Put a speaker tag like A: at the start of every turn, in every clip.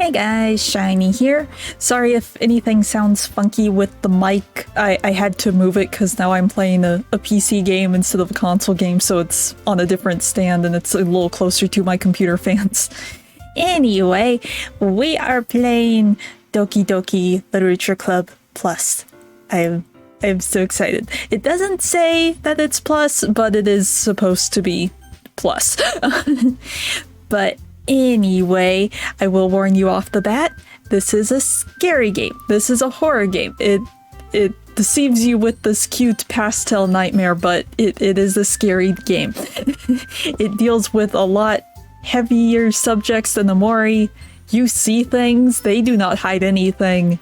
A: Hey guys, Shiny here. Sorry if anything sounds funky with the mic. I had to move it because now I'm playing a PC game instead of a console game, so it's on a different stand and it's a little closer to my computer fans. Anyway, we are playing Oki-Doki Literature Club Plus. I'm so excited. It doesn't say that it's plus, but it is supposed to be plus. But anyway, I will warn you off the bat, this is a scary game. This is a horror game. It deceives you with this cute pastel nightmare, but it is a scary game. It deals with a lot heavier subjects than Amori. You see things, they do not hide anything.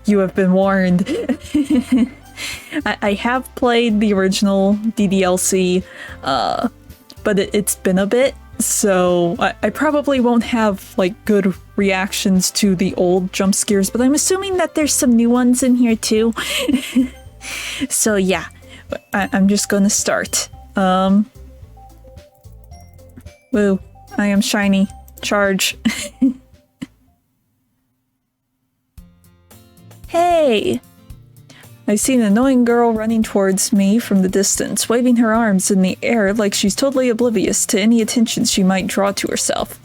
A: You have been warned. I have played the original DDLC, but it's been a bit. So I probably won't have like good reactions to the old jump scares, but I'm assuming that there's some new ones in here too. So yeah, I'm just gonna start. Woo, I am Shiny. Charge. Hey! I see an annoying girl running towards me from the distance, waving her arms in the air like she's totally oblivious to any attention she might draw to herself.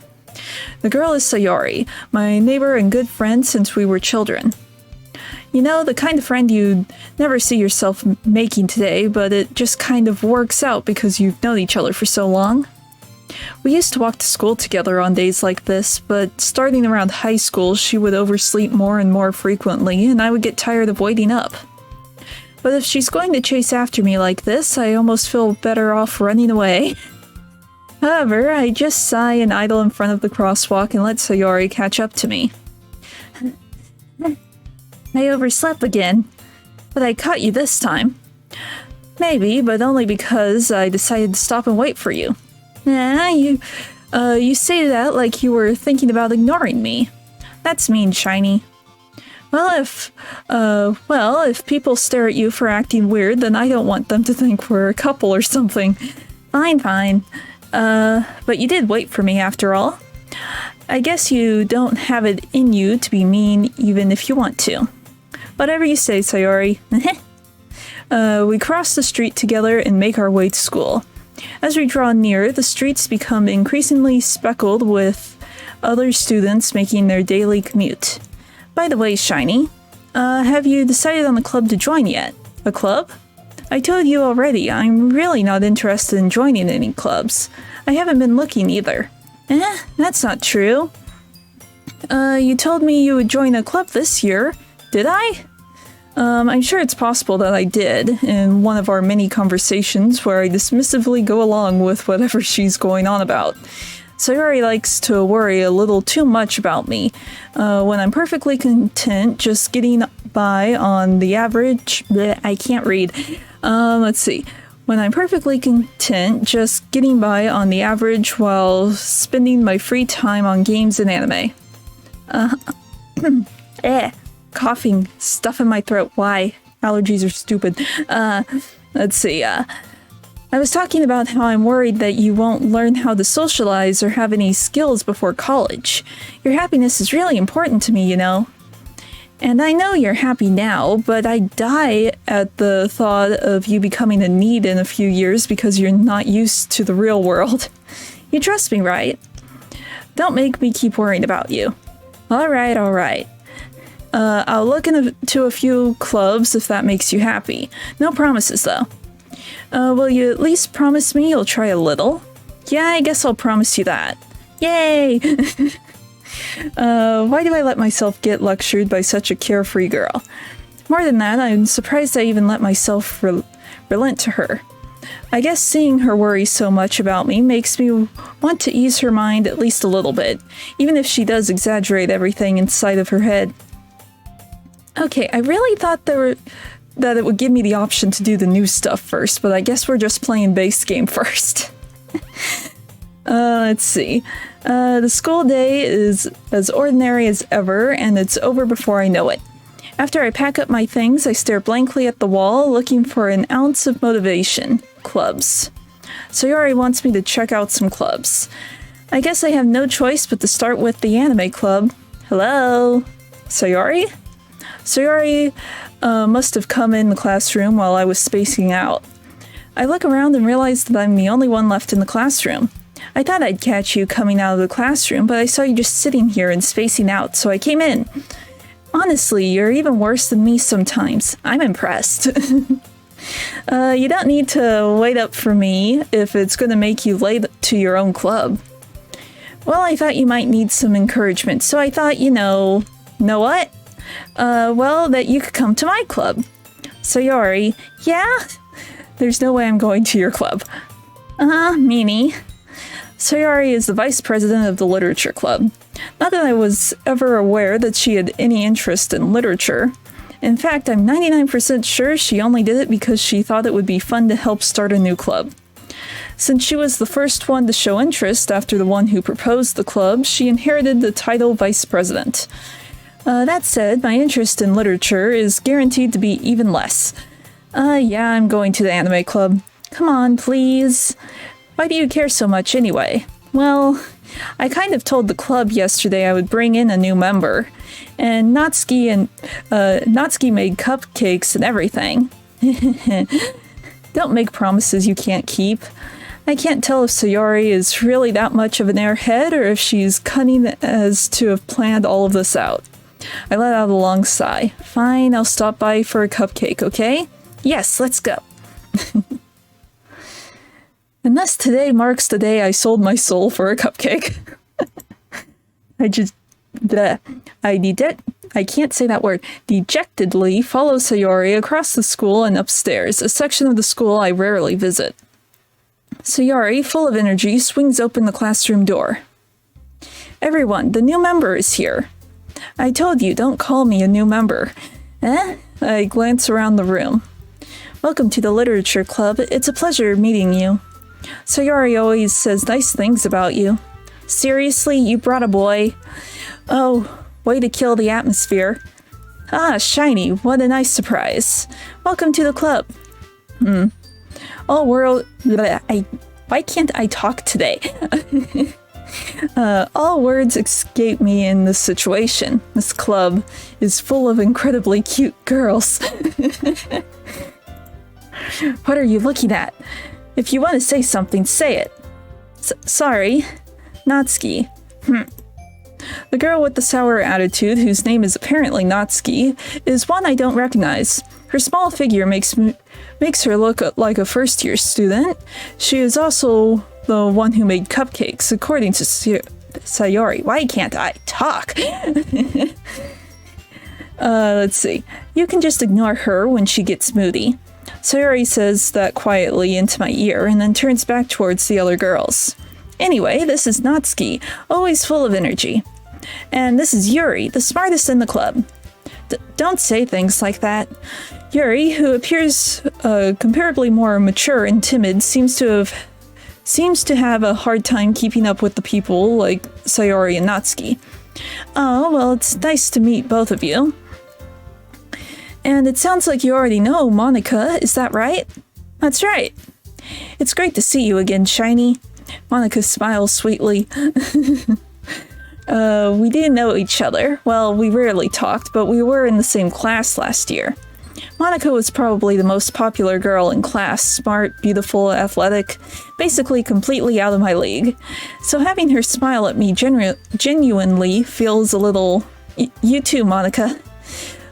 A: The girl is Sayori, my neighbor and good friend since we were children. You know, the kind of friend you'd never see yourself making today, but it just kind of works out because you've known each other for so long. We used to walk to school together on days like this, but starting around high school, she would oversleep more and more frequently, and I would get tired of waiting up. But if she's going to chase after me like this, I almost feel better off running away. However, I just sigh and idle in front of the crosswalk and let Sayori catch up to me. I overslept again, but I caught you this time. Maybe, but only because I decided to stop and wait for you. You say that like you were thinking about ignoring me. That's mean, Shiny. Well, if people stare at you for acting weird, then I don't want them to think we're a couple or something. Fine. But you did wait for me after all. I guess you don't have it in you to be mean even if you want to. Whatever you say, Sayori. We cross the street together and make our way to school. As we draw near, the streets become increasingly speckled with other students making their daily commute. By the way, Shiny, have you decided on a club to join yet? A club? I told you already, I'm really not interested in joining any clubs. I haven't been looking either. That's not true. You told me you would join a club this year. Did I? I'm sure it's possible that I did, in one of our many conversations where I dismissively go along with whatever she's going on about. Sayori likes to worry a little too much about me, when I'm perfectly content just getting by on the average. I can't read. Let's see. When I'm perfectly content just getting by on the average while spending my free time on games and anime. Coughing, stuff in my throat. Why? Allergies are stupid. Let's see. I was talking about how I'm worried that you won't learn how to socialize or have any skills before college. Your happiness is really important to me, you know. And I know you're happy now, but I die at the thought of you becoming a need in a few years because you're not used to the real world. You trust me, right? Don't make me keep worrying about you. All right. I'll look into a few clubs if that makes you happy. No promises, though. Will you at least promise me you'll try a little? Yeah, I guess I'll promise you that. Yay! Why do I let myself get lectured by such a carefree girl? More than that, I'm surprised I even let myself relent to her. I guess seeing her worry so much about me makes me want to ease her mind at least a little bit, even if she does exaggerate everything inside of her head. Okay, I really thought that it would give me the option to do the new stuff first, but I guess we're just playing base game first. Let's see. The school day is as ordinary as ever, and it's over before I know it. After I pack up my things, I stare blankly at the wall, looking for an ounce of motivation. Clubs. Sayori wants me to check out some clubs. I guess I have no choice but to start with the anime club. Hello? Sayori? Sayori must have come in the classroom while I was spacing out. I look around and realize that I'm the only one left in the classroom. I thought I'd catch you coming out of the classroom, but I saw you just sitting here and spacing out, so I came in. Honestly, you're even worse than me sometimes. I'm impressed. You don't need to wait up for me if it's going to make you late to your own club. Well, I thought you might need some encouragement, so I thought, know what? Well, that you could come to my club. Sayori, yeah? There's no way I'm going to your club. Meanie. Sayori is the vice president of the literature club. Not that I was ever aware that she had any interest in literature. In fact, I'm 99% sure she only did it because she thought it would be fun to help start a new club. Since she was the first one to show interest after the one who proposed the club, she inherited the title vice president. That said, my interest in literature is guaranteed to be even less. Yeah, I'm going to the anime club. Come on, please. Why do you care so much anyway? Well, I kind of told the club yesterday I would bring in a new member. And Natsuki made cupcakes and everything. Don't make promises you can't keep. I can't tell if Sayori is really that much of an airhead or if she's cunning as to have planned all of this out. I let out a long sigh. Fine, I'll stop by for a cupcake, okay? Yes, let's go. And thus today marks the day I sold my soul for a cupcake. I can't say that word. Dejectedly follow Sayori across the school and upstairs, a section of the school I rarely visit. Sayori, full of energy, swings open the classroom door. Everyone, the new member is here. I told you, don't call me a new member. I glance around the room. Welcome to the literature club. It's a pleasure meeting you. Sayori always says nice things about you. Seriously, you brought a boy? Oh, way to kill the atmosphere. Ah, shiny, what a nice surprise. Welcome to the club. Why can't I talk today? All words escape me in this situation. This club is full of incredibly cute girls. What are you looking at? If you want to say something, say it. Sorry. Natsuki. The girl with the sour attitude, whose name is apparently Natsuki, is one I don't recognize. Her small figure makes her look like a first-year student. She is also the one who made cupcakes, according to Sayori. Why can't I talk? Let's see. You can just ignore her when she gets moody. Sayori says that quietly into my ear and then turns back towards the other girls. Anyway, this is Natsuki, always full of energy. And this is Yuri, the smartest in the club. Don't say things like that. Yuri, who appears comparably more mature and timid, seems to have a hard time keeping up with the people like Sayori and Natsuki. Oh, well, it's nice to meet both of you. And it sounds like you already know Monica, is that right? That's right. It's great to see you again, Shiny. Monica smiles sweetly. We didn't know each other. Well, we rarely talked, but we were in the same class last year. Monica was probably the most popular girl in class, smart, beautiful, athletic, basically completely out of my league. So having her smile at me genuinely feels a little... You too, Monica.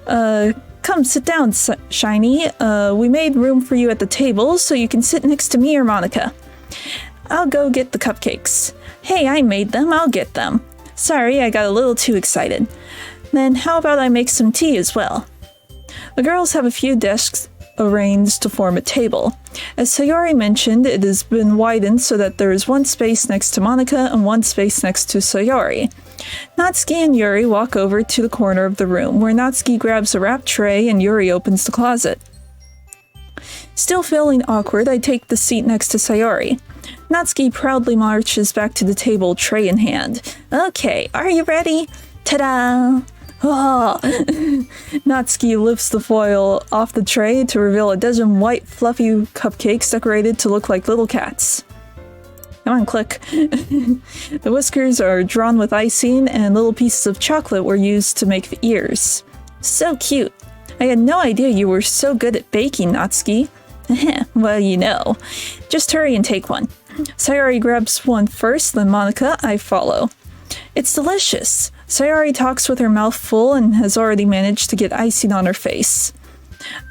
A: Come, sit down, Shiny. We made room for you at the table, so you can sit next to me or Monica. I'll go get the cupcakes. Hey, I made them, I'll get them. Sorry, I got a little too excited. Then how about I make some tea as well? The girls have a few desks arranged to form a table. As Sayori mentioned, it has been widened so that there is one space next to Monica and one space next to Sayori. Natsuki and Yuri walk over to the corner of the room, where Natsuki grabs a wrapped tray and Yuri opens the closet. Still feeling awkward, I take the seat next to Sayori. Natsuki proudly marches back to the table, tray in hand. Okay, are you ready? Ta-da! Oh. Natsuki lifts the foil off the tray to reveal a dozen white, fluffy cupcakes decorated to look like little cats. Come on, click. The whiskers are drawn with icing, and little pieces of chocolate were used to make the ears. So cute. I had no idea you were so good at baking, Natsuki. Well, you know. Just hurry and take one. Sayori grabs one first, then Monica, I follow. It's delicious. Sayori talks with her mouth full and has already managed to get icing on her face.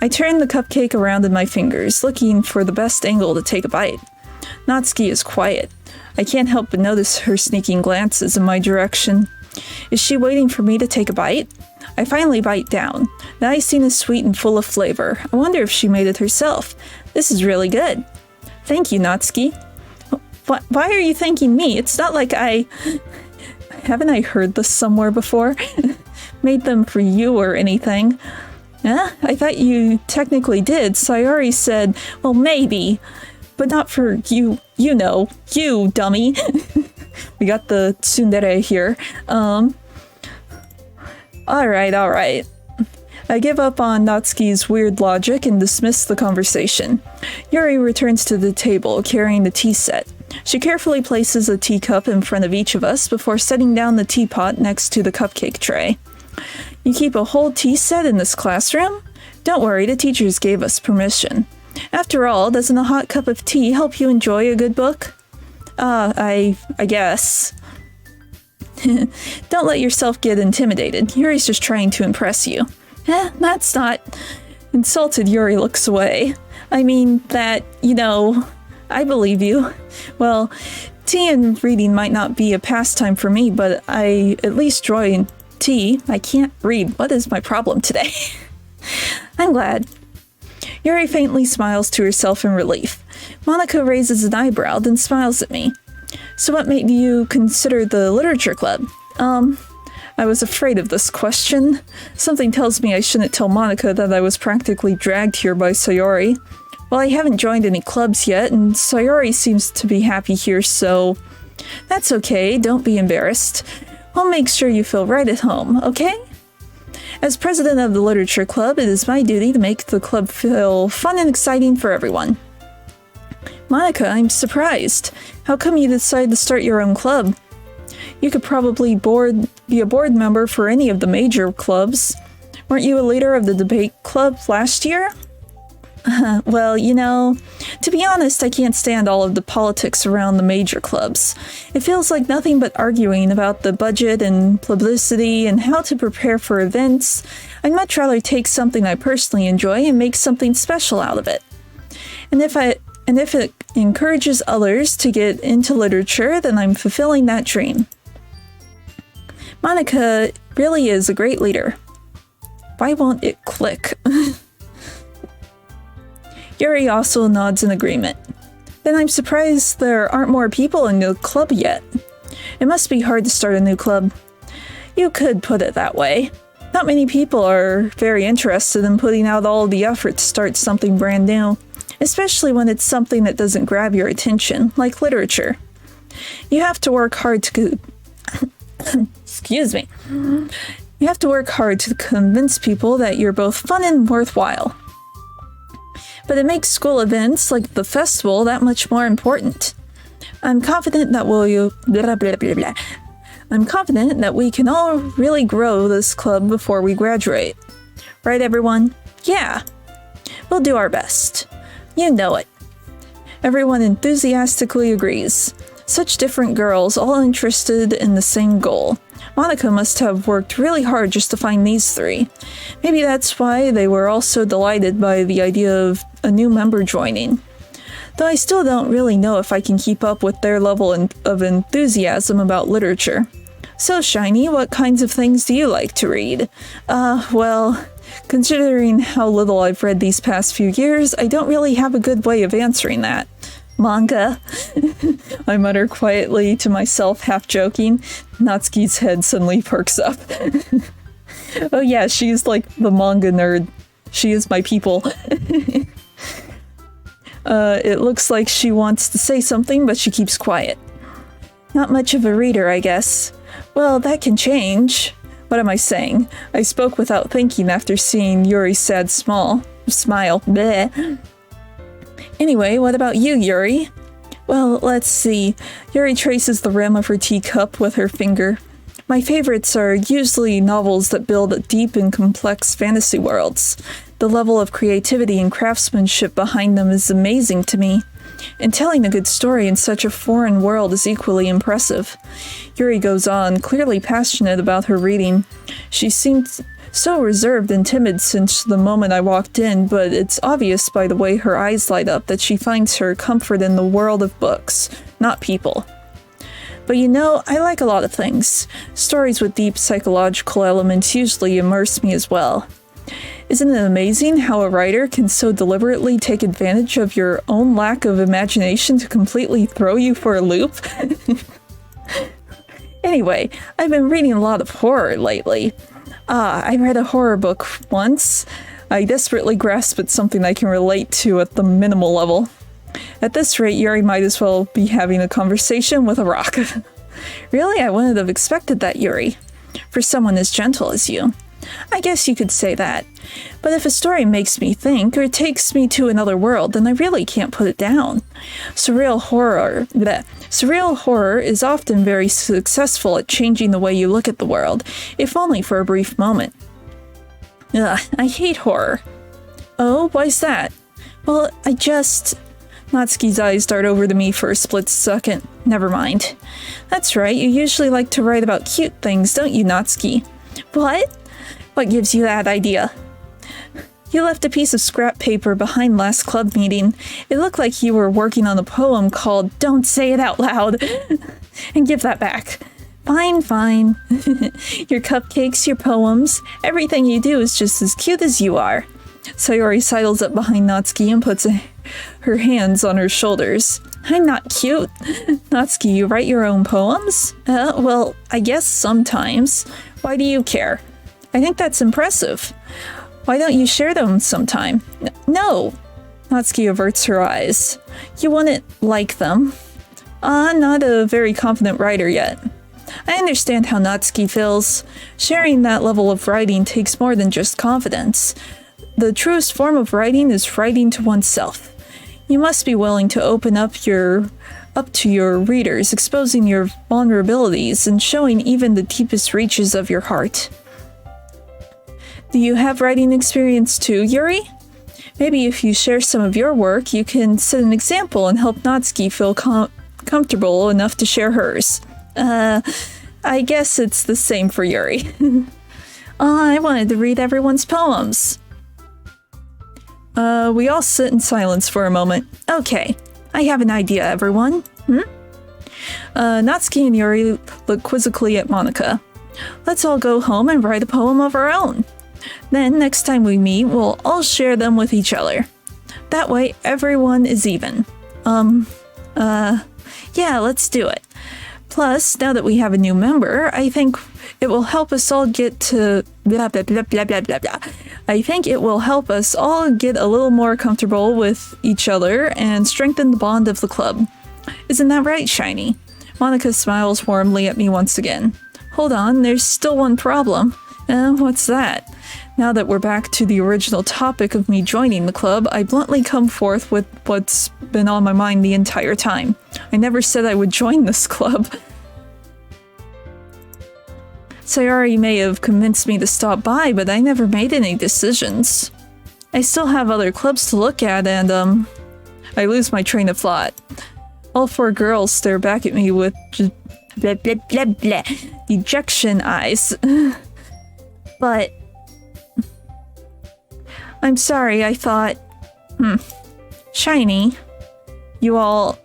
A: I turn the cupcake around in my fingers, looking for the best angle to take a bite. Natsuki is quiet. I can't help but notice her sneaking glances in my direction. Is she waiting for me to take a bite? I finally bite down. The icing is sweet and full of flavor. I wonder if she made it herself. This is really good. Thank you, Natsuki. Why are you thanking me? It's not like I... Haven't I heard this somewhere before? Made them for you or anything. I thought you technically did. Sayori said, well, maybe. But not for you, you know. You, dummy. We got the tsundere here. Alright. I give up on Natsuki's weird logic and dismiss the conversation. Yuri returns to the table, carrying the tea set. She carefully places a teacup in front of each of us before setting down the teapot next to the cupcake tray. You keep a whole tea set in this classroom? Don't worry, the teachers gave us permission. After all, doesn't a hot cup of tea help you enjoy a good book? I guess. Don't let yourself get intimidated. Yuri's just trying to impress you. That's not... Insulted, Yuri looks away. I mean that, you know, I believe you. Well, tea and reading might not be a pastime for me, but I at least enjoy tea. I can't read. What is my problem today? I'm glad. Yuri faintly smiles to herself in relief. Monica raises an eyebrow, then smiles at me. So what made you consider the literature club? I was afraid of this question. Something tells me I shouldn't tell Monica that I was practically dragged here by Sayori. Well, I haven't joined any clubs yet, and Sayori seems to be happy here, so... That's okay, don't be embarrassed. We'll make sure you feel right at home, okay? As president of the literature club, it is my duty to make the club feel fun and exciting for everyone. Monica, I'm surprised. How come you decided to start your own club? You could probably be a board member for any of the major clubs. Weren't you a leader of the debate club last year? Well, you know, to be honest, I can't stand all of the politics around the major clubs. It feels like nothing but arguing about the budget and publicity and how to prepare for events. I'd much rather take something I personally enjoy and make something special out of it. And if it encourages others to get into literature, then I'm fulfilling that dream. Monica really is a great leader. Why won't it click? Yuri also nods in agreement. Then I'm surprised there aren't more people in the club yet. It must be hard to start a new club. You could put it that way. Not many people are very interested in putting out all the effort to start something brand new, especially when it's something that doesn't grab your attention, like literature. You have to work hard to excuse me. You have to work hard to convince people that you're both fun and worthwhile. But it makes school events like the festival that much more important. I'm confident that we can all really grow this club before we graduate. Right, everyone? Yeah. We'll do our best. You know it. Everyone enthusiastically agrees. Such different girls, all interested in the same goal. Monica must have worked really hard just to find these three. Maybe that's why they were all so delighted by the idea of a new member joining. Though I still don't really know if I can keep up with their level of enthusiasm about literature. So, Shiny, what kinds of things do you like to read? Well, considering how little I've read these past few years, I don't really have a good way of answering that. Manga. I mutter quietly to myself, half joking. Natsuki's head suddenly perks up. Oh yeah, she's like the manga nerd. She is my people. It looks like she wants to say something, but she keeps quiet. Not much of a reader, I guess. Well, that can change. What am I saying? I spoke without thinking after seeing Yuri's sad smile. Bleh. Anyway, what about you, Yuri? Well, let's see. Yuri traces the rim of her teacup with her finger. My favorites are usually novels that build deep and complex fantasy worlds. The level of creativity and craftsmanship behind them is amazing to me. And telling a good story in such a foreign world is equally impressive. Yuri goes on, clearly passionate about her reading. She seemed so reserved and timid since the moment I walked in, but it's obvious by the way her eyes light up that she finds her comfort in the world of books, not people. But you know, I like a lot of things. Stories with deep psychological elements usually immerse me as well. Isn't it amazing how a writer can so deliberately take advantage of your own lack of imagination to completely throw you for a loop? Anyway, I've been reading a lot of horror lately. I read a horror book once. I desperately grasped at something I can relate to at the minimal level. At this rate, Yuri might as well be having a conversation with a rock. Really, I wouldn't have expected that, Yuri. For someone as gentle as you. I guess you could say that. But if a story makes me think or takes me to another world, then I really can't put it down. Surreal horror is often very successful at changing the way you look at the world, if only for a brief moment. Ugh, I hate horror. Oh, why's that? Well, Natsuki's eyes dart over to me for a split second. Never mind. That's right, you usually like to write about cute things, don't you, Natsuki? What? What gives you that idea? You left a piece of scrap paper behind last club meeting. It looked like you were working on a poem called Don't Say It Out Loud. And give that back. Fine, fine. Your cupcakes, your poems, everything you do is just as cute as you are. Sayori sidles up behind Natsuki and puts her hands on her shoulders. I'm not cute. Natsuki, you write your own poems? Well, I guess sometimes. Why do you care? I think that's impressive. Why don't you share them sometime? No. Natsuki averts her eyes. You wouldn't like them. Not a very confident writer yet. I understand how Natsuki feels. Sharing that level of writing takes more than just confidence. The truest form of writing is writing to oneself. You must be willing to open up to your readers, exposing your vulnerabilities and showing even the deepest reaches of your heart. Do you have writing experience too, Yuri? Maybe if you share some of your work, you can set an example and help Natsuki feel comfortable enough to share hers. I guess it's the same for Yuri. I wanted to read everyone's poems. We all sit in silence for a moment. Okay, I have an idea, everyone. Natsuki and Yuri look quizzically at Monika. Let's all go home and write a poem of our own. Then, next time we meet, we'll all share them with each other. That way, everyone is even. Yeah, let's do it. Plus, now that we have a new member, I think it will help us all get to blah blah blah blah blah blah blah. I think it will help us all get a little more comfortable with each other and strengthen the bond of the club. Isn't that right, Shiny? Monika smiles warmly at me once again. Hold on, there's still one problem. What's that? Now that we're back to the original topic of me joining the club, I bluntly come forth with what's been on my mind the entire time. I never said I would join this club. Sayori may have convinced me to stop by, but I never made any decisions. I still have other clubs to look at, and, I lose my train of thought. All four girls stare back at me with blah blah blah blah dejection eyes. But I'm sorry, I thought, Shiny, you all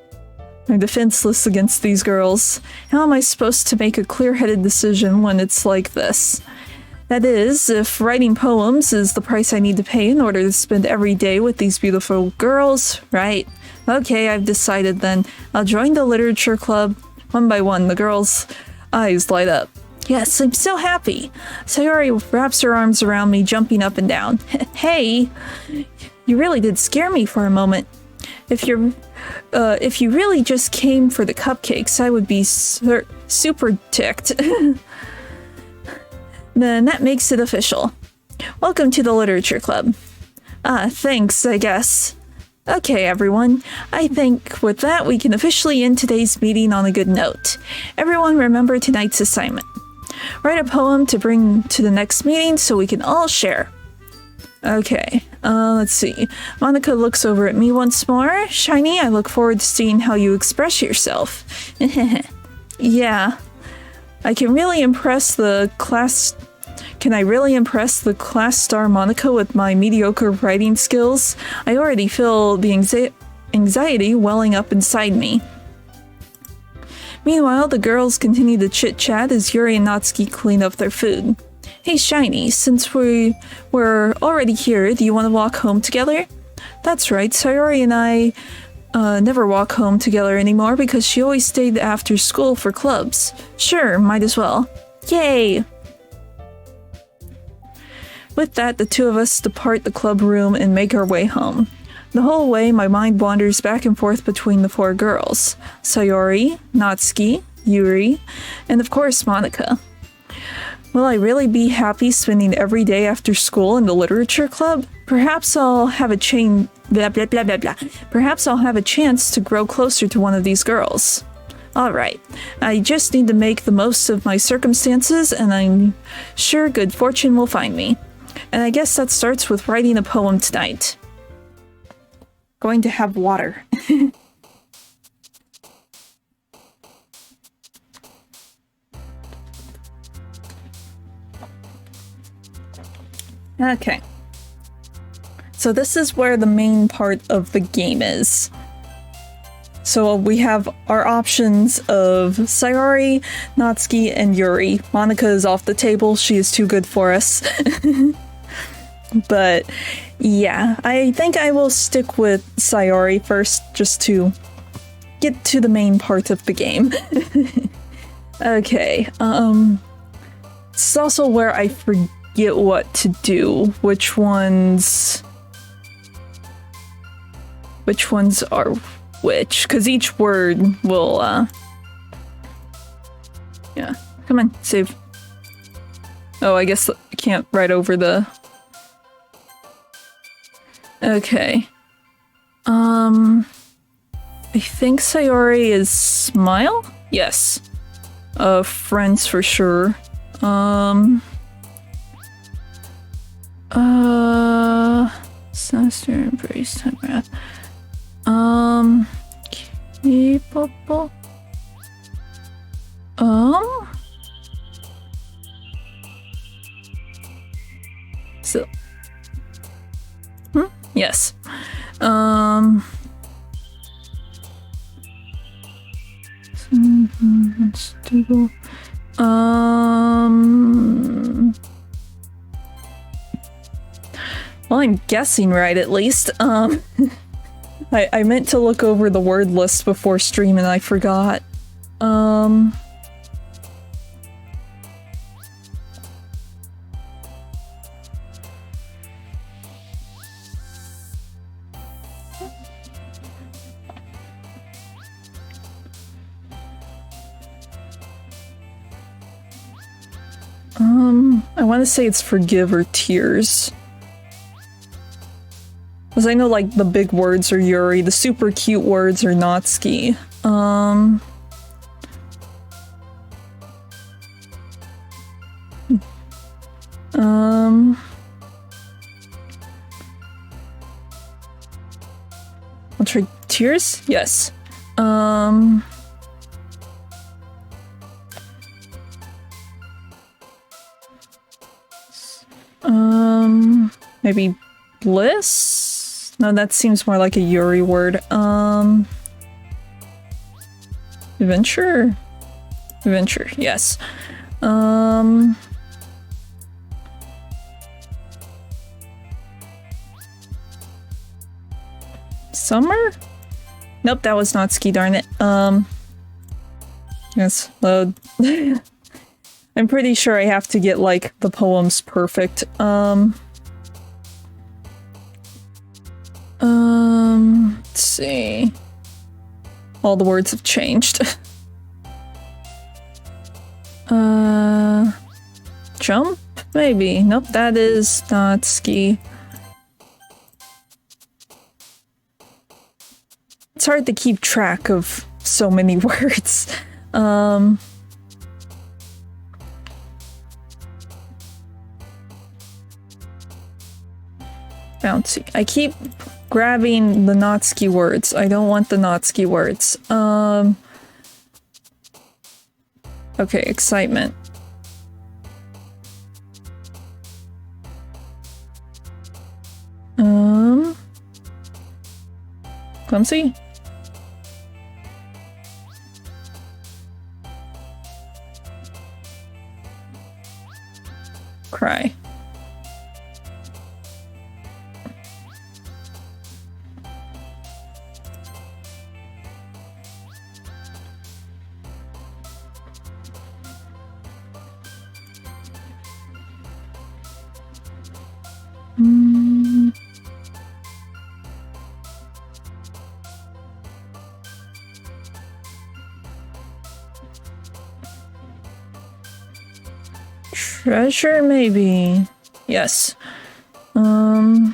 A: are defenseless against these girls. How am I supposed to make a clear-headed decision when it's like this? That is, if writing poems is the price I need to pay in order to spend every day with these beautiful girls, right? Okay, I've decided then. I'll join the literature club. One by one, the girls' eyes light up. Yes, I'm so happy. Sayori wraps her arms around me, jumping up and down. Hey, you really did scare me for a moment. If you really just came for the cupcakes, I would be super ticked. Then that makes it official. Welcome to the literature club. Thanks, I guess. Okay, everyone. I think with that, we can officially end today's meeting on a good note. Everyone remember tonight's assignment. Write a poem to bring to the next meeting so we can all share. Okay, let's see. Monica looks over at me once more. Shiny, I look forward to seeing how you express yourself. Yeah. I can really impress the class... Can I really impress the class star Monica with my mediocre writing skills? I already feel the anxiety welling up inside me. Meanwhile, the girls continue to chit-chat as Yuri and Natsuki clean up their food. Hey Shiny, since we were already here, do you want to walk home together? That's right, Sayori and I never walk home together anymore because she always stayed after school for clubs. Sure, might as well. Yay! With that, the two of us depart the club room and make our way home. The whole way, my mind wanders back and forth between the four girls. Sayori, Natsuki, Yuri, and of course Monica. Will I really be happy spending every day after school in the literature club? Perhaps I'll have a Perhaps I'll have a chance to grow closer to one of these girls. Alright, I just need to make the most of my circumstances and I'm sure good fortune will find me. And I guess that starts with writing a poem tonight. Going to have water. Okay. So this is where the main part of the game is. So we have our options of Sayori, Natsuki, and Yuri. Monica is off the table. She is too good for us. But yeah, I think I will stick with Sayori first just to get to the main part of the game. Okay, it's also where I forget what to do. Which ones are which? Because each word will, yeah. Come on, save. Oh, I guess I can't write over the... Okay. I think Sayori is smile? Yes. Friends for sure. Sinister, embrace, time wrath. Capable. So. Yes. Stable. Well, I'm guessing right at least. I meant to look over the word list before stream and I forgot. I want to say it's forgive or tears. Because I know, like, the big words are Yuri, the super cute words are Natsuki. I'll try tears? Yes. Maybe bliss? No, that seems more like a Yuri word. Adventure? Adventure, yes. Summer? Nope, that was Natsuki, darn it. Yes, load. I'm pretty sure I have to get, like, the poems perfect. Let's see. All the words have changed. Jump? Maybe. Nope, that is Natsuki. It's hard to keep track of so many words. Bouncy. I keep grabbing the Natsuki words. I don't want the Natsuki words. Okay, excitement. Clumsy? Cry. Treasure, maybe. Yes. I'm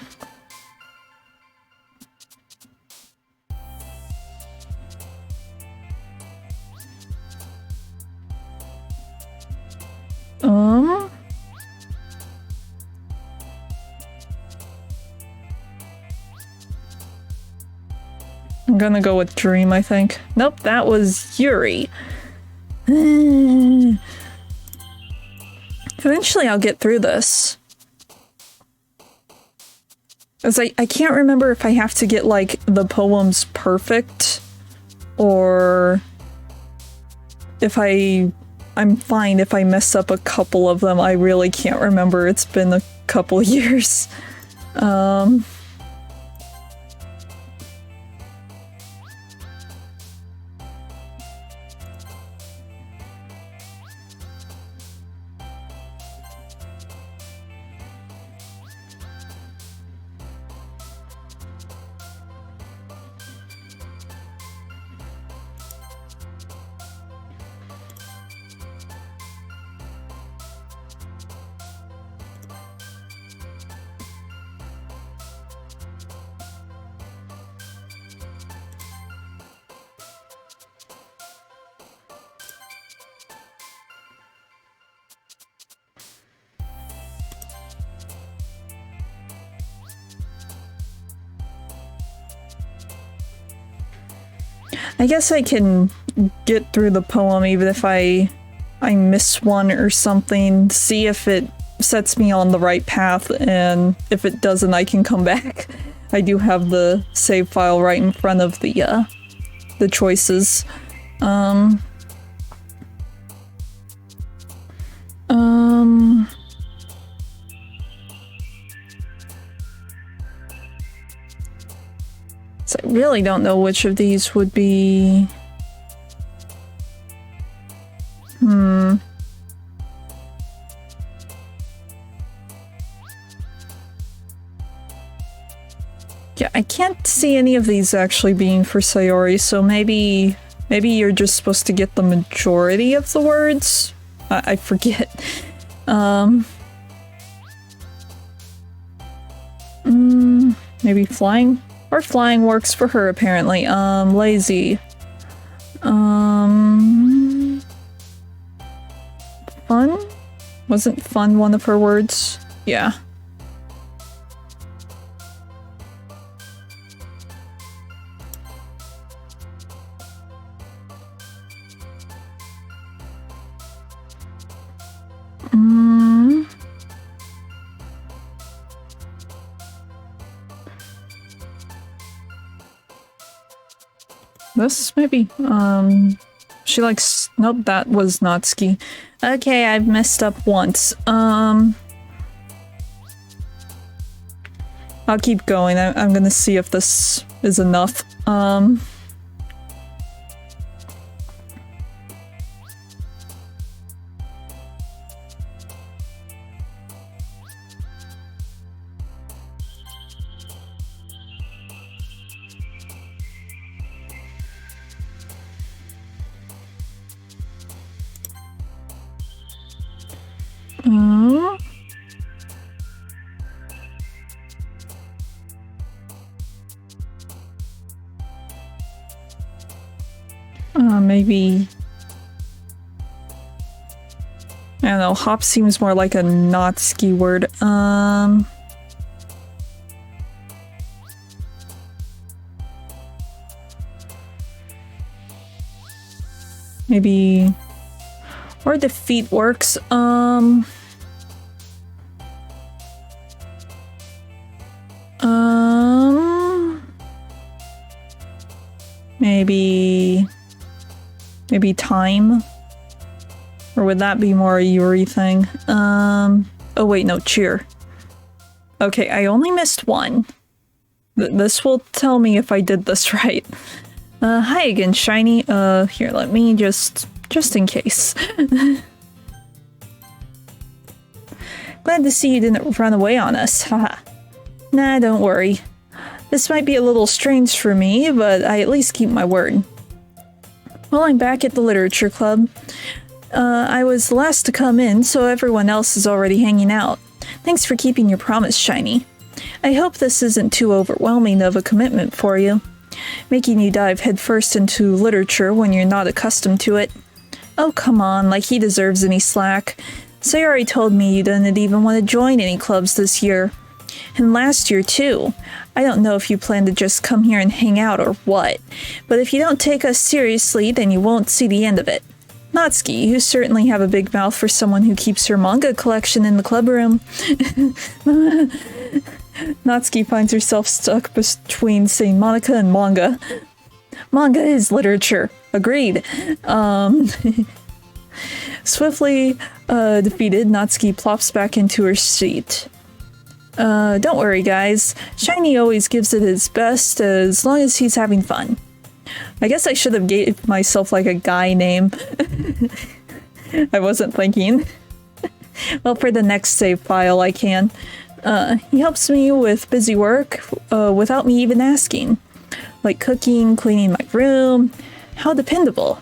A: gonna go with dream, I think. Nope, that was Yuri. Eventually I'll get through this. As I can't remember if I have to get, like, the poems perfect, or if I'm fine if I mess up a couple of them. I really can't remember. It's been a couple years. I guess I can get through the poem even if I miss one or something, see if it sets me on the right path, and if it doesn't, I can come back. I do have the save file right in front of the choices. So I really don't know which of these would be... Yeah, I can't see any of these actually being for Sayori, so maybe you're just supposed to get the majority of the words? I forget. Maybe flying? Or flying works for her, apparently. Lazy. Fun? Wasn't fun one of her words? Yeah. This, maybe? She likes... Nope, that was Natsuki. Okay, I've messed up once. I'll keep going. I'm gonna see if this is enough. maybe... I don't know, hop seems more like a Natsuki word. Maybe... Or defeat works. Maybe time? Or would that be more a Yuri thing? Oh wait, no, cheer. Okay, I only missed one. This will tell me if I did this right. Hi again, Shiny. Here, let me just in case. Glad to see you didn't run away on us, haha. Nah, don't worry. This might be a little strange for me, but I at least keep my word. Well, I'm back at the literature club. I was the last to come in, so everyone else is already hanging out. Thanks for keeping your promise, Shiny. I hope this isn't too overwhelming of a commitment for you, making you dive headfirst into literature when you're not accustomed to it. Oh, come on, like he deserves any slack. Sayori told me you didn't even want to join any clubs this year. And last year, too. I don't know if you plan to just come here and hang out or what, but if you don't take us seriously, then you won't see the end of it. Natsuki, you certainly have a big mouth for someone who keeps her manga collection in the club room. Natsuki finds herself stuck between saying Monica and manga. Manga is literature. Agreed. Swiftly defeated, Natsuki plops back into her seat. Don't worry, guys. Shiny always gives it his best as long as he's having fun. I guess I should have gave myself like a guy name. I wasn't thinking. Well, for the next save file, I can. He helps me with busy work without me even asking. Like cooking, cleaning my room. How dependable.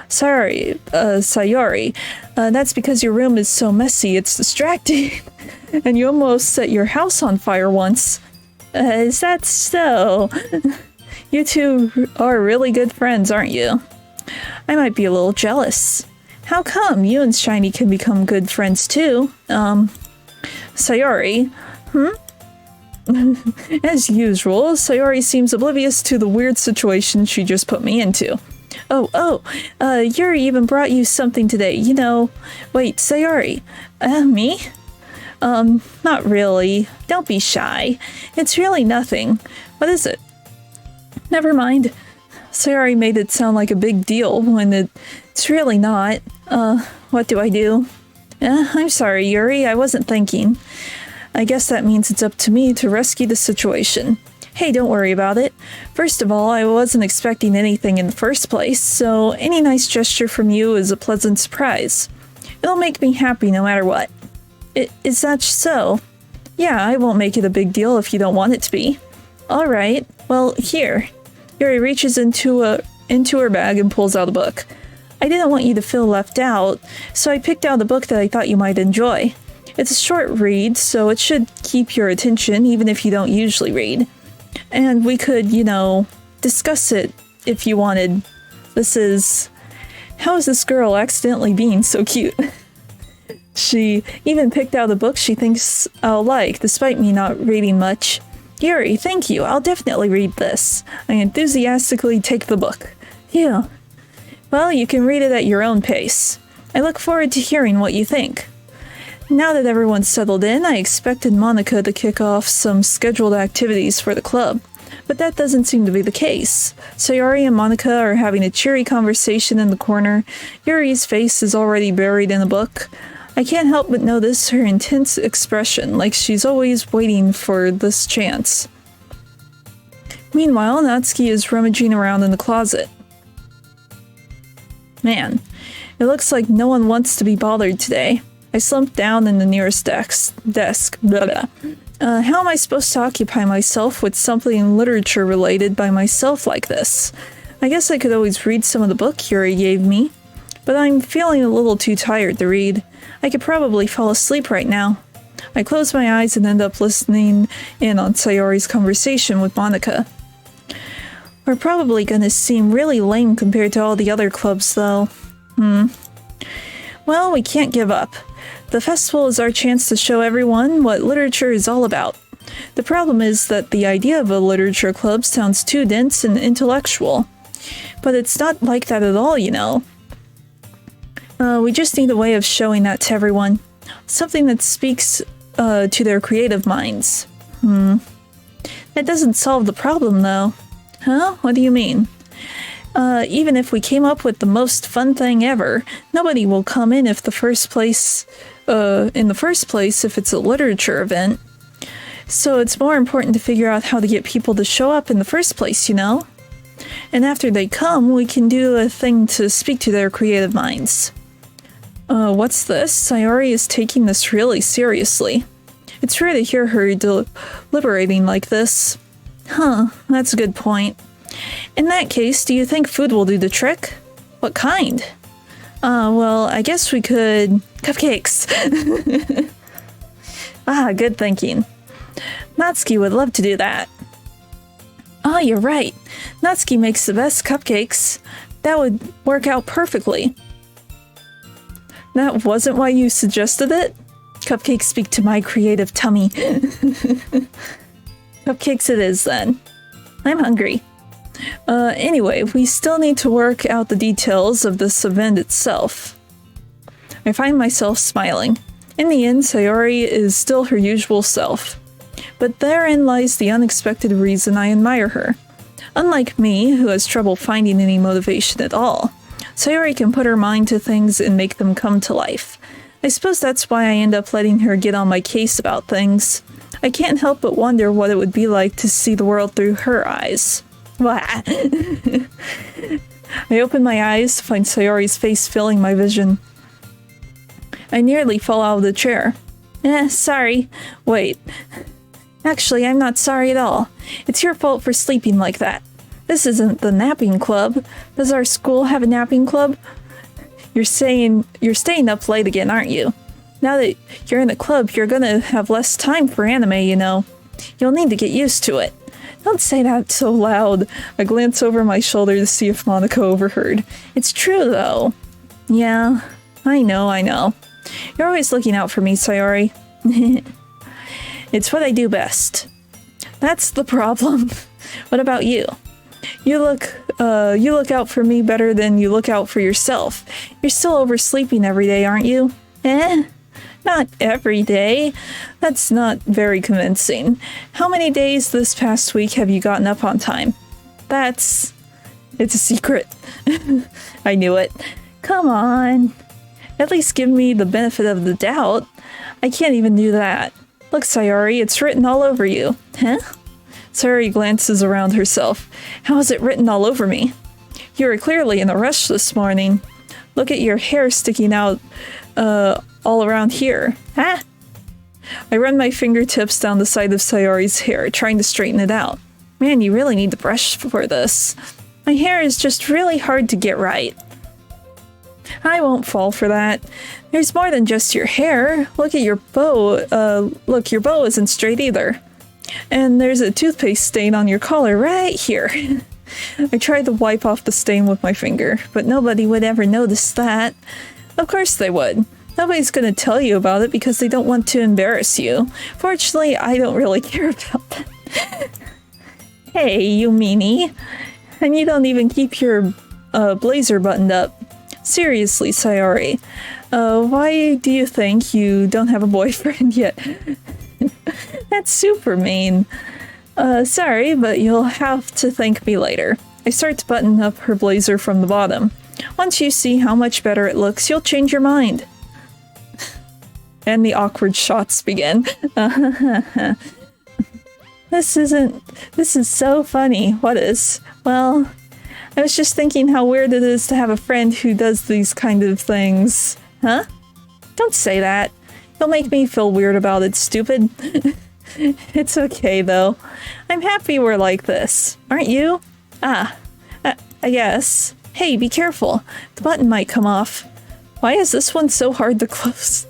A: Sorry, Sayori. That's because your room is so messy, it's distracting. And you almost set your house on fire once. Is that so? You two are really good friends, aren't you? I might be a little jealous. How come? You and Shiny can become good friends too. Sayori? As usual, Sayori seems oblivious to the weird situation she just put me into. Yuri even brought you something today, you know. Wait, Sayori. Me? Not really. Don't be shy. It's really nothing. What is it? Never mind. Sayori made it sound like a big deal when it's really not. What do I do? I'm sorry, Yuri. I wasn't thinking. I guess that means it's up to me to rescue the situation. Hey, don't worry about it. First of all, I wasn't expecting anything in the first place, so any nice gesture from you is a pleasant surprise. It'll make me happy no matter what. Is that so? Yeah, I won't make it a big deal if you don't want it to be. Alright, well, here. Yuri reaches into her bag and pulls out a book. I didn't want you to feel left out, so I picked out a book that I thought you might enjoy. It's a short read, so it should keep your attention even if you don't usually read. And we could, you know, discuss it if you wanted. This is... How is this girl accidentally being so cute? She even picked out a book she thinks I'll like, despite me not reading much. Yuri, thank you. I'll definitely read this. I enthusiastically take the book. Yeah. Well, you can read it at your own pace. I look forward to hearing what you think. Now that everyone's settled in, I expected Monica to kick off some scheduled activities for the club, but that doesn't seem to be the case. Sayori and Monica are having a cheery conversation in the corner. Yuri's face is already buried in a book. I can't help but notice her intense expression, like she's always waiting for this chance. Meanwhile, Natsuki is rummaging around in the closet. Man, it looks like no one wants to be bothered today. I slumped down in the nearest desk. Blah, blah. How am I supposed to occupy myself with something literature related by myself like this? I guess I could always read some of the book Yuri gave me, but I'm feeling a little too tired to read. I could probably fall asleep right now. I close my eyes and end up listening in on Sayori's conversation with Monica. We're probably gonna seem really lame compared to all the other clubs, though. Well, we can't give up. The festival is our chance to show everyone what literature is all about. The problem is that the idea of a literature club sounds too dense and intellectual. But it's not like that at all, you know. We just need a way of showing that to everyone. Something that speaks to their creative minds. That doesn't solve the problem, though. Huh? What do you mean? Even if we came up with the most fun thing ever, nobody will come in if the first place if it's a literature event. So it's more important to figure out how to get people to show up in the first place, you know? And after they come, we can do a thing to speak to their creative minds. What's this? Sayori is taking this really seriously. It's rare to hear her deliberating like this. Huh, that's a good point. In that case, do you think food will do the trick? What kind? Well, I guess we could... Cupcakes! Good thinking. Natsuki would love to do that. You're right. Natsuki makes the best cupcakes. That would work out perfectly. That wasn't why you suggested it? Cupcakes speak to my creative tummy. Cupcakes it is, then. I'm hungry. Anyway, we still need to work out the details of this event itself. I find myself smiling. In the end, Sayori is still her usual self. But therein lies the unexpected reason I admire her. Unlike me, who has trouble finding any motivation at all, Sayori can put her mind to things and make them come to life. I suppose that's why I end up letting her get on my case about things. I can't help but wonder what it would be like to see the world through her eyes. I open my eyes to find Sayori's face filling my vision. I nearly fall out of the chair. Sorry. Wait. Actually, I'm not sorry at all. It's your fault for sleeping like that. This isn't the napping club. Does our school have a napping club? You're staying up late again, aren't you? Now that you're in the club, you're gonna have less time for anime, you know. You'll need to get used to it. Don't say that so loud. I glance over my shoulder to see if Monica overheard. It's true, though. Yeah, I know. You're always looking out for me, Sayori. It's what I do best. That's the problem. What about you? You look out for me better than you look out for yourself. You're still oversleeping every day, aren't you? Not every day. That's not very convincing. How many days this past week have you gotten up on time? It's a secret. I knew it. Come on. At least give me the benefit of the doubt. I can't even do that. Look, Sayori, it's written all over you. Huh? Sayori glances around herself. How is it written all over me? You were clearly in a rush this morning. Look at your hair sticking out, all around here. Ah! I run my fingertips down the side of Sayori's hair, trying to straighten it out. Man, you really need to brush for this. My hair is just really hard to get right. I won't fall for that. There's more than just your hair. Look at your bow. Look, your bow isn't straight either. And there's a toothpaste stain on your collar right here. I tried to wipe off the stain with my finger, but nobody would ever notice that. Of course they would. Nobody's gonna tell you about it because they don't want to embarrass you. Fortunately, I don't really care about that. Hey, you meanie. And you don't even keep your blazer buttoned up. Seriously, Sayori. Why do you think you don't have a boyfriend yet? That's super mean. Sorry, but you'll have to thank me later. I start to button up her blazer from the bottom. Once you see how much better it looks, you'll change your mind. And the awkward shots begin. This is so funny. What is? Well, I was just thinking how weird it is to have a friend who does these kind of things. Huh? Don't say that. You'll make me feel weird about it, stupid. It's okay, though. I'm happy we're like this. Aren't you? I guess. Hey, be careful. The button might come off. Why is this one so hard to close?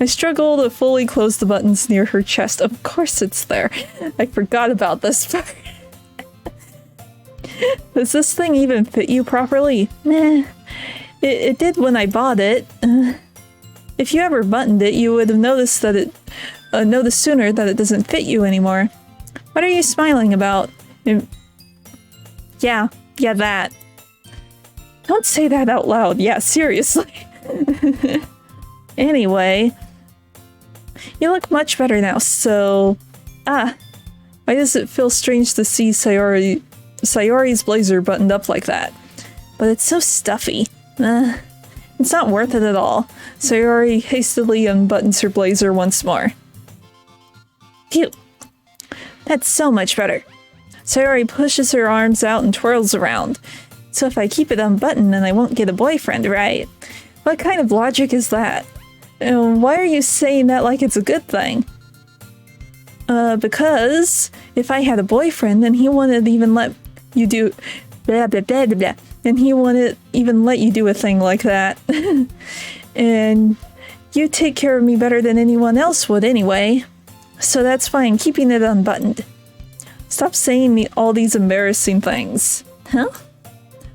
A: I struggle to fully close the buttons near her chest. Of course it's there. I forgot about this part. Does this thing even fit you properly? Meh. It did when I bought it. If you ever buttoned it, you would have noticed that noticed sooner that it doesn't fit you anymore. What are you smiling about? Yeah, that. Don't say that out loud. Yeah, seriously. Anyway, you look much better now, so... why does it feel strange to see Sayori's blazer buttoned up like that? But it's so stuffy. It's not worth it at all. Sayori hastily unbuttons her blazer once more. Phew. That's so much better. Sayori pushes her arms out and twirls around. So if I keep it unbuttoned, then I won't get a boyfriend, right? What kind of logic is that? Why are you saying that like it's a good thing? Because if I had a boyfriend, then he wouldn't even let you do blah blah blah blah blah. And he wouldn't even let you do a thing like that. And you take care of me better than anyone else would anyway. So that's fine, keeping it unbuttoned. Stop saying all these embarrassing things. Huh?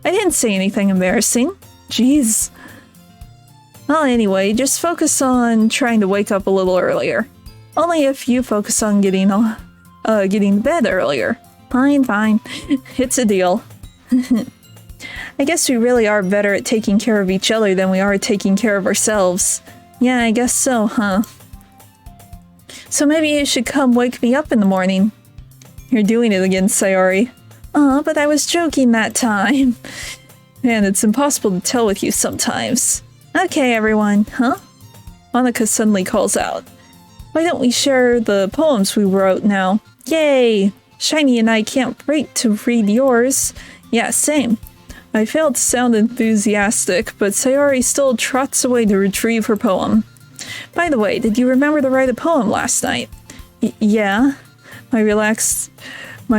A: I didn't say anything embarrassing. Jeez. Well, anyway, just focus on trying to wake up a little earlier. Only if you focus on getting to bed earlier. Fine. It's a deal. I guess we really are better at taking care of each other than we are at taking care of ourselves. Yeah, I guess so, huh? So maybe you should come wake me up in the morning. You're doing it again, Sayori. But I was joking that time. Man, it's impossible to tell with you sometimes. Okay, everyone, huh? Monika suddenly calls out. Why don't we share the poems we wrote now? Yay! Shiny and I can't wait to read yours. Yeah, same. I failed to sound enthusiastic, but Sayori still trots away to retrieve her poem. By the way, did you remember to write a poem last night? Yeah. My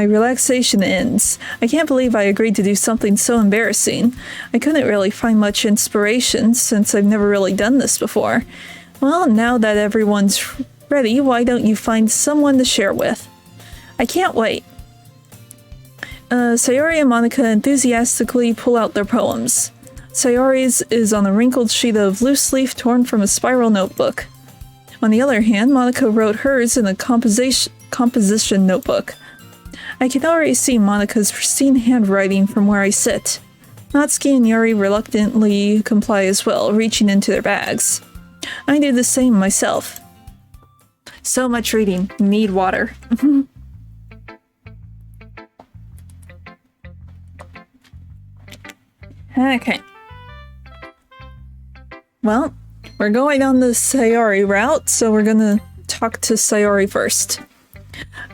A: relaxation ends. I can't believe I agreed to do something so embarrassing. I couldn't really find much inspiration since I've never really done this before. Well, now that everyone's ready, why don't you find someone to share with? I can't wait. Sayori and Monika enthusiastically pull out their poems. Sayori's is on a wrinkled sheet of loose leaf torn from a spiral notebook. On the other hand, Monika wrote hers in a composition notebook. I can already see Monika's pristine handwriting from where I sit. Natsuki and Yuri reluctantly comply as well, reaching into their bags. I do the same myself. So much reading. Need water. Okay. Well, we're going on the Sayori route, so we're gonna talk to Sayori first.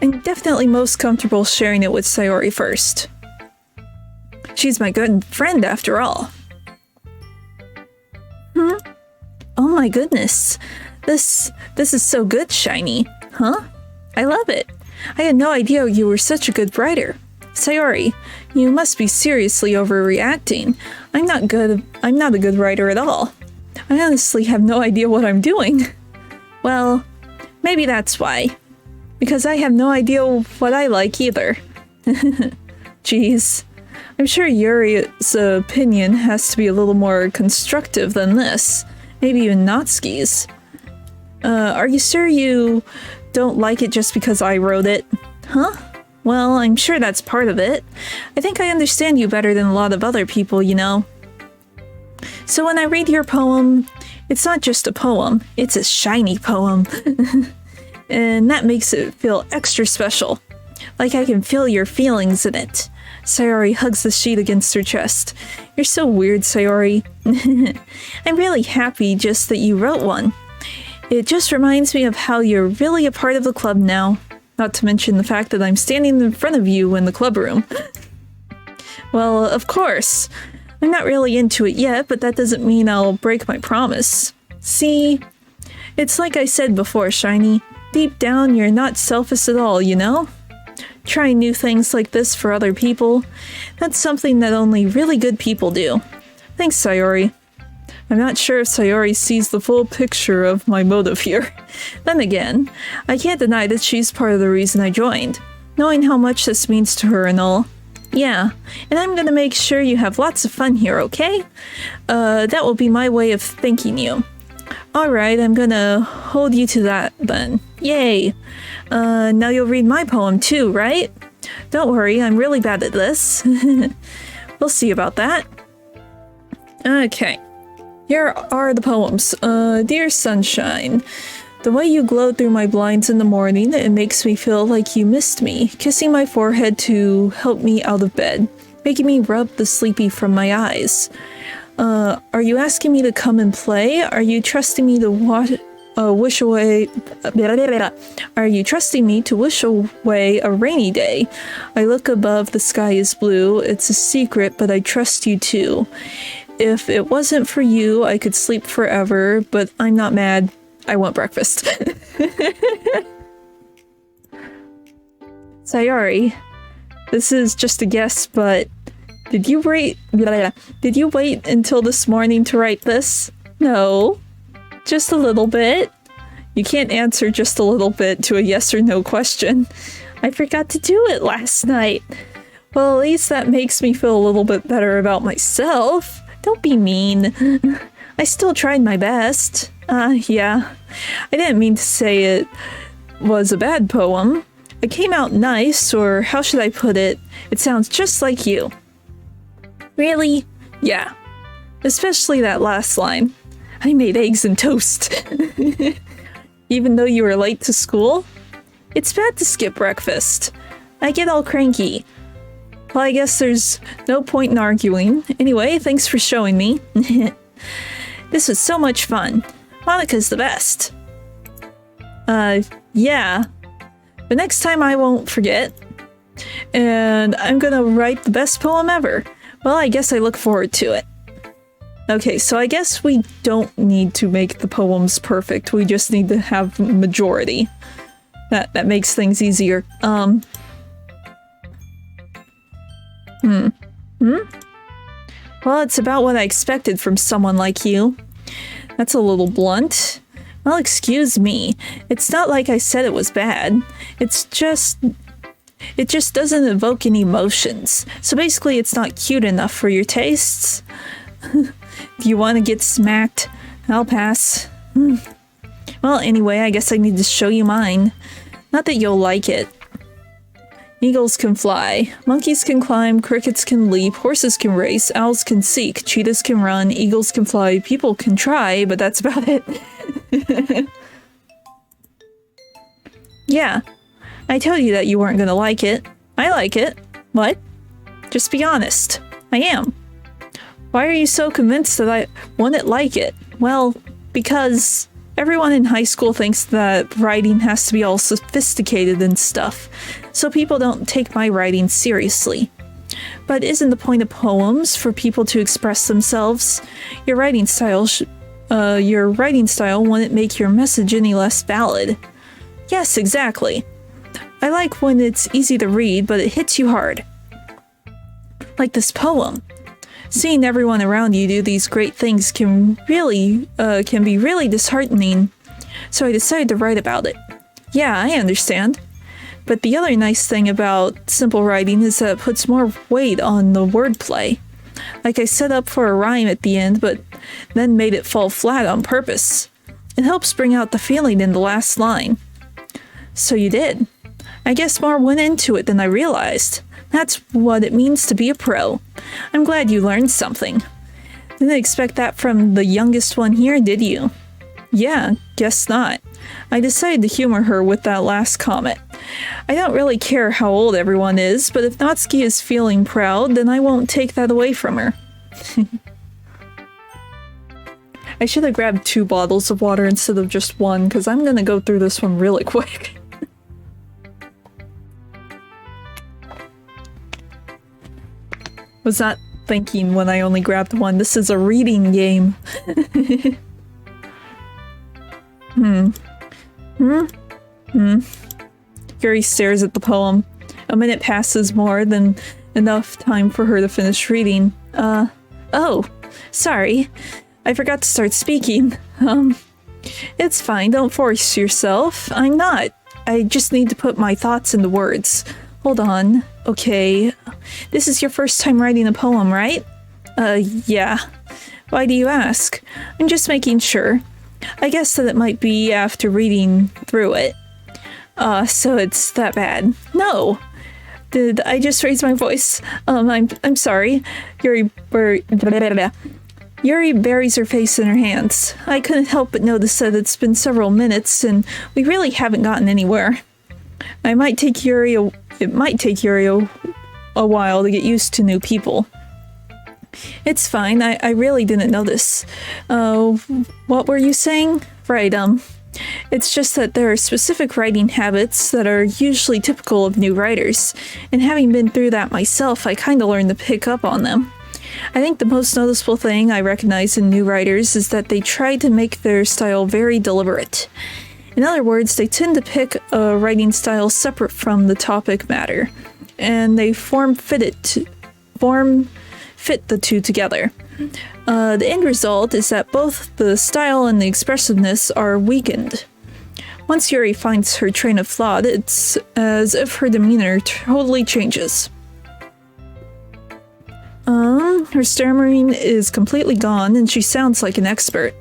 A: I'm definitely most comfortable sharing it with Sayori first. She's my good friend after all. Oh my goodness. This is so good, Shiny. Huh? I love it. I had no idea you were such a good writer. Sayori, you must be seriously overreacting. I'm not a good writer at all. I honestly have no idea what I'm doing. Well, maybe that's why. Because I have no idea what I like either. Jeez. I'm sure Yuri's opinion has to be a little more constructive than this. Maybe even Natsuki's. Are you sure you don't like it just because I wrote it? Huh? Well, I'm sure that's part of it. I think I understand you better than a lot of other people, you know. So when I read your poem, it's not just a poem, it's a shiny poem. And that makes it feel extra special. Like I can feel your feelings in it. Sayori hugs the sheet against her chest. You're so weird, Sayori. I'm really happy just that you wrote one. It just reminds me of how you're really a part of the club now. Not to mention the fact that I'm standing in front of you in the club room. Well, of course. I'm not really into it yet, but that doesn't mean I'll break my promise. See? It's like I said before, Shiny. Deep down, you're not selfish at all, you know? Trying new things like this for other people, that's something that only really good people do. Thanks, Sayori. I'm not sure if Sayori sees the full picture of my motive here. Then again, I can't deny that she's part of the reason I joined, knowing how much this means to her and all. Yeah, and I'm gonna make sure you have lots of fun here, okay? That will be my way of thanking you. Alright, I'm gonna hold you to that then. Yay! Now you'll read my poem too, right? Don't worry, I'm really bad at this. We'll see about that. Okay. Here are the poems. Dear Sunshine, the way you glow through my blinds in the morning, it makes me feel like you missed me, kissing my forehead to help me out of bed, making me rub the sleepy from my eyes. Are you asking me to come and play? Are you trusting me to wish away... Are you trusting me to wish away a rainy day? I look above, the sky is blue. It's a secret, but I trust you too. If it wasn't for you, I could sleep forever, but I'm not mad. I want breakfast. Sayori, this is just a guess, but did you wait until this morning to write this? No. Just a little bit. You can't answer just a little bit to a yes or no question. I forgot to do it last night. Well, at least that makes me feel a little bit better about myself. Don't be mean. I still tried my best. Yeah. I didn't mean to say it was a bad poem. It came out nice, or how should I put it? It sounds just like you. Really? Yeah. Especially that last line. I made eggs and toast. Even though you were late to school? It's bad to skip breakfast. I get all cranky. Well, I guess there's no point in arguing. Anyway, thanks for showing me. This was so much fun. Monika's the best. Yeah. But next time I won't forget. And I'm gonna write the best poem ever. Well, I guess I look forward to it. Okay, so I guess we don't need to make the poems perfect. We just need to have majority. That makes things easier. Well, it's about what I expected from someone like you. That's a little blunt. Well, excuse me. It's not like I said it was bad. It just doesn't evoke any emotions. So basically, it's not cute enough for your tastes. If you want to get smacked, I'll pass. Well, anyway, I guess I need to show you mine. Not that you'll like it. Eagles can fly, monkeys can climb, crickets can leap, horses can race, owls can seek, cheetahs can run, eagles can fly, people can try, but that's about it. Yeah, I told you that you weren't gonna like it. I like it. What? Just be honest. I am. Why are you so convinced that I wouldn't like it? Well, because everyone in high school thinks that writing has to be all sophisticated and stuff, so people don't take my writing seriously. But isn't the point of poems for people to express themselves? Your writing style wouldn't make your message any less valid. Yes, exactly. I like when it's easy to read, but it hits you hard. Like this poem. Seeing everyone around you do these great things can be really disheartening. So I decided to write about it. Yeah, I understand. But the other nice thing about simple writing is that it puts more weight on the wordplay. Like I set up for a rhyme at the end, but then made it fall flat on purpose. It helps bring out the feeling in the last line. So you did. I guess more went into it than I realized. That's what it means to be a pro. I'm glad you learned something. Didn't expect that from the youngest one here, did you? Yeah, guess not. I decided to humor her with that last comment. I don't really care how old everyone is, but if Natsuki is feeling proud, then I won't take that away from her. I should have grabbed 2 bottles of water instead of just 1, because I'm gonna go through this one really quick. Was not thinking when I only grabbed 1. This is a reading game. Yuri stares at the poem. A minute passes, more than enough time for her to finish reading. Oh, sorry. I forgot to start speaking. It's fine, don't force yourself. I'm not. I just need to put my thoughts into words. Hold on. okay. This is your first time writing a poem, right? Yeah. Why do you ask? I'm just making sure. I guess that it might be after reading through it. So it's that bad. No! Did I just raise my voice? I'm sorry. Yuri buries her face in her hands. I couldn't help but notice that it's been several minutes and we really haven't gotten anywhere. It might take Yuri a while to get used to new people. It's fine, I really didn't notice. What were you saying? Right, it's just that there are specific writing habits that are usually typical of new writers, and having been through that myself, I kinda learned to pick up on them. I think the most noticeable thing I recognize in new writers is that they try to make their style very deliberate. In other words, they tend to pick a writing style separate from the topic matter, and they form-fit the two together. The end result is that both the style and the expressiveness are weakened. Once Yuri finds her train of thought, it's as if her demeanor totally changes. Her stammering is completely gone and she sounds like an expert.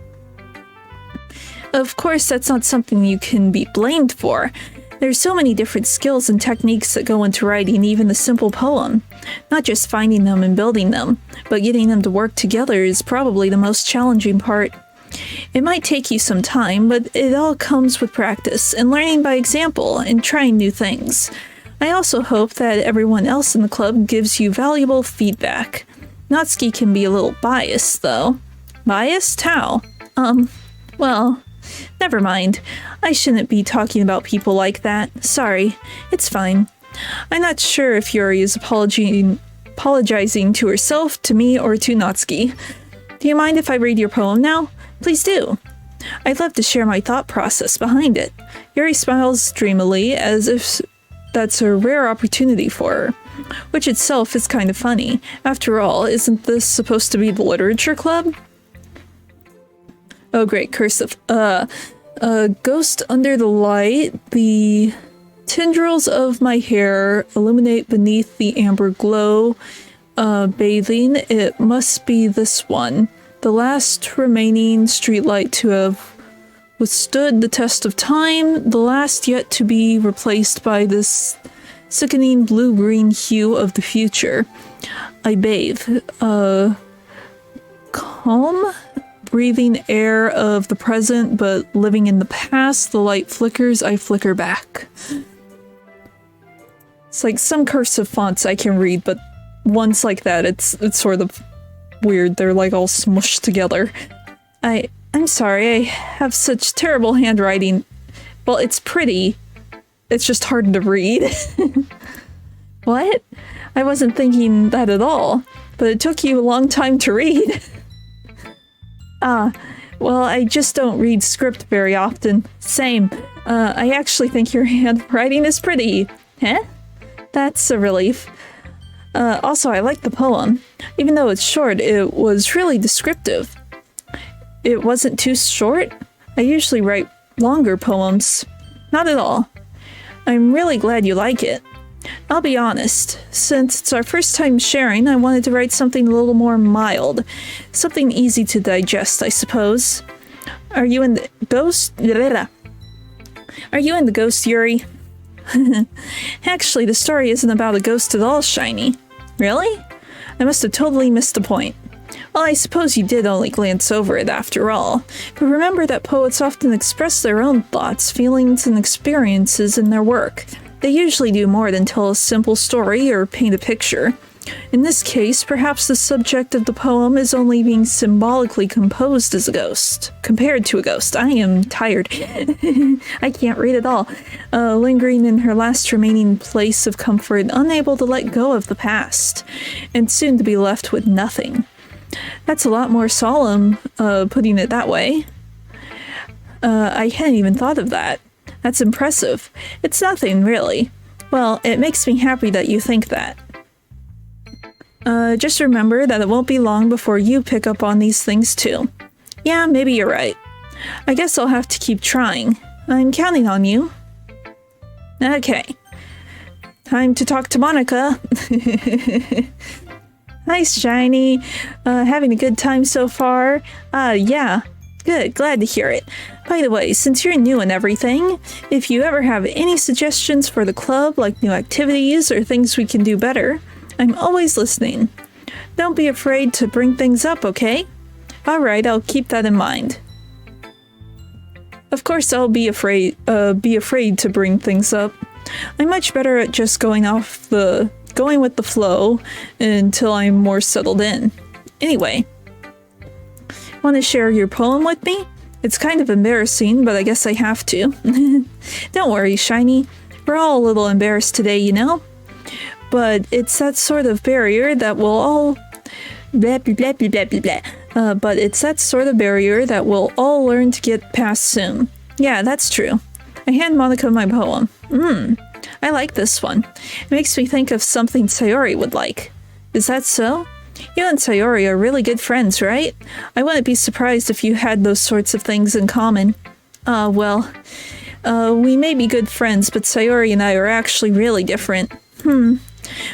A: Of course, that's not something you can be blamed for. There's so many different skills and techniques that go into writing even a simple poem. Not just finding them and building them, but getting them to work together is probably the most challenging part. It might take you some time, but it all comes with practice and learning by example and trying new things. I also hope that everyone else in the club gives you valuable feedback. Natsuki can be a little biased, though. Biased? How? Well, never mind. I shouldn't be talking about people like that. Sorry. It's fine. I'm not sure if Yuri is apologizing to herself, to me, or to Natsuki. Do you mind if I read your poem now? Please do. I'd love to share my thought process behind it. Yuri smiles dreamily, as if that's a rare opportunity for her, which itself is kind of funny. After all, isn't this supposed to be the literature club? Oh great, cursive. Ghost under the light, the tendrils of my hair illuminate beneath the amber glow, bathing. It must be this one, the last remaining streetlight to have withstood the test of time, the last yet to be replaced by this sickening blue-green hue of the future. I bathe, calm, breathing air of the present, but living in the past. The light flickers, I flicker back. It's like some cursive fonts I can read, but ones like that, it's sort of weird. They're like all smushed together. I'm sorry, I have such terrible handwriting. Well, it's pretty. It's just hard to read. What? I wasn't thinking that at all, but it took you a long time to read. Well, I just don't read script very often. Same. I actually think your handwriting is pretty. Huh? That's a relief. Also, I like the poem. Even though it's short, it was really descriptive. It wasn't too short? I usually write longer poems. Not at all. I'm really glad you like it. I'll be honest, since it's our first time sharing, I wanted to write something a little more mild. Something easy to digest, I suppose. Are you in the ghost? Are you in the ghost, Yuri? Actually, the story isn't about a ghost at all, Shiny. Really? I must have totally missed the point. Well, I suppose you did only glance over it after all. But remember that poets often express their own thoughts, feelings, and experiences in their work. They usually do more than tell a simple story or paint a picture. In this case, perhaps the subject of the poem is only being symbolically composed as a ghost. Compared to a ghost. I am tired. I can't read at all. Lingering in her last remaining place of comfort, unable to let go of the past, and soon to be left with nothing. That's a lot more solemn, putting it that way. I hadn't even thought of that. That's impressive. It's nothing, really. Well, it makes me happy that you think that. Just remember that it won't be long before you pick up on these things too. Yeah, maybe you're right. I guess I'll have to keep trying. I'm counting on you. Okay. time to talk to Monica. Hi, Shiny. Having a good time so far? Yeah. Good, glad to hear it. By the way, since you're new and everything, if you ever have any suggestions for the club, like new activities or things we can do better, I'm always listening. Don't be afraid to bring things up, okay? Alright, I'll keep that in mind. Of course I'll be afraid to bring things up. I'm much better at just going with the flow until I'm more settled in. Anyway, want to share your poem with me? It's kind of embarrassing, but I guess I have to. Don't worry, Shiny. We're all a little embarrassed today, you know? But it's that sort of barrier that we'll all... blah, blah, blah, blah, blah, blah. But it's that sort of barrier that we'll all learn to get past soon. Yeah, that's true. I hand Monica my poem. I like this one. It makes me think of something Sayori would like. Is that so? You and Sayori are really good friends, right? I wouldn't be surprised if you had those sorts of things in common. We may be good friends, but Sayori and I are actually really different.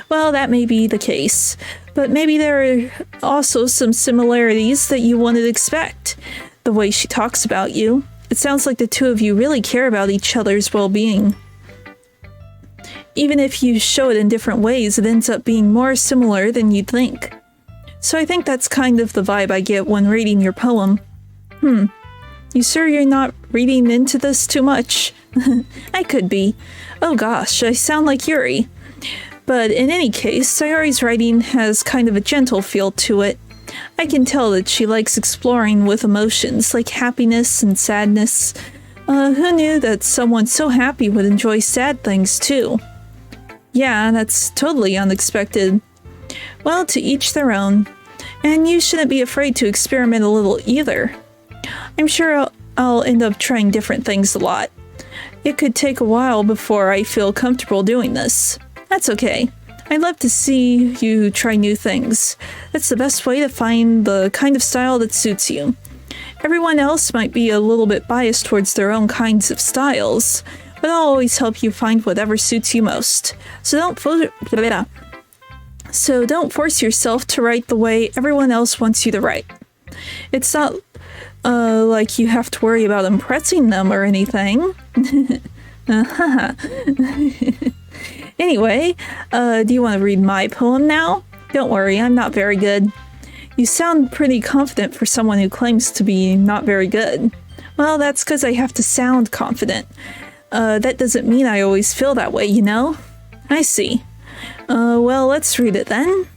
A: Well, that may be the case. But maybe there are also some similarities that you wouldn't expect. The way she talks about you. It sounds like the two of you really care about each other's well-being. Even if you show it in different ways, it ends up being more similar than you'd think. So I think that's kind of the vibe I get when reading your poem. You sure you're not reading into this too much? I could be. Oh gosh, I sound like Yuri. But in any case, Sayori's writing has kind of a gentle feel to it. I can tell that she likes exploring with emotions like happiness and sadness. Who knew that someone so happy would enjoy sad things too? Yeah, that's totally unexpected. Well, to each their own. And you shouldn't be afraid to experiment a little either. I'm sure I'll end up trying different things a lot. It could take a while before I feel comfortable doing this. That's okay. I'd love to see you try new things. That's the best way to find the kind of style that suits you. Everyone else might be a little bit biased towards their own kinds of styles, but I'll always help you find whatever suits you most. So don't force yourself to write the way everyone else wants you to write. It's not like you have to worry about impressing them or anything. Anyway, do you want to read my poem now? Don't worry, I'm not very good. You sound pretty confident for someone who claims to be not very good. Well, that's because I have to sound confident. That doesn't mean I always feel that way, you know? I see. Well, let's read it then.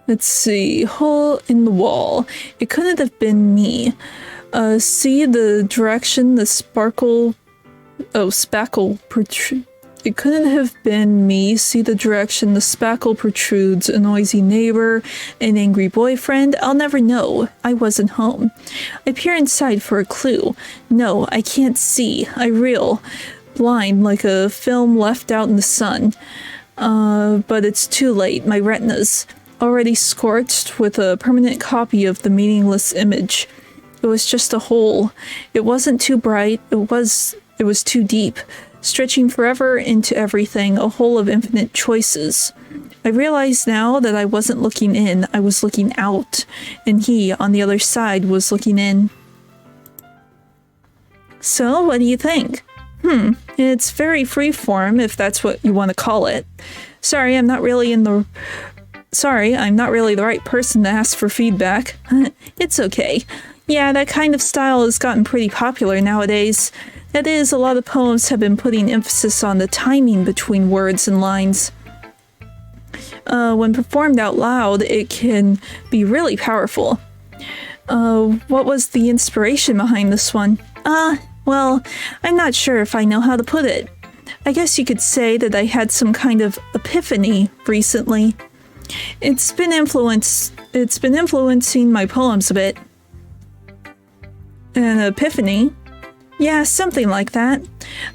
A: Let's see. Hole in the wall. It couldn't have been me. See the direction the spackle protrudes. It couldn't have been me. See the direction the spackle protrudes. A noisy neighbor, an angry boyfriend. I'll never know. I wasn't home. I peer inside for a clue. No, I can't see. I reel. Blind like a film left out in the sun. But it's too late. My retina's already scorched with a permanent copy of the meaningless image. It was just a hole. It wasn't too bright. It was too deep, stretching forever into everything, a hole of infinite choices. I realize now that I wasn't looking in, I was looking out, and he, on the other side, was looking in. So, what do you think? It's very freeform, if that's what you want to call it. Sorry, I'm not really the right person to ask for feedback. It's okay. Yeah, that kind of style has gotten pretty popular nowadays. That is, a lot of poems have been putting emphasis on the timing between words and lines. When performed out loud, it can be really powerful. What was the inspiration behind this one? Well, I'm not sure if I know how to put it. I guess you could say that I had some kind of epiphany recently. It's been influencing my poems a bit. An epiphany? Yeah, something like that.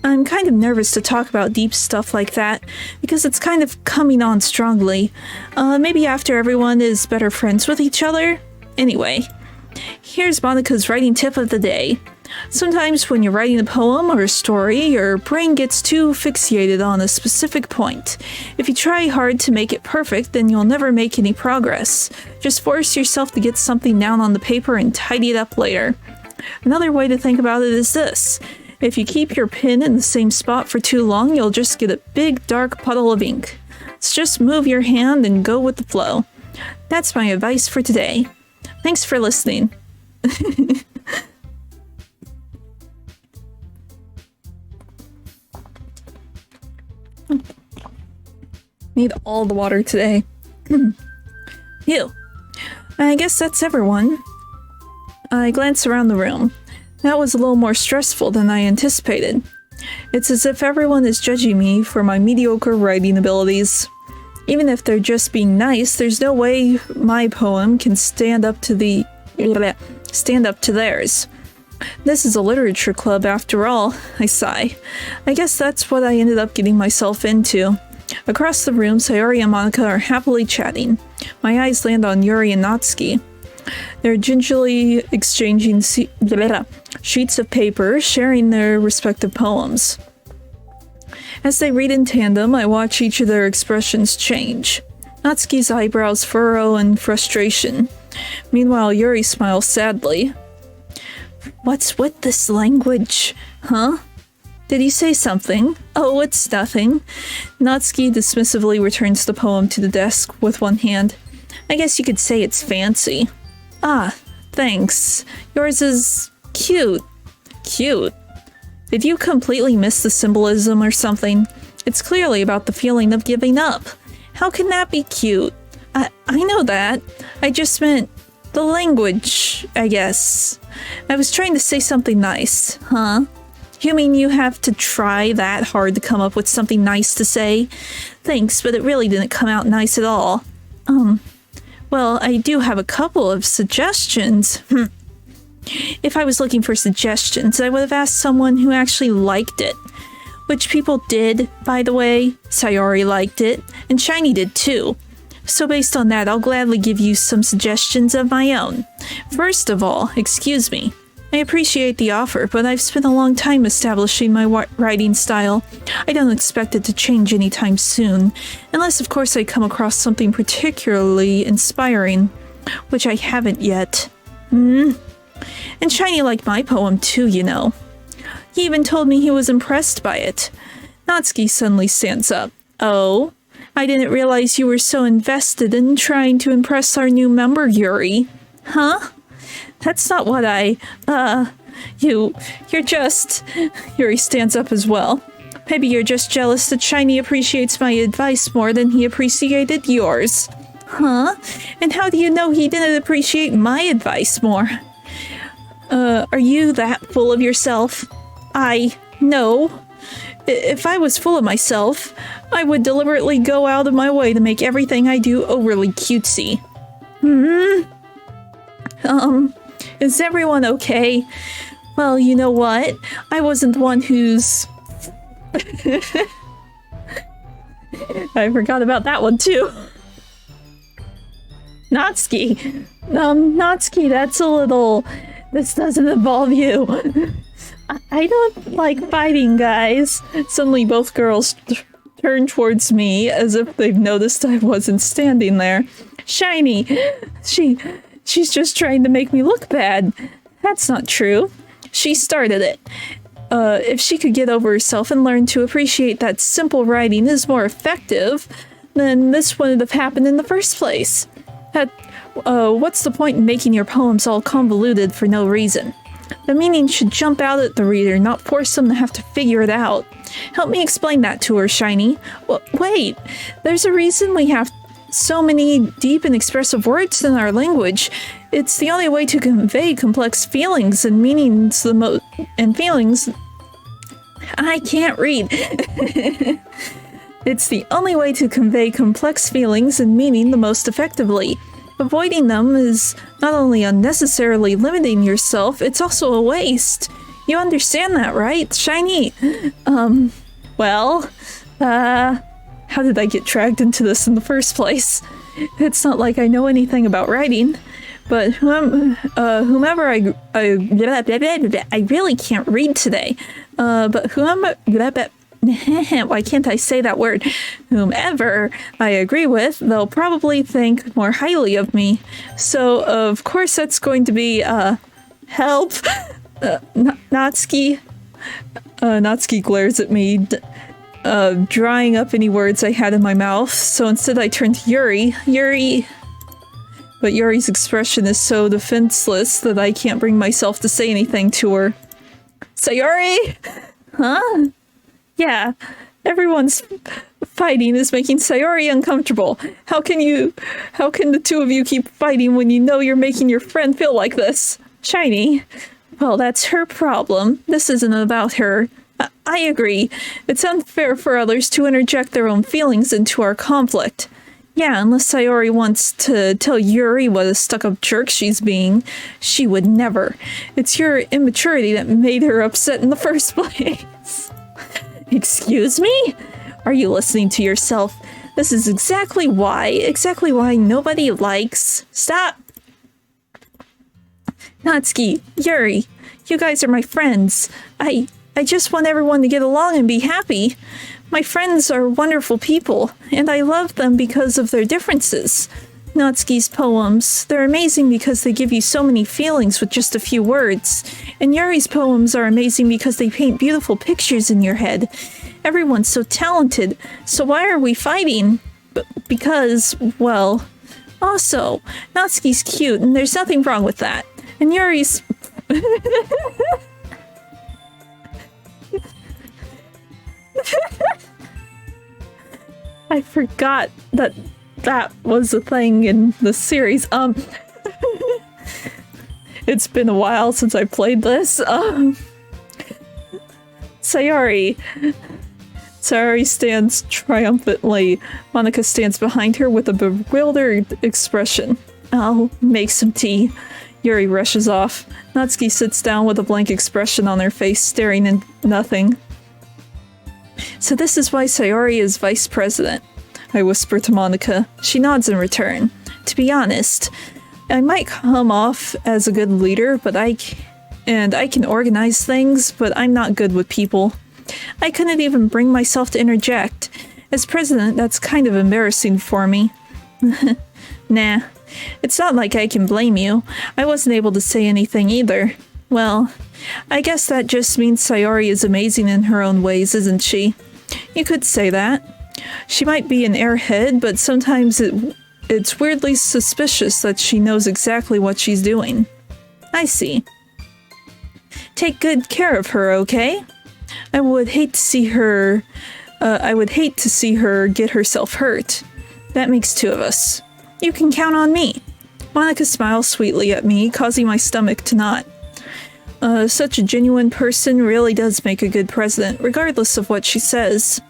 A: I'm kind of nervous to talk about deep stuff like that, because it's kind of coming on strongly. Maybe after everyone is better friends with each other? Anyway, here's Monica's writing tip of the day. Sometimes when you're writing a poem or a story, your brain gets too fixated on a specific point. If you try hard to make it perfect, then you'll never make any progress. Just force yourself to get something down on the paper and tidy it up later. Another way to think about it is this. If you keep your pen in the same spot for too long, you'll just get a big dark puddle of ink. So just move your hand and go with the flow. That's my advice for today. Thanks for listening. Need all the water today. Phew. I guess that's everyone. I glance around the room. That was a little more stressful than I anticipated. It's as if everyone is judging me for my mediocre writing abilities. Even if they're just being nice, there's no way my poem can stand up to theirs. This is a literature club after all, I sigh. I guess that's what I ended up getting myself into. Across the room, Sayori and Monica are happily chatting. My eyes land on Yuri and Natsuki. They're gingerly exchanging sheets of paper, sharing their respective poems. As they read in tandem, I watch each of their expressions change. Natsuki's eyebrows furrow in frustration. Meanwhile, Yuri smiles sadly. What's with this language? Huh? Did you say something? Oh, it's nothing. Natsuki dismissively returns the poem to the desk with one hand. I guess you could say it's fancy. Ah, thanks. Yours is cute. Cute? Did you completely miss the symbolism or something? It's clearly about the feeling of giving up. How can that be cute? I know that. I just meant the language, I guess. I was trying to say something nice, huh? You mean you have to try that hard to come up with something nice to say? Thanks, but it really didn't come out nice at all. Well, I do have a couple of suggestions. If I was looking for suggestions, I would have asked someone who actually liked it. Which people did, by the way. Sayori liked it, and Shiny did too. So based on that, I'll gladly give you some suggestions of my own. First of all, excuse me. I appreciate the offer, but I've spent a long time establishing my writing style. I don't expect it to change anytime soon, unless of course I come across something particularly inspiring, which I haven't yet. And Shiny liked my poem too, you know. He even told me he was impressed by it. Natsuki suddenly stands up. Oh? I didn't realize you were so invested in trying to impress our new member, Yuri. Huh? That's not what you're just... Yuri stands up as well. Maybe you're just jealous that Shiny appreciates my advice more than he appreciated yours. Huh? And how do you know he didn't appreciate my advice more? Are you that full of yourself? No. If I was full of myself, I would deliberately go out of my way to make everything I do overly cutesy. Is everyone okay? Well, you know what? I wasn't the one who's... I forgot about that one too. Natsuki. Natsuki, that's a little... This doesn't involve you. I don't like fighting, guys. Suddenly both girls turn towards me as if they've noticed I wasn't standing there. Shiny! She's just trying to make me look bad. That's not true. She started it. If she could get over herself and learn to appreciate that simple writing is more effective, then this wouldn't have happened in the first place. What's the point in making your poems all convoluted for no reason? The meaning should jump out at the reader, not force them to have to figure it out. Help me explain that to her, Shiny. Wait, there's a reason we have so many deep and expressive words in our language. It's the only way to convey complex feelings and meanings feelings. I can't read. It's the only way to convey complex feelings and meaning the most effectively. Avoiding them is not only unnecessarily limiting yourself, it's also a waste. You understand that, right, Shiny? How did I get dragged into this in the first place? It's not like I know anything about writing. But whomever I really can't read today. But whomever why can't I say that word? Whomever I agree with, they'll probably think more highly of me. So of course that's going to be help. Natsuki. Natsuki glares at me, drying up any words I had in my mouth. So instead I turn to Yuri. But Yuri's expression is so defenseless that I can't bring myself to say anything to her. Sayori? Huh? Yeah, everyone's fighting is making Sayori uncomfortable. How can the two of you keep fighting when you know you're making your friend feel like this? Shiny. Well, that's her problem. This isn't about her. I agree. It's unfair for others to interject their own feelings into our conflict. Yeah, unless Sayori wants to tell Yuri what a stuck-up jerk she's being, she would never. It's your immaturity that made her upset in the first place. Excuse me? Are you listening to yourself? This is exactly why nobody likes... Stop! Natsuki, Yuri, you guys are my friends. I just want everyone to get along and be happy. My friends are wonderful people, and I love them because of their differences. Natsuki's poems, they're amazing because they give you so many feelings with just a few words. And Yuri's poems are amazing because they paint beautiful pictures in your head. Everyone's so talented, so why are we fighting? Because, well... Also, Natsuki's cute, and there's nothing wrong with that. And Yuri's... I forgot that was a thing in the series. It's been a while since I played this. Sayori stands triumphantly. Monika stands behind her with a bewildered expression. I'll make some tea. Yuri rushes off. Natsuki sits down with a blank expression on her face, staring at nothing. So this is why Sayori is vice president, I whisper to Monika. She nods in return. To be honest, I might come off as a good leader, but I can organize things, but I'm not good with people. I couldn't even bring myself to interject. As president, that's kind of embarrassing for me. Nah, it's not like I can blame you. I wasn't able to say anything either. Well, I guess that just means Sayori is amazing in her own ways, isn't she? You could say that. She might be an airhead, but sometimes it's weirdly suspicious that she knows exactly what she's doing. I see. Take good care of her, okay? I would hate to see her get herself hurt. That makes two of us. You can count on me. Monika smiles sweetly at me, causing my stomach to knot. Such a genuine person really does make a good president, regardless of what she says.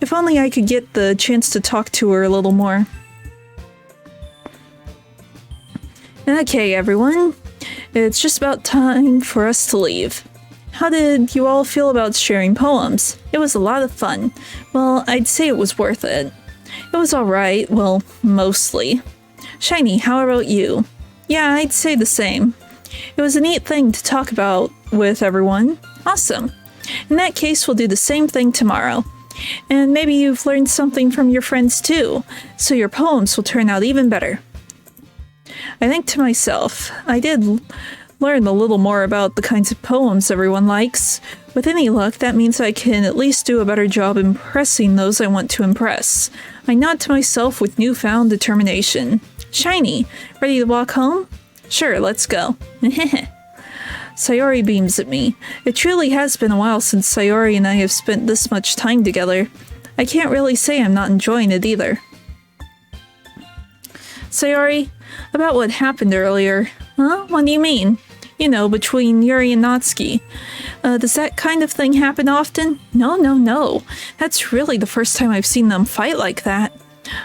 A: If only I could get the chance to talk to her a little more. Okay, everyone. It's just about time for us to leave. How did you all feel about sharing poems? It was a lot of fun. Well, I'd say it was worth it. It was alright, well, mostly. Shiny, how about you? Yeah, I'd say the same. It was a neat thing to talk about with everyone. Awesome. In that case, we'll do the same thing tomorrow. And maybe you've learned something from your friends too, so your poems will turn out even better. I think to myself, I did learn a little more about the kinds of poems everyone likes. With any luck, that means I can at least do a better job impressing those I want to impress. I nod to myself with newfound determination. Shiny, ready to walk home? Sure, let's go. Sayori beams at me. It truly has been a while since Sayori and I have spent this much time together. I can't really say I'm not enjoying it either. Sayori, about what happened earlier. Huh? What do you mean? You know, between Yuri and Natsuki. Does that kind of thing happen often? No. That's really the first time I've seen them fight like that.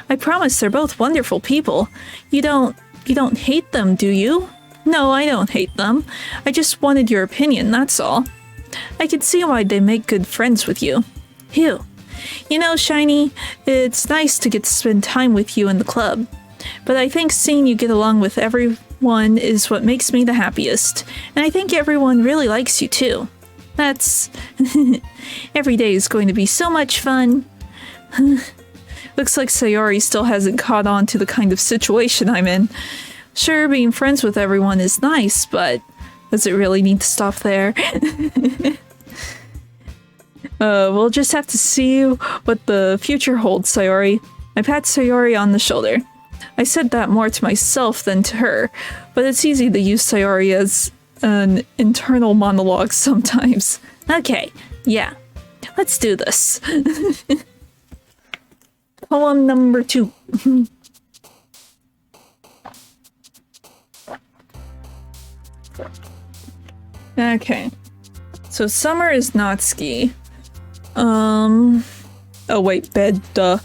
A: I promise they're both wonderful people. You don't hate them, do you? No, I don't hate them. I just wanted your opinion, that's all. I can see why they make good friends with you. Phew. You know, Shiny, it's nice to get to spend time with you in the club. But I think seeing you get along with one is what makes me the happiest, and I think everyone really likes you too. That's... every day is going to be so much fun. Looks like Sayori still hasn't caught on to the kind of situation I'm in. Sure, being friends with everyone is nice, but does it really need to stop there? We'll just have to see what the future holds, Sayori. I pat Sayori on the shoulder. I said that more to myself than to her, but it's easy to use Sayori as an internal monologue sometimes. Okay, yeah, let's do this. Poem number 2. Okay, so summer is Natsuki. Oh wait, bed, duh.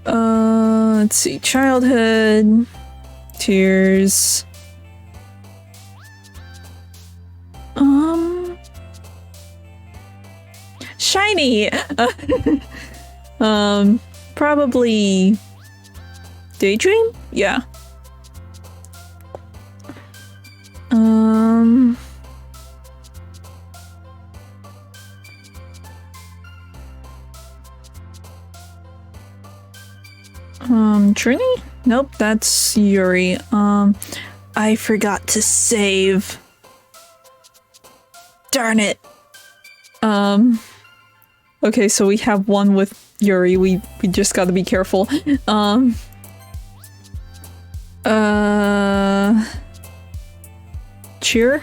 A: Let's see, childhood, tears. Shiny! Probably daydream? Yeah. Journey? Nope, that's Yuri. I forgot to save. Darn it. Okay, so we have one with Yuri. We just gotta be careful. Cheer?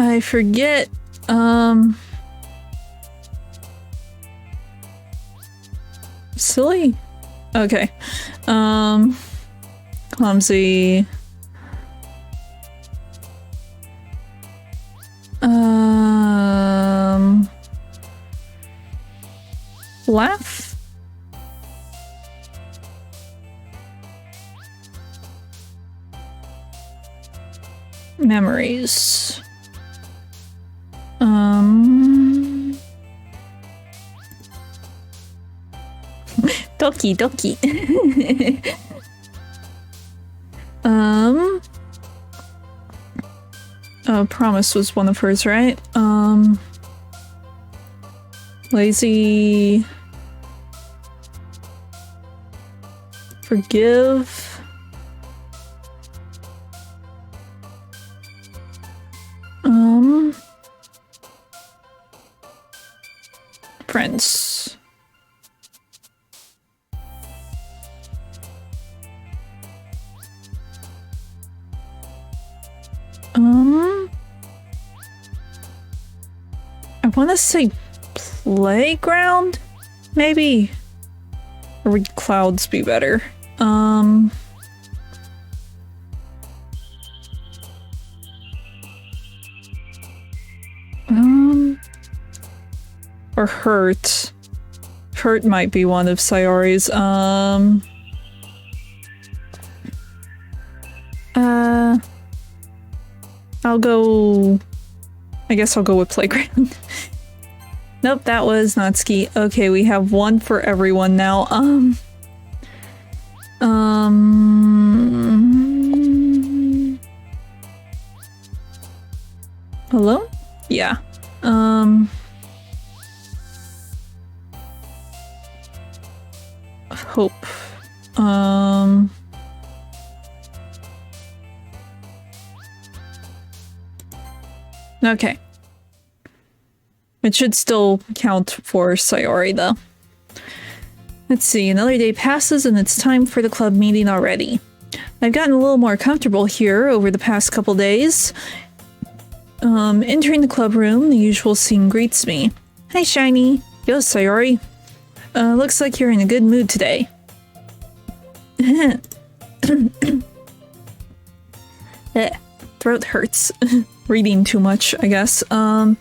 A: I forget. Silly? Okay. Clumsy. Laugh? Memories. Doki Doki. Promise was one of hers, right? Lazy. Forgive. Friends. I want to say playground? Maybe? Or would clouds be better? Or hurt. Hurt might be one of Sayori's. I'll go... I guess I'll go with playground. Nope, that was Natsuki. Okay, we have one for everyone now. Hello? Yeah. Hope. Okay. It should still count for Sayori, though. Let's see, another day passes and it's time for the club meeting already. I've gotten a little more comfortable here over the past couple days. Entering the club room, the usual scene greets me. Hi, Shiny. Yo, Sayori. Looks like you're in a good mood today. throat hurts. Reading too much, I guess. I'm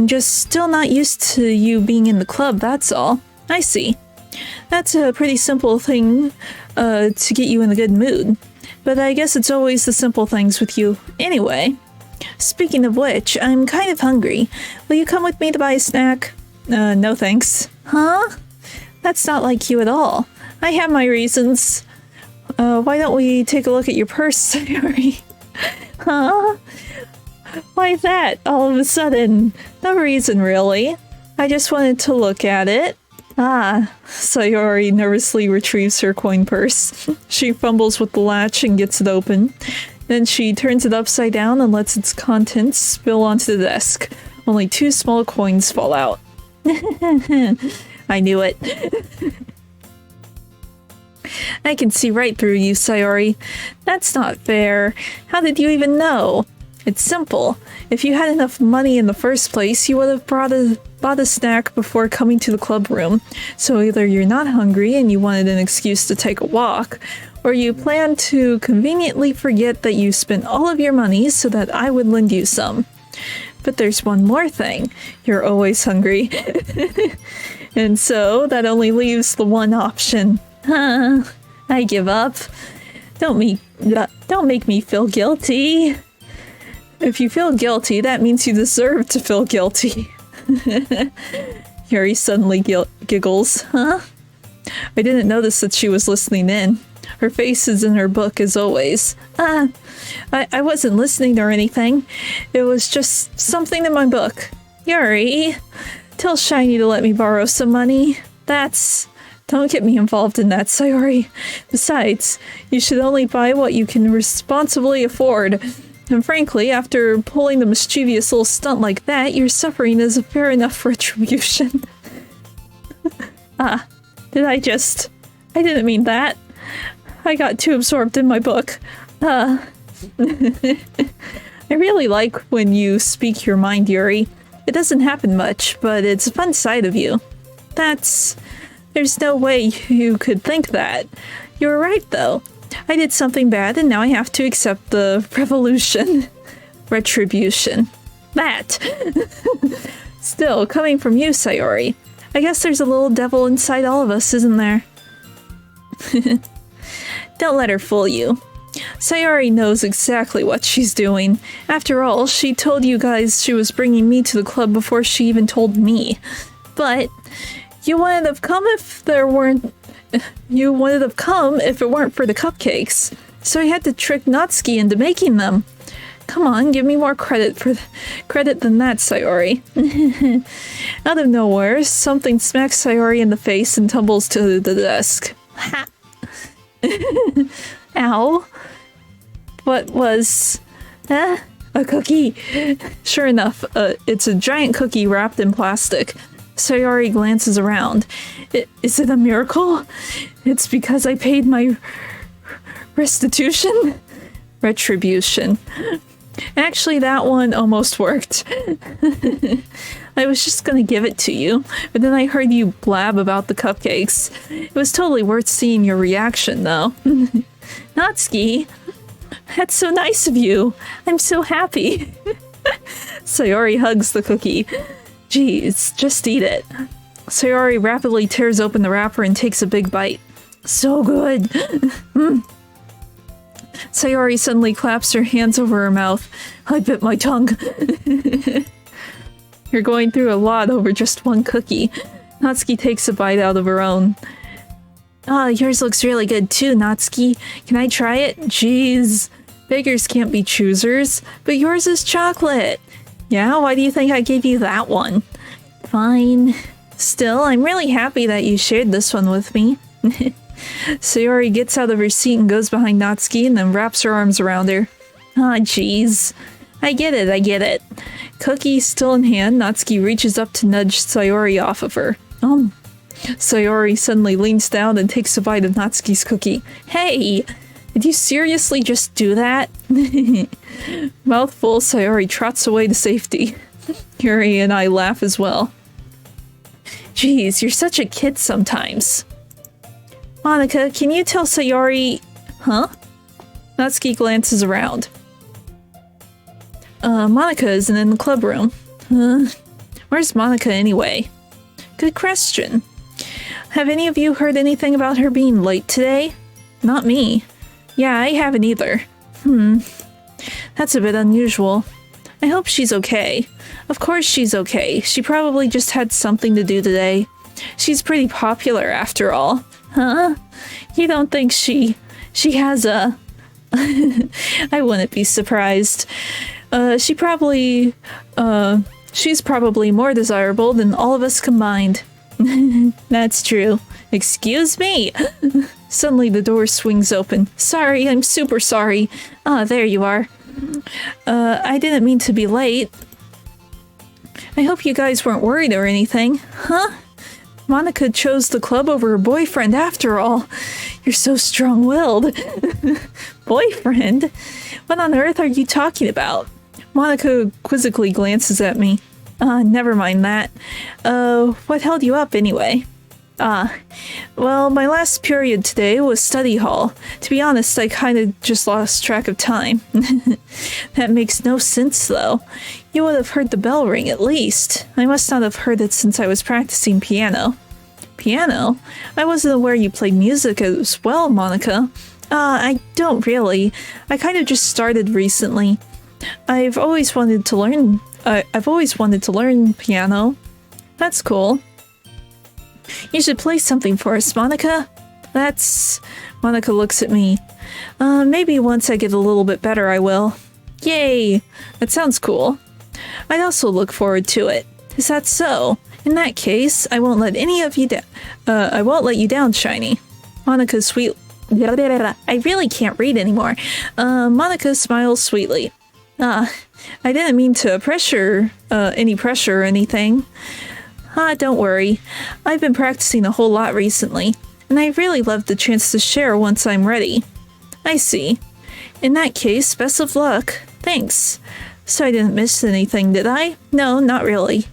A: just still not used to you being in the club, that's all. I see. That's a pretty simple thing to get you in a good mood. But I guess it's always the simple things with you. Anyway, speaking of which, I'm kind of hungry. Will you come with me to buy a snack? No thanks. Huh? That's not like you at all. I have my reasons. Why don't we take a look at your purse, Sayori? Huh? Why that, all of a sudden? No reason, really. I just wanted to look at it. Ah, Sayori nervously retrieves her coin purse. She fumbles with the latch and gets it open. Then she turns it upside down and lets its contents spill onto the desk. Only 2 small coins fall out. I knew it. I can see right through you, Sayori. That's not fair. How did you even know? It's simple. If you had enough money in the first place, you would have bought a snack before coming to the club room. So either you're not hungry and you wanted an excuse to take a walk, or you plan to conveniently forget that you spent all of your money so that I would lend you some. But there's one more thing. You're always hungry. And so that only leaves the one option. I give up. Don't make me feel guilty. If you feel guilty, that means you deserve to feel guilty. Yuri suddenly giggles. Huh? I didn't notice that she was listening in. Her face is in her book as always. I wasn't listening or anything. It was just something in my book. Yuri, tell Shiny to let me borrow some money. Don't get me involved in that, Sayori. Besides, you should only buy what you can responsibly afford. And frankly, after pulling the mischievous little stunt like that, your suffering is a fair enough retribution. I didn't mean that. I got too absorbed in my book. I really like when you speak your mind, Yuri. It doesn't happen much, but it's a fun side of you. There's no way you could think that. You were right, though. I did something bad, and now I have to accept the retribution. That. Still, coming from you, Sayori. I guess there's a little devil inside all of us, isn't there? Don't let her fool you. Sayori knows exactly what she's doing. After all, she told you guys she was bringing me to the club before she even told me. But you wouldn't have come if it weren't for the cupcakes. So I had to trick Natsuki into making them. Come on, give me more credit than that, Sayori. Out of nowhere, something smacks Sayori in the face and tumbles to the desk. Ha! Ow. What was... a cookie. Sure enough, it's a giant cookie wrapped in plastic. Sayori glances around. Is it a miracle? It's because I paid my retribution. Actually, that one almost worked. I was just gonna give it to you, but then I heard you blab about the cupcakes. It was totally worth seeing your reaction, though. Natsuki, that's so nice of you. I'm so happy. Sayori hugs the cookie. Geez, just eat it. Sayori rapidly tears open the wrapper and takes a big bite. So good. Sayori suddenly claps her hands over her mouth. I bit my tongue. You're going through a lot over just one cookie. Natsuki takes a bite out of her own. Yours looks really good too, Natsuki. Can I try it? Jeez. Beggars can't be choosers, but yours is chocolate. Yeah, why do you think I gave you that one? Fine. Still, I'm really happy that you shared this one with me. Sayori gets out of her seat and goes behind Natsuki and then wraps her arms around her. Jeez. I get it. Cookie still in hand, Natsuki reaches up to nudge Sayori off of her. Sayori suddenly leans down and takes a bite of Natsuki's cookie. Hey! Did you seriously just do that? Mouthful, Sayori trots away to safety. Yuri and I laugh as well. Jeez, you're such a kid sometimes. Monica, can you tell Sayori... Huh? Natsuki glances around. Monica isn't in the club room. Where's Monica anyway? Good question. Have any of you heard anything about her being late today? Not me. Yeah, I haven't either. That's a bit unusual. I hope she's okay. Of course she's okay. She probably just had something to do today. She's pretty popular after all. Huh? You don't think she has a... I wouldn't be surprised. She's probably more desirable than all of us combined. That's true. Excuse me. Suddenly the door swings open. Sorry, I'm super sorry. Ah, there you are. I didn't mean to be late. I hope you guys weren't worried or anything. Huh? Monica chose the club over her boyfriend after all. You're so strong-willed. Boyfriend? What on earth are you talking about? Monica quizzically glances at me. Never mind that. What held you up anyway? Well, my last period today was study hall. To be honest, I kinda just lost track of time. That makes no sense, though. You would have heard the bell ring at least. I must not have heard it since I was practicing piano. Piano? I wasn't aware you played music as well, Monica. I don't really. I kind of just started recently. I've always wanted to learn piano. That's cool. You should play something for us, Monica. Monica looks at me. Maybe once I get a little bit better, I will. Yay! That sounds cool. I'd also look forward to it. Is that so? In that case, I won't let you down, Shiny. Monica I really can't read anymore. Monica smiles sweetly. I didn't mean to any pressure or anything. Don't worry. I've been practicing a whole lot recently, and I'd really love the chance to share once I'm ready. I see. In that case, best of luck. Thanks. So I didn't miss anything, did I? No, not really.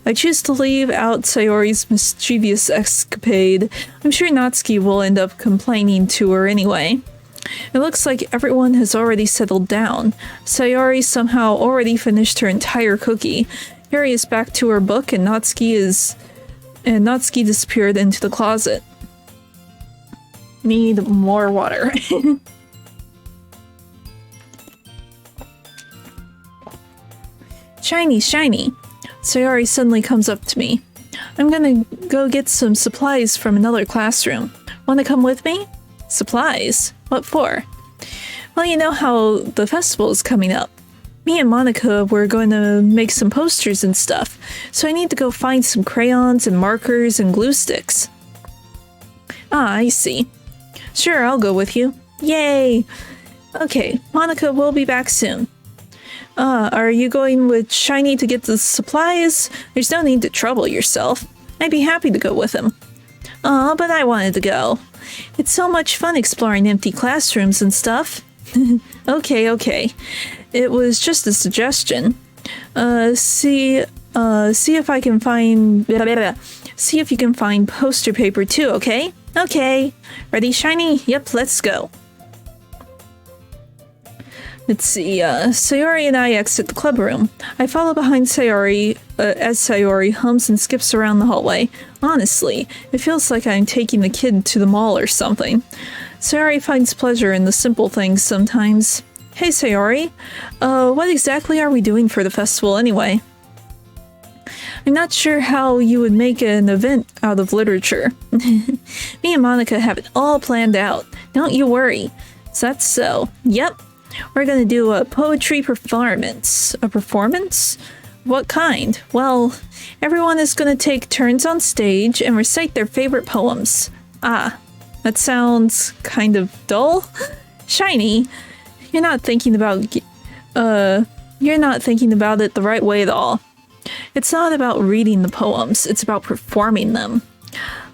A: I choose to leave out Sayori's mischievous escapade. I'm sure Natsuki will end up complaining to her anyway. It looks like everyone has already settled down. Sayori somehow already finished her entire cookie. Yuri is back to her book, and Natsuki disappeared into the closet. Need more water. Shiny, shiny. Sayori suddenly comes up to me. I'm gonna go get some supplies from another classroom. Wanna come with me? Supplies? What for? Well, you know how the festival is coming up. Me and Monica were going to make some posters and stuff, so I need to go find some crayons and markers and glue sticks. I see. Sure, I'll go with you. Yay! Okay, Monica, we'll be back soon. Are you going with Shiny to get the supplies? There's no need to trouble yourself. I'd be happy to go with him. But I wanted to go. It's so much fun exploring empty classrooms and stuff. Okay. It was just a suggestion. See if I can find... See if you can find poster paper too, okay? Okay. Ready, Shiny? Yep, let's go. Let's see, Sayori and I exit the club room. I follow behind Sayori as Sayori hums and skips around the hallway. Honestly, it feels like I'm taking the kid to the mall or something. Sayori finds pleasure in the simple things sometimes. Hey Sayori, what exactly are we doing for the festival anyway? I'm not sure how you would make an event out of literature. Me and Monica have it all planned out. Don't you worry. Is that so? Yep. We're gonna do a poetry performance. A performance? What kind? Well, everyone is gonna take turns on stage and recite their favorite poems. That sounds kind of dull. Shiny, you're not thinking about it the right way at all. It's not about reading the poems, it's about performing them.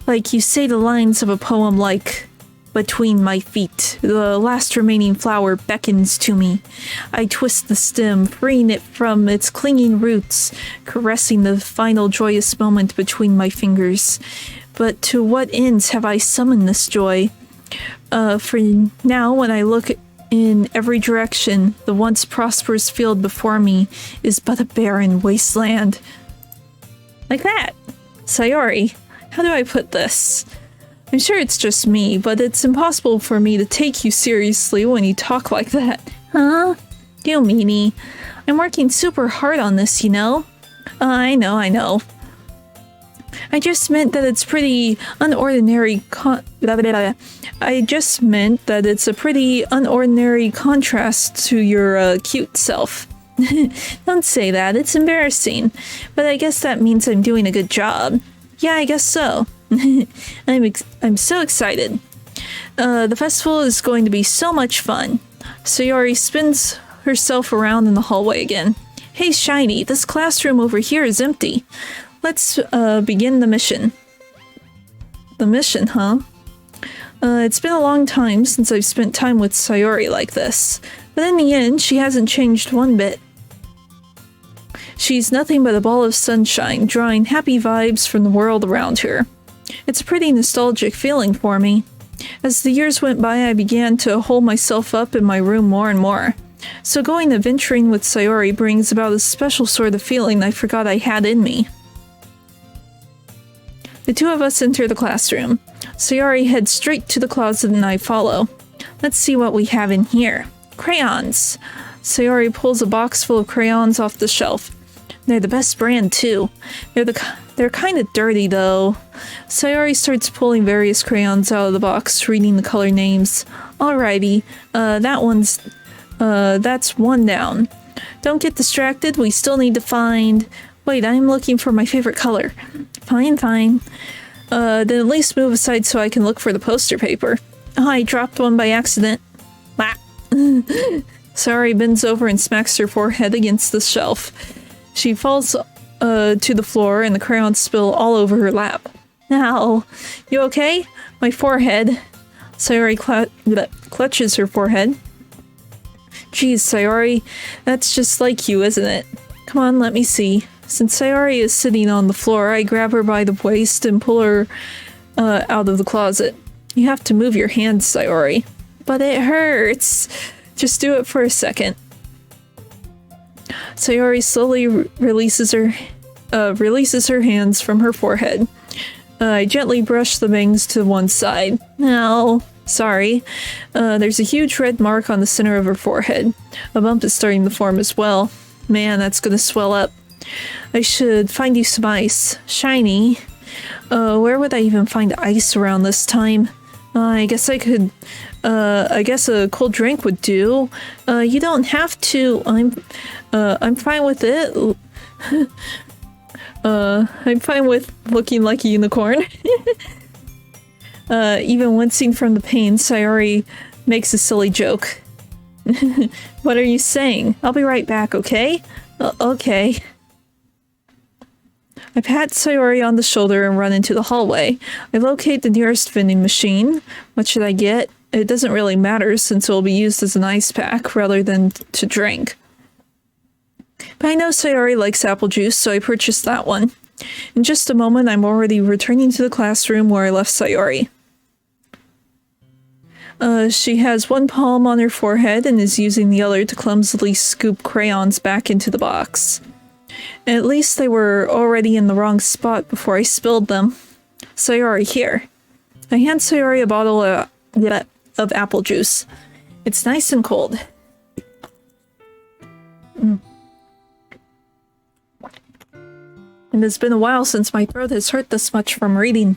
A: Like you say the lines of a poem like, "Between my feet, the last remaining flower beckons to me. I twist the stem, freeing it from its clinging roots, caressing the final joyous moment between my fingers. But to what ends have I summoned this joy? For now, when I look in every direction. The once prosperous field before me is but a barren wasteland. Like that. Sayori, how do I put this? I'm sure it's just me, but it's impossible for me to take you seriously when you talk like that. Huh? You meanie. I'm working super hard on this, you know? I know. I just meant that it's pretty unordinary I just meant that it's a pretty unordinary contrast to your cute self. Don't say that, it's embarrassing. But I guess that means I'm doing a good job. Yeah, I guess so. I'm so excited. The festival is going to be so much fun. Sayori spins herself around in the hallway again. Hey Shiny, this classroom over here is empty. Let's begin the mission. The mission, huh? It's been a long time since I've spent time with Sayori like this. But in the end, she hasn't changed one bit. She's nothing but a ball of sunshine, drawing happy vibes from the world around her. It's a pretty nostalgic feeling for me. As the years went by, I began to hole myself up in my room more and more. So going adventuring with Sayori brings about a special sort of feeling I forgot I had in me. The two of us enter the classroom. Sayori heads straight to the closet and I follow. Let's see what we have in here. Crayons! Sayori pulls a box full of crayons off the shelf. They're the best brand too. They're kind of dirty though. Sayori starts pulling various crayons out of the box, reading the color names. Alrighty, that's one down. Don't get distracted, we still need to find... Wait, I'm looking for my favorite color. Fine. Then at least move aside so I can look for the poster paper. Oh, I dropped one by accident. Bah. Sayori bends over and smacks her forehead against the shelf. She falls to the floor and the crayons spill all over her lap. Ow. You okay? My forehead. Sayori clutches her forehead. Geez, Sayori, that's just like you, isn't it? Come on, let me see. Since Sayori is sitting on the floor, I grab her by the waist and pull her out of the closet. You have to move your hands, Sayori. But it hurts. Just do it for a second. Sayori slowly releases her hands from her forehead. I gently brush the bangs to one side. No, sorry. There's a huge red mark on the center of her forehead. A bump is starting to form as well. Man, that's gonna swell up. I should find you some ice. Shiny. Where would I even find ice around this time? I guess I could... I guess a cold drink would do. You don't have to... I'm fine with it. I'm fine with looking like a unicorn. Even wincing from the pain, Sayori makes a silly joke. What are you saying? I'll be right back, okay? Okay. I pat Sayori on the shoulder and run into the hallway. I locate the nearest vending machine. What should I get? It doesn't really matter since it will be used as an ice pack rather than to drink. But I know Sayori likes apple juice, so I purchased that one. In just a moment, I'm already returning to the classroom where I left Sayori. She has one palm on her forehead and is using the other to clumsily scoop crayons back into the box. At least they were already in the wrong spot before I spilled them. Sayori, here. I hand Sayori a bottle of apple juice. It's nice and cold. And it's been a while since my throat has hurt this much from reading.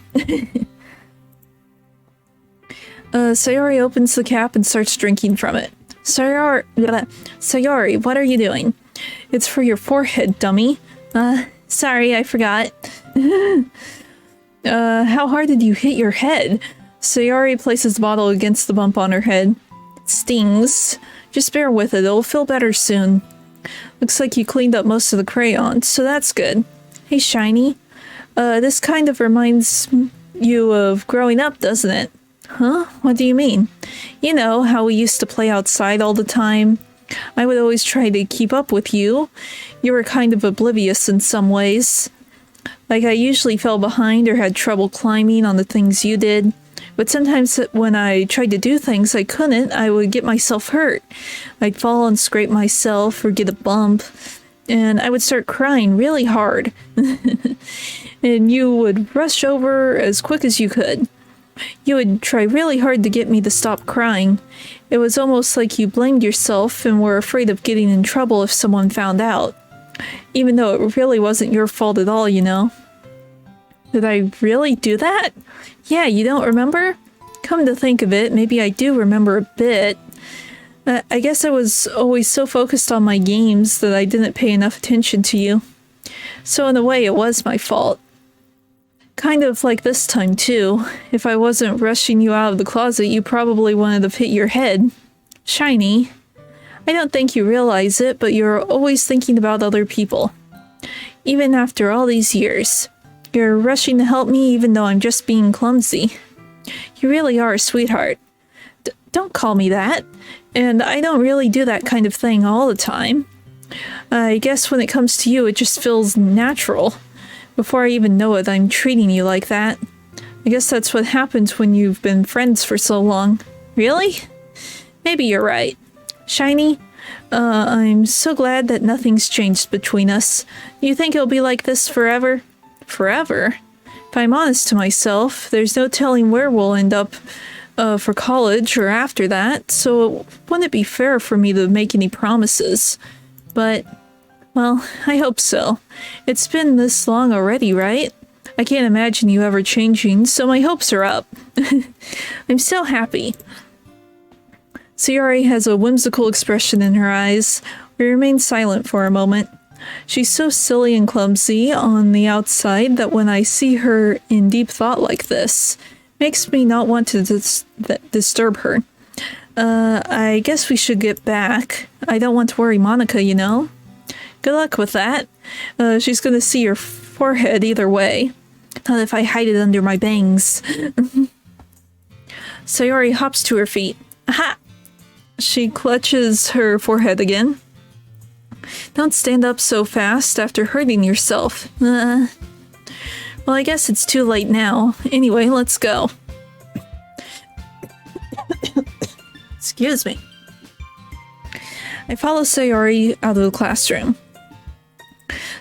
A: Sayori opens the cap and starts drinking from it. Sayori, what are you doing? It's for your forehead, dummy. Sorry, I forgot. How hard did you hit your head? Sayori places the bottle against the bump on her head. It stings. Just bear with it, it'll feel better soon. Looks like you cleaned up most of the crayons, so that's good. Hey, Shiny. This kind of reminds you of growing up, doesn't it? Huh? What do you mean? You know, how we used to play outside all the time. I would always try to keep up with you. You were kind of oblivious in some ways. Like I usually fell behind or had trouble climbing on the things you did. But sometimes when I tried to do things I couldn't, I would get myself hurt. I'd fall and scrape myself or get a bump, and I would start crying really hard. And you would rush over as quick as you could. You would try really hard to get me to stop crying. It was almost like you blamed yourself and were afraid of getting in trouble if someone found out. Even though it really wasn't your fault at all, you know. Did I really do that? Yeah, you don't remember? Come to think of it, maybe I do remember a bit. I guess I was always so focused on my games that I didn't pay enough attention to you. So in a way, it was my fault. Kind of like this time, too. If I wasn't rushing you out of the closet, you probably wanted to hit your head. Shiny. I don't think you realize it, but you're always thinking about other people. Even after all these years. You're rushing to help me even though I'm just being clumsy. You really are a sweetheart. Don't call me that. And I don't really do that kind of thing all the time. I guess when it comes to you, it just feels natural. Before I even know it, I'm treating you like that. I guess that's what happens when you've been friends for so long. Really? Maybe you're right. Shiny, I'm so glad that nothing's changed between us. You think it'll be like this forever? Forever? If I'm honest to myself, there's no telling where we'll end up for college or after that, so it wouldn't be fair for me to make any promises. But, well, I hope so. It's been this long already, right? I can't imagine you ever changing, so my hopes are up. I'm so happy. Sayori has a whimsical expression in her eyes. We remain silent for a moment. She's so silly and clumsy on the outside that when I see her in deep thought like this, makes me not want to disturb her. I guess we should get back. I don't want to worry Monica, you know? Good luck with that. She's gonna see your forehead either way. Not if I hide it under my bangs. Sayori hops to her feet. Aha! She clutches her forehead again. Don't stand up so fast after hurting yourself. Well, I guess it's too late now. Anyway, let's go. Excuse me. I follow Sayori out of the classroom.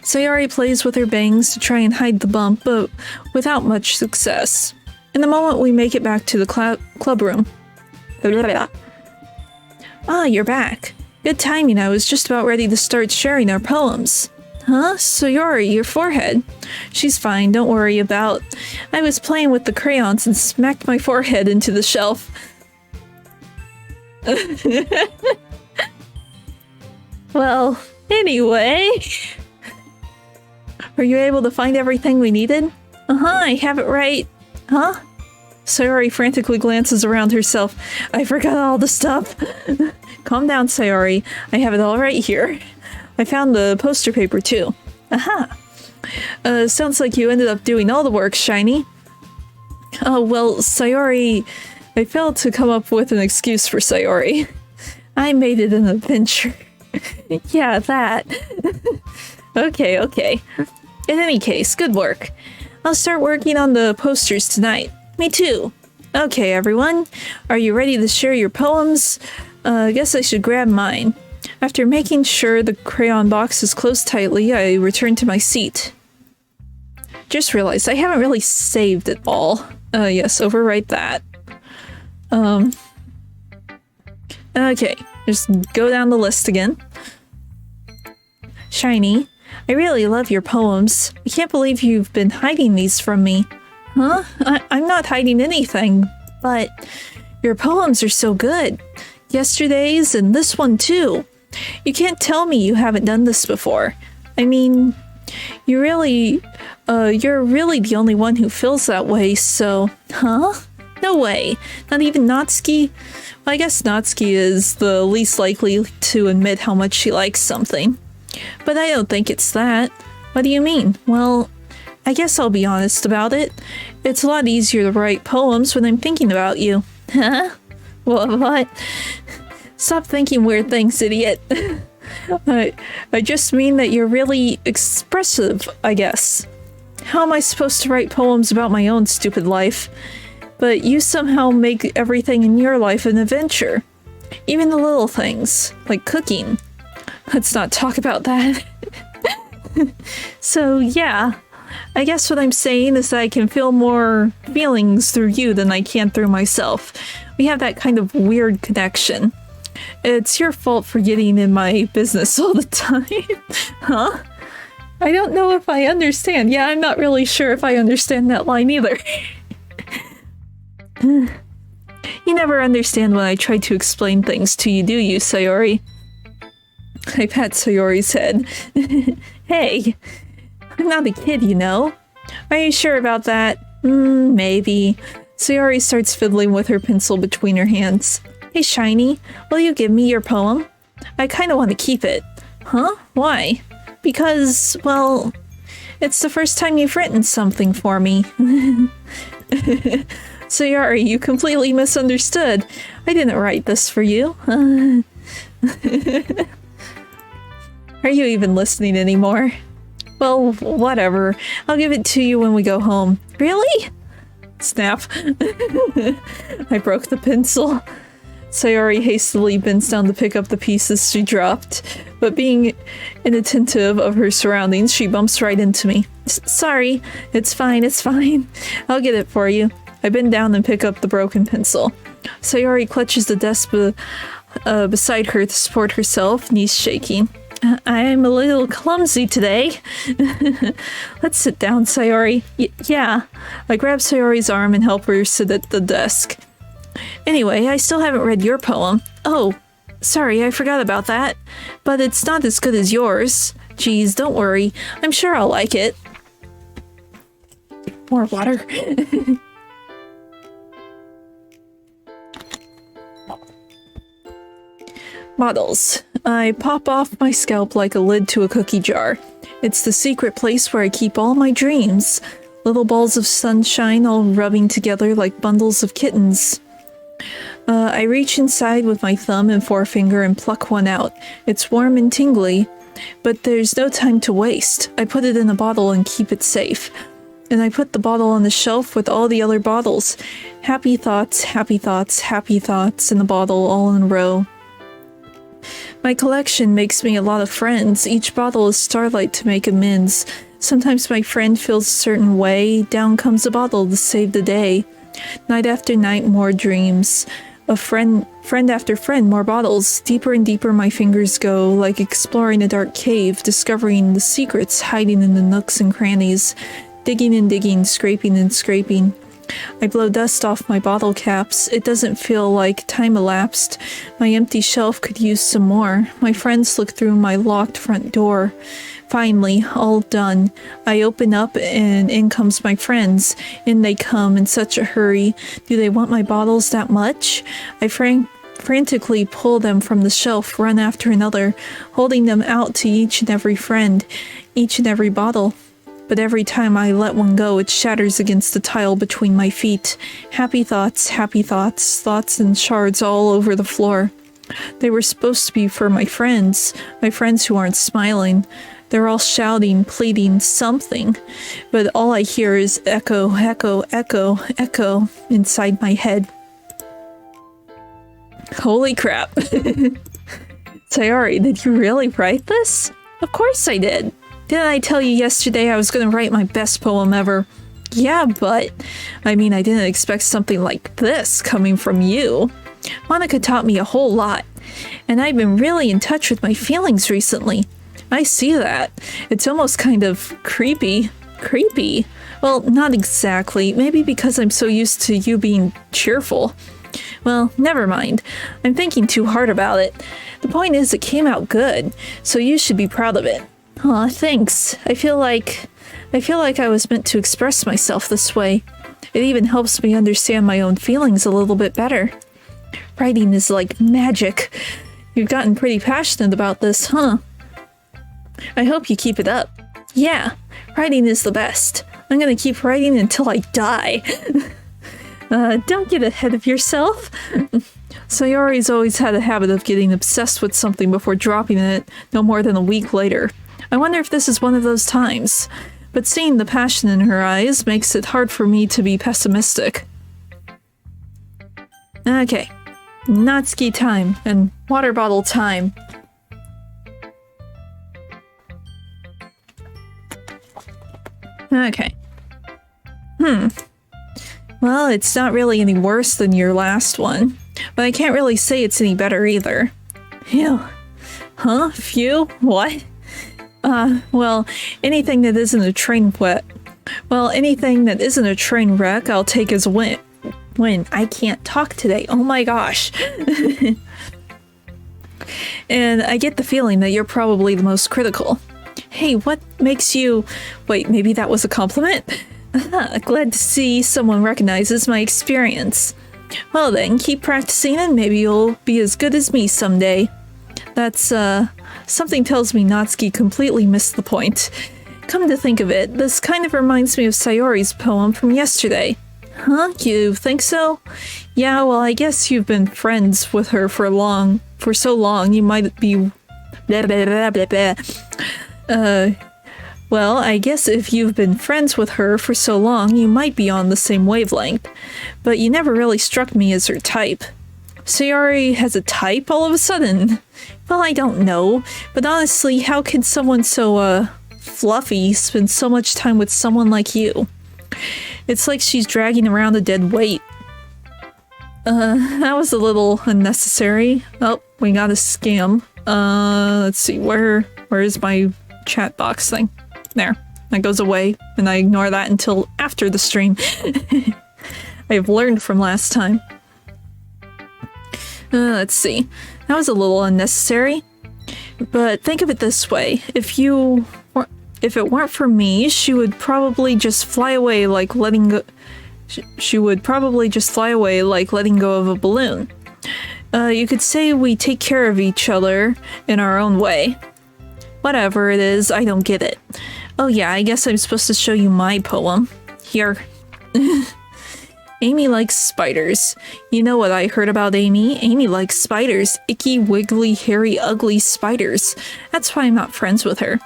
A: Sayori plays with her bangs to try and hide the bump, but without much success. In a moment, we make it back to the club room. Ah, you're back. Good timing, I was just about ready to start sharing our poems. Huh? Sayori, your forehead. She's fine, don't worry about. I was playing with the crayons and smacked my forehead into the shelf. Well, anyway. Were you able to find everything we needed? Uh-huh, I have it right. Huh? Sayori frantically glances around herself. I forgot all the stuff. Calm down, Sayori. I have it all right here. I found the poster paper, too. Aha! Sounds like you ended up doing all the work, Shiny. Oh, well, Sayori... I failed to come up with an excuse for Sayori. I made it an adventure. Yeah, that. Okay. In any case, good work. I'll start working on the posters tonight. Me too. Okay, everyone. Are you ready to share your poems? I guess I should grab mine. After making sure the crayon box is closed tightly, I return to my seat. Just realized I haven't really saved it all. Yes, overwrite that. Okay, just go down the list again. Shiny, I really love your poems. I can't believe you've been hiding these from me. Huh? I'm not hiding anything, but your poems are so good. Yesterday's and this one too. You can't tell me you haven't done this before. I mean, you're really the only one who feels that way, so... Huh? No way. Not even Natsuki? Well, I guess Natsuki is the least likely to admit how much she likes something. But I don't think it's that. What do you mean? Well, I guess I'll be honest about it. It's a lot easier to write poems when I'm thinking about you. Huh? What? Stop thinking weird things, idiot. I just mean that you're really expressive, I guess. How am I supposed to write poems about my own stupid life? but you somehow make everything in your life an adventure. Even the little things, like cooking. Let's not talk about that. So yeah, I guess what I'm saying is that I can feel more feelings through you than I can through myself. We have that kind of weird connection. It's your fault for getting in my business all the time. Huh? I don't know if I understand. Yeah, I'm not really sure if I understand that line either. You never understand when I try to explain things to you, do you, Sayori? I pat Sayori's head. Hey, I'm not a kid, you know. Are you sure about that? Maybe. Sayori starts fiddling with her pencil between her hands. Hey, Shiny, will you give me your poem? I kind of want to keep it. Huh? Why? Because, well, it's the first time you've written something for me. Sayori, you completely misunderstood. I didn't write this for you. Are you even listening anymore? Well, whatever. I'll give it to you when we go home. Really? Snap. I broke the pencil. Sayori hastily bends down to pick up the pieces she dropped, but being inattentive of her surroundings, she bumps right into me. Sorry. It's fine, it's fine. I'll get it for you. I bend down and pick up the broken pencil. Sayori clutches the desk beside her to support herself, knees shaking. I'm a little clumsy today. Let's sit down, Sayori. Yeah. I grab Sayori's arm and help her sit at the desk. Anyway, I still haven't read your poem. Oh, sorry, I forgot about that. But it's not as good as yours. Geez, don't worry. I'm sure I'll like it. More water. Models. I pop off my scalp like a lid to a cookie jar. It's the secret place where I keep all my dreams. Little balls of sunshine all rubbing together like bundles of kittens. I reach inside with my thumb and forefinger and pluck one out. It's warm and tingly, but there's no time to waste. I put it in a bottle and keep it safe. And I put the bottle on the shelf with all the other bottles. Happy thoughts, happy thoughts, happy thoughts in the bottle all in a row. My collection makes me a lot of friends. Each bottle is starlight to make amends. Sometimes my friend feels a certain way. Down comes a bottle to save the day. Night after night, more dreams. A friend after friend, more bottles. Deeper and deeper my fingers go, like exploring a dark cave, discovering the secrets hiding in the nooks and crannies. Digging and digging, scraping and scraping. I blow dust off my bottle caps. It doesn't feel like time elapsed. My empty shelf could use some more. My friends look through my locked front door. Finally, all done. I open up and in comes my friends. In they come in such a hurry. Do they want my bottles that much? I frantically pull them from the shelf, run after another, holding them out to each and every friend, each and every bottle. But every time I let one go, it shatters against the tile between my feet. Happy thoughts, thoughts and shards all over the floor. They were supposed to be for my friends who aren't smiling. They're all shouting, pleading, something. But all I hear is echo, echo, echo, echo inside my head. Holy crap. Sayori, did you really write this? Of course I did. Didn't I tell you yesterday I was going to write my best poem ever? Yeah, but I mean, I didn't expect something like this coming from you. Monica taught me a whole lot, and I've been really in touch with my feelings recently. I see that. It's almost kind of creepy. Creepy? Well, not exactly. Maybe because I'm so used to you being cheerful. Well, never mind. I'm thinking too hard about it. The point is, it came out good, so you should be proud of it. Aw, thanks. I feel like I was meant to express myself this way. It even helps me understand my own feelings a little bit better. Writing is like magic. You've gotten pretty passionate about this, huh? I hope you keep it up. Yeah, writing is the best. I'm gonna keep writing until I die. Don't get ahead of yourself. Sayori's always had a habit of getting obsessed with something before dropping it no more than a week later. I wonder if this is one of those times. But seeing the passion in her eyes makes it hard for me to be pessimistic. Okay. Natsuki time and water bottle time. Okay. Well, it's not really any worse than your last one, but I can't really say it's any better either. Phew. Huh? Phew? What? Well, anything that isn't a train wreck. Well, anything that isn't a train wreck, I'll take as a win. I can't talk today. Oh my gosh. And I get the feeling that you're probably the most critical. Hey, what makes you... Wait, maybe that was a compliment? Glad to see someone recognizes my experience. Well then, keep practicing and maybe you'll be as good as me someday. That's, something tells me Natsuki completely missed the point. Come to think of it, this kind of reminds me of Sayori's poem from yesterday. Huh? You think so? Yeah, well, I guess you've been friends with her for so long, you might be... blah, blah, blah, blah, blah. Well, I guess if you've been friends with her for so long, you might be on the same wavelength. But you never really struck me as her type. Sayori has a type all of a sudden? Well, I don't know. But honestly, how could someone so, fluffy spend so much time with someone like you? It's like she's dragging around a dead weight. That was a little unnecessary. Oh, we got a scam. Let's see, where is my chat box thing? There. That goes away, and I ignore that until after the stream. I've learned from last time. Let's see. That was a little unnecessary. But think of it this way. If it weren't for me, she would probably just fly away like letting go... She would probably just fly away like letting go of a balloon. You could say we take care of each other in our own way. Whatever it is, I don't get it. Oh yeah, I guess I'm supposed to show you my poem. Here. Amy likes spiders. You know what I heard about Amy? Amy likes spiders. Icky, wiggly, hairy, ugly spiders. That's why I'm not friends with her.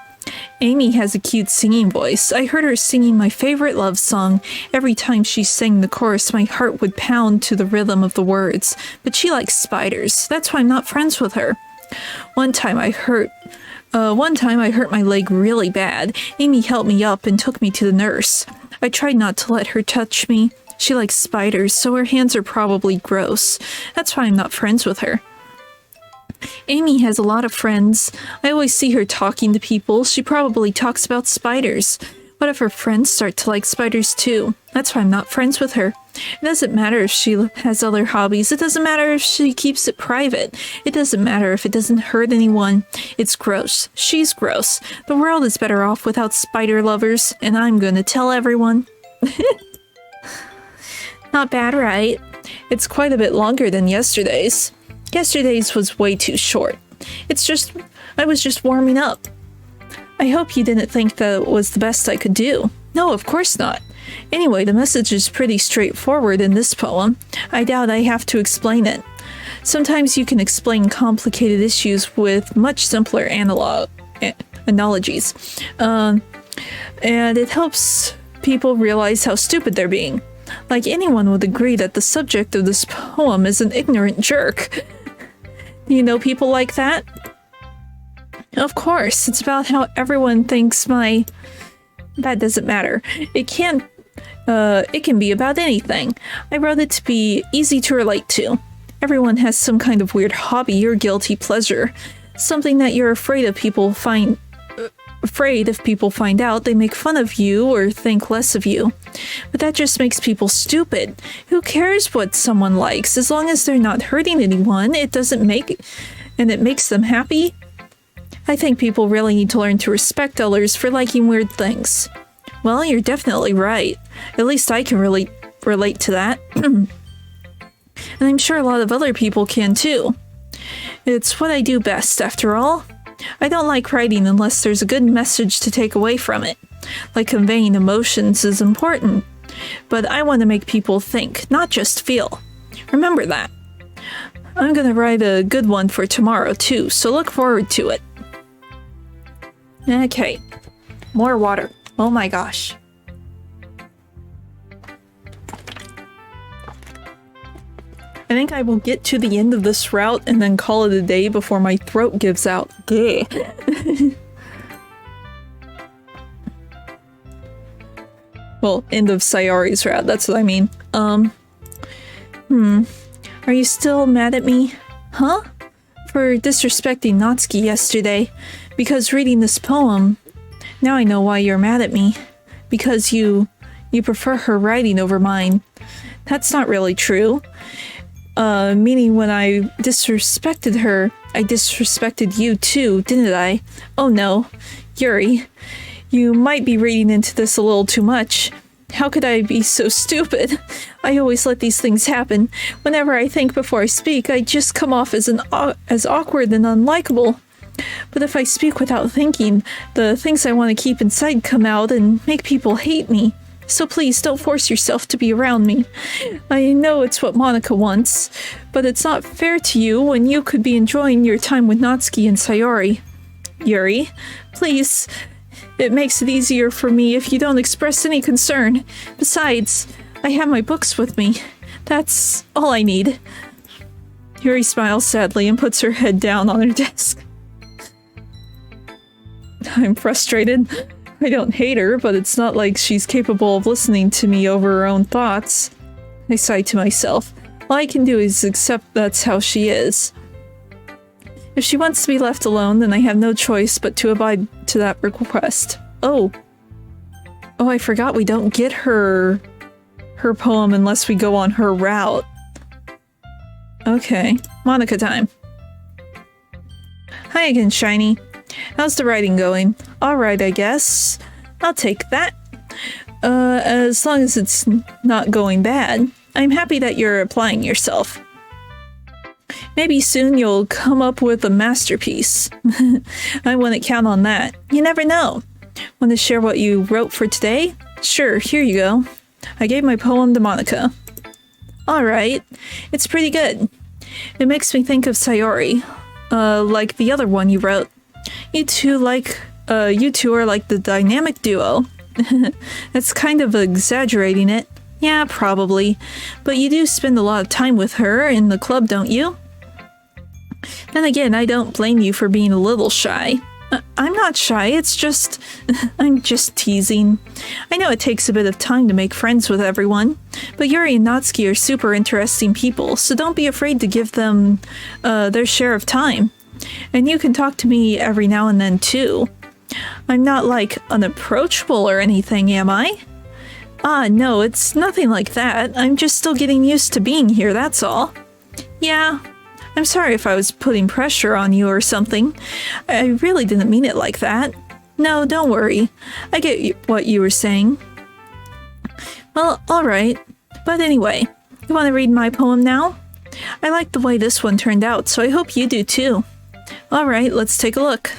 A: Amy has a cute singing voice. I heard her singing my favorite love song. Every time she sang the chorus, my heart would pound to the rhythm of the words. But she likes spiders. That's why I'm not friends with her. One time I hurt my leg really bad. Amy helped me up and took me to the nurse. I tried not to let her touch me. She likes spiders, so her hands are probably gross. That's why I'm not friends with her. Amy has a lot of friends. I always see her talking to people. She probably talks about spiders. What if her friends start to like spiders too? That's why I'm not friends with her. It doesn't matter if she has other hobbies. It doesn't matter if she keeps it private. It doesn't matter if it doesn't hurt anyone. It's gross. She's gross. The world is better off without spider lovers, and I'm gonna tell everyone. Not bad, right? It's quite a bit longer than yesterday's. Yesterday's was way too short. I was just warming up. I hope you didn't think that was the best I could do. No, of course not. Anyway, the message is pretty straightforward in this poem. I doubt I have to explain it. Sometimes you can explain complicated issues with much simpler analogies. And it helps people realize how stupid they're being. Like anyone would agree that the subject of this poem is an ignorant jerk. Do you know people like that? Of course, it's about how everyone thinks That doesn't matter. It can be about anything. I wrote it to be easy to relate to. Everyone has some kind of weird hobby or guilty pleasure. Something that you're afraid if people find out, they make fun of you or think less of you. But that just makes people stupid. Who cares what someone likes? As long as they're not hurting anyone, it makes them happy. I think people really need to learn to respect others for liking weird things. Well, you're definitely right. At least I can relate to that. And I'm sure a lot of other people can too. It's what I do best, after all. I don't like writing unless there's a good message to take away from it. Like conveying emotions is important. But I want to make people think, not just feel. Remember that. I'm gonna write a good one for tomorrow too, so look forward to it. Okay. More water. Oh my gosh. I think I will get to the end of this route and then call it a day before my throat gives out. Gay. Well, end of Sayori's route, that's what I mean. Are you still mad at me? Huh? For disrespecting Natsuki yesterday. Because reading this poem, now I know why you're mad at me. Because you prefer her writing over mine. That's not really true. Meaning when I disrespected her, I disrespected you too, didn't I? Oh no. Yuri, you might be reading into this a little too much. How could I be so stupid? I always let these things happen. Whenever I think before I speak, I just come off as as awkward and unlikable. But if I speak without thinking, the things I want to keep inside come out and make people hate me. So please don't force yourself to be around me. I know it's what Monica wants, but it's not fair to you when you could be enjoying your time with Natsuki and Sayori. Yuri, please. It makes it easier for me if you don't express any concern. Besides, I have my books with me. That's all I need. Yuri smiles sadly and puts her head down on her desk. I'm frustrated. I don't hate her, but it's not like she's capable of listening to me over her own thoughts. I sigh to myself. All I can do is accept that's how she is. If she wants to be left alone, then I have no choice but to abide to that request. Oh, I forgot we don't get her poem unless we go on her route. Okay, Monica time. Hi again, Shiny. How's the writing going? Alright, I guess. I'll take that. As long as it's not going bad. I'm happy that you're applying yourself. Maybe soon you'll come up with a masterpiece. I wouldn't count on that. You never know. Want to share what you wrote for today? Sure, here you go. I gave my poem to Monica. Alright, it's pretty good. It makes me think of Sayori. Like the other one you wrote. You two are like the dynamic duo. That's kind of exaggerating it. Yeah, probably. But you do spend a lot of time with her in the club, don't you? Then again, I don't blame you for being a little shy. I'm not shy, it's just... I'm just teasing. I know it takes a bit of time to make friends with everyone, but Yuri and Natsuki are super interesting people, so don't be afraid to give them their share of time. And you can talk to me every now and then, too. I'm not, like, unapproachable or anything, am I? Ah, no, it's nothing like that. I'm just still getting used to being here, that's all. Yeah, I'm sorry if I was putting pressure on you or something. I really didn't mean it like that. No, don't worry. I get what you were saying. Well, alright. But anyway, you want to read my poem now? I like the way this one turned out, so I hope you do too. Alright, let's take a look.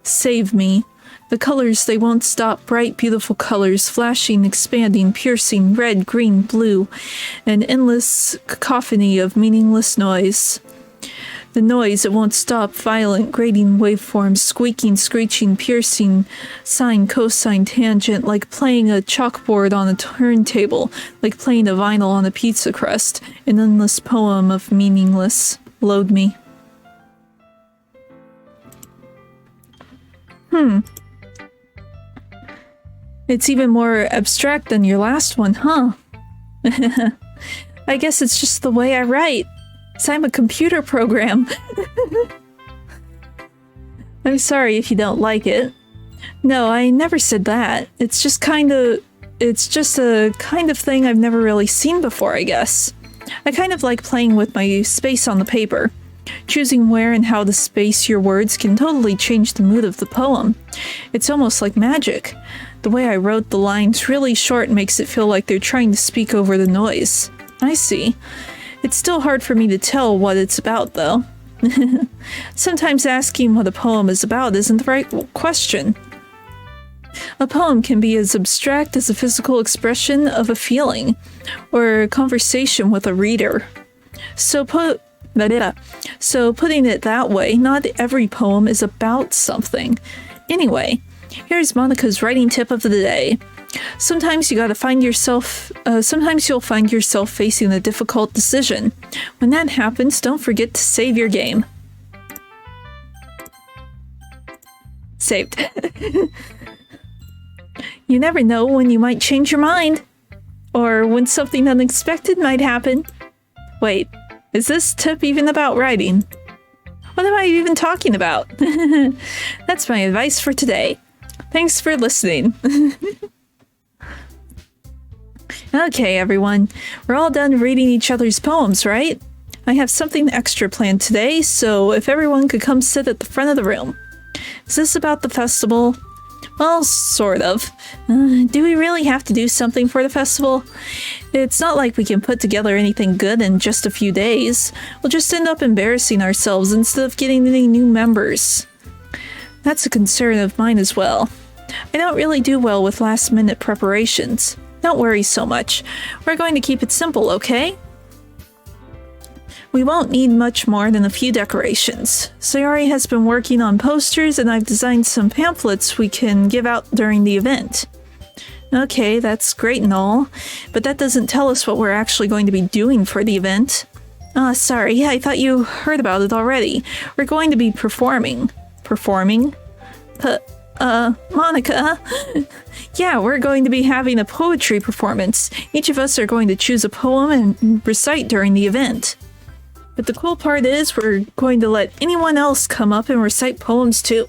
A: Save me. The colors, they won't stop. Bright, beautiful colors, flashing, expanding, piercing, red, green, blue. An endless cacophony of meaningless noise. The noise, it won't stop. Violent, grating waveforms, squeaking, screeching, piercing, sine, cosine, tangent, like playing a chalkboard on a turntable, like playing a vinyl on a pizza crust. An endless poem of meaningless. Load me. It's even more abstract than your last one, huh? I guess it's just the way I write. So I'm a computer program. I'm sorry if you don't like it. No, I never said that. It's just a kind of thing I've never really seen before, I guess. I kind of like playing with my space on the paper. Choosing where and how to space your words can totally change the mood of the poem. It's almost like magic. The way I wrote the lines really short makes it feel like they're trying to speak over the noise. I see. It's still hard for me to tell what it's about, though. Sometimes asking what a poem is about isn't the right question. A poem can be as abstract as a physical expression of a feeling, or a conversation with a reader. So putting it that way, not every poem is about something. Anyway, here's Monica's writing tip of the day. Sometimes you gotta find yourself, sometimes you'll find yourself facing a difficult decision. When that happens, don't forget to save your game. Saved. You never know when you might change your mind. Or when something unexpected might happen. Wait, is this tip even about writing? What am I even talking about? That's my advice for today. Thanks for listening. Okay, everyone. We're all done reading each other's poems, right? I have something extra planned today, so if everyone could come sit at the front of the room. Is this about the festival? Well, sort of. Do we really have to do something for the festival? It's not like we can put together anything good in just a few days. We'll just end up embarrassing ourselves instead of getting any new members. That's a concern of mine as well. I don't really do well with last-minute preparations. Don't worry so much. We're going to keep it simple, okay? We won't need much more than a few decorations. Sayori has been working on posters and I've designed some pamphlets we can give out during the event. Okay, that's great and all, but that doesn't tell us what we're actually going to be doing for the event. Sorry, I thought you heard about it already. We're going to be performing. Performing? Monica? Yeah, we're going to be having a poetry performance. Each of us are going to choose a poem and recite during the event. But the cool part is we're going to let anyone else come up and recite poems too.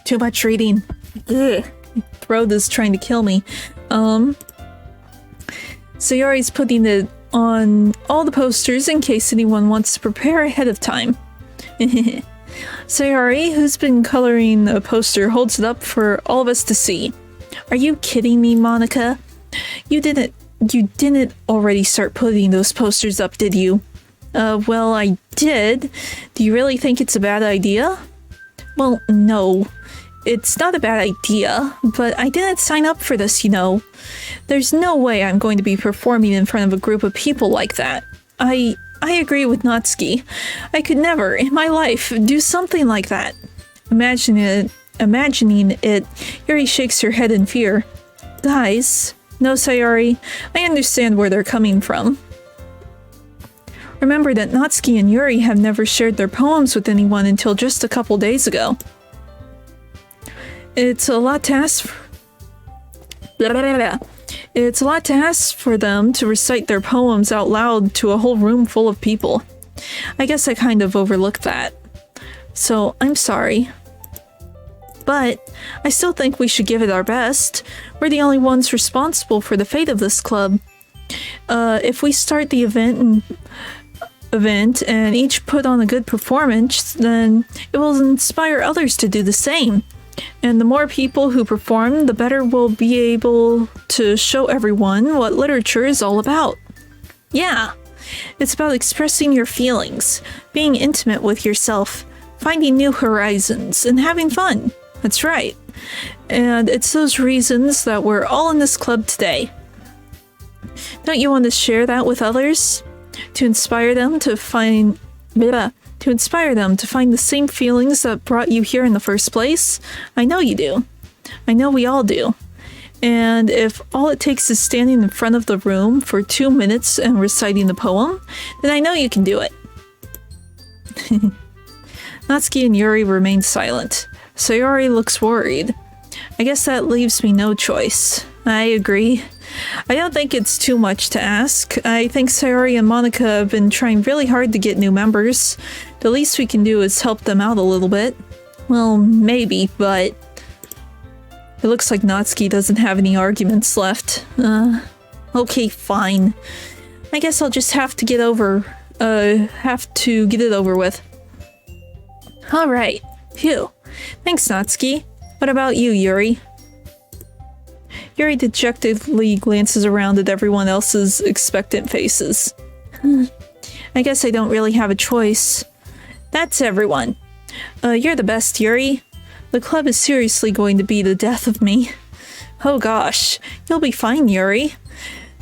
A: Too much reading. Ugh. Throat is trying to kill me. Sayori's putting it on all the posters in case anyone wants to prepare ahead of time. Sayori, who's been coloring a poster, holds it up for all of us to see. Are you kidding me, Monica? You didn't already start putting those posters up, did you? Well, I did. Do you really think it's a bad idea? Well, no. It's not a bad idea, but I didn't sign up for this, you know. There's no way I'm going to be performing in front of a group of people like that. I agree with Natsuki. I could never, in my life, do something like that. Imagining it, Yuri shakes her head in fear. Guys, no, Sayori, I understand where they're coming from. Remember that Natsuki and Yuri have never shared their poems with anyone until just a couple days ago. It's a lot to ask for them to recite their poems out loud to a whole room full of people. I guess I kind of overlooked that. So, I'm sorry. But I still think we should give it our best. We're the only ones responsible for the fate of this club. If we start the event and each put on a good performance, then it will inspire others to do the same. And the more people who perform, the better we'll be able to show everyone what literature is all about. Yeah, it's about expressing your feelings, being intimate with yourself, finding new horizons, and having fun. That's right. And it's those reasons that we're all in this club today. Don't you want to share that with others? To inspire them to find the same feelings that brought you here in the first place? I know you do. I know we all do. And if all it takes is standing in front of the room for 2 minutes and reciting the poem, then I know you can do it. Natsuki and Yuri remain silent. Sayori looks worried. I guess that leaves me no choice. I agree. I don't think it's too much to ask. I think Sayori and Monica have been trying really hard to get new members. The least we can do is help them out a little bit. Well, maybe, but it looks like Natsuki doesn't have any arguments left. Okay, fine. I guess I'll just have to get it over with. Alright. Phew. Thanks, Natsuki. What about you, Yuri? Yuri dejectedly glances around at everyone else's expectant faces. I guess I don't really have a choice. That's everyone. You're the best, Yuri. The club is seriously going to be the death of me. Oh gosh, you'll be fine, Yuri.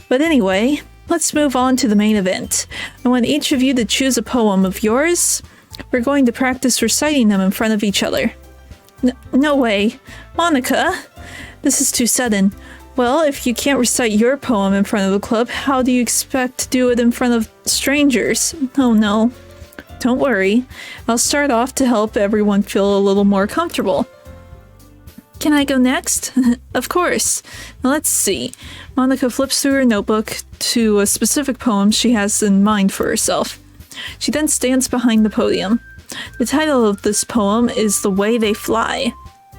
A: But anyway, let's move on to the main event. I want each of you to choose a poem of yours We're going to practice reciting them in front of each other. No way. Monica! This is too sudden. Well, if you can't recite your poem in front of the club, how do you expect to do it in front of strangers? Oh no. Don't worry. I'll start off to help everyone feel a little more comfortable. Can I go next? Of course. Now let's see. Monica flips through her notebook to a specific poem she has in mind for herself. She then stands behind the podium. The title of this poem is The Way They Fly.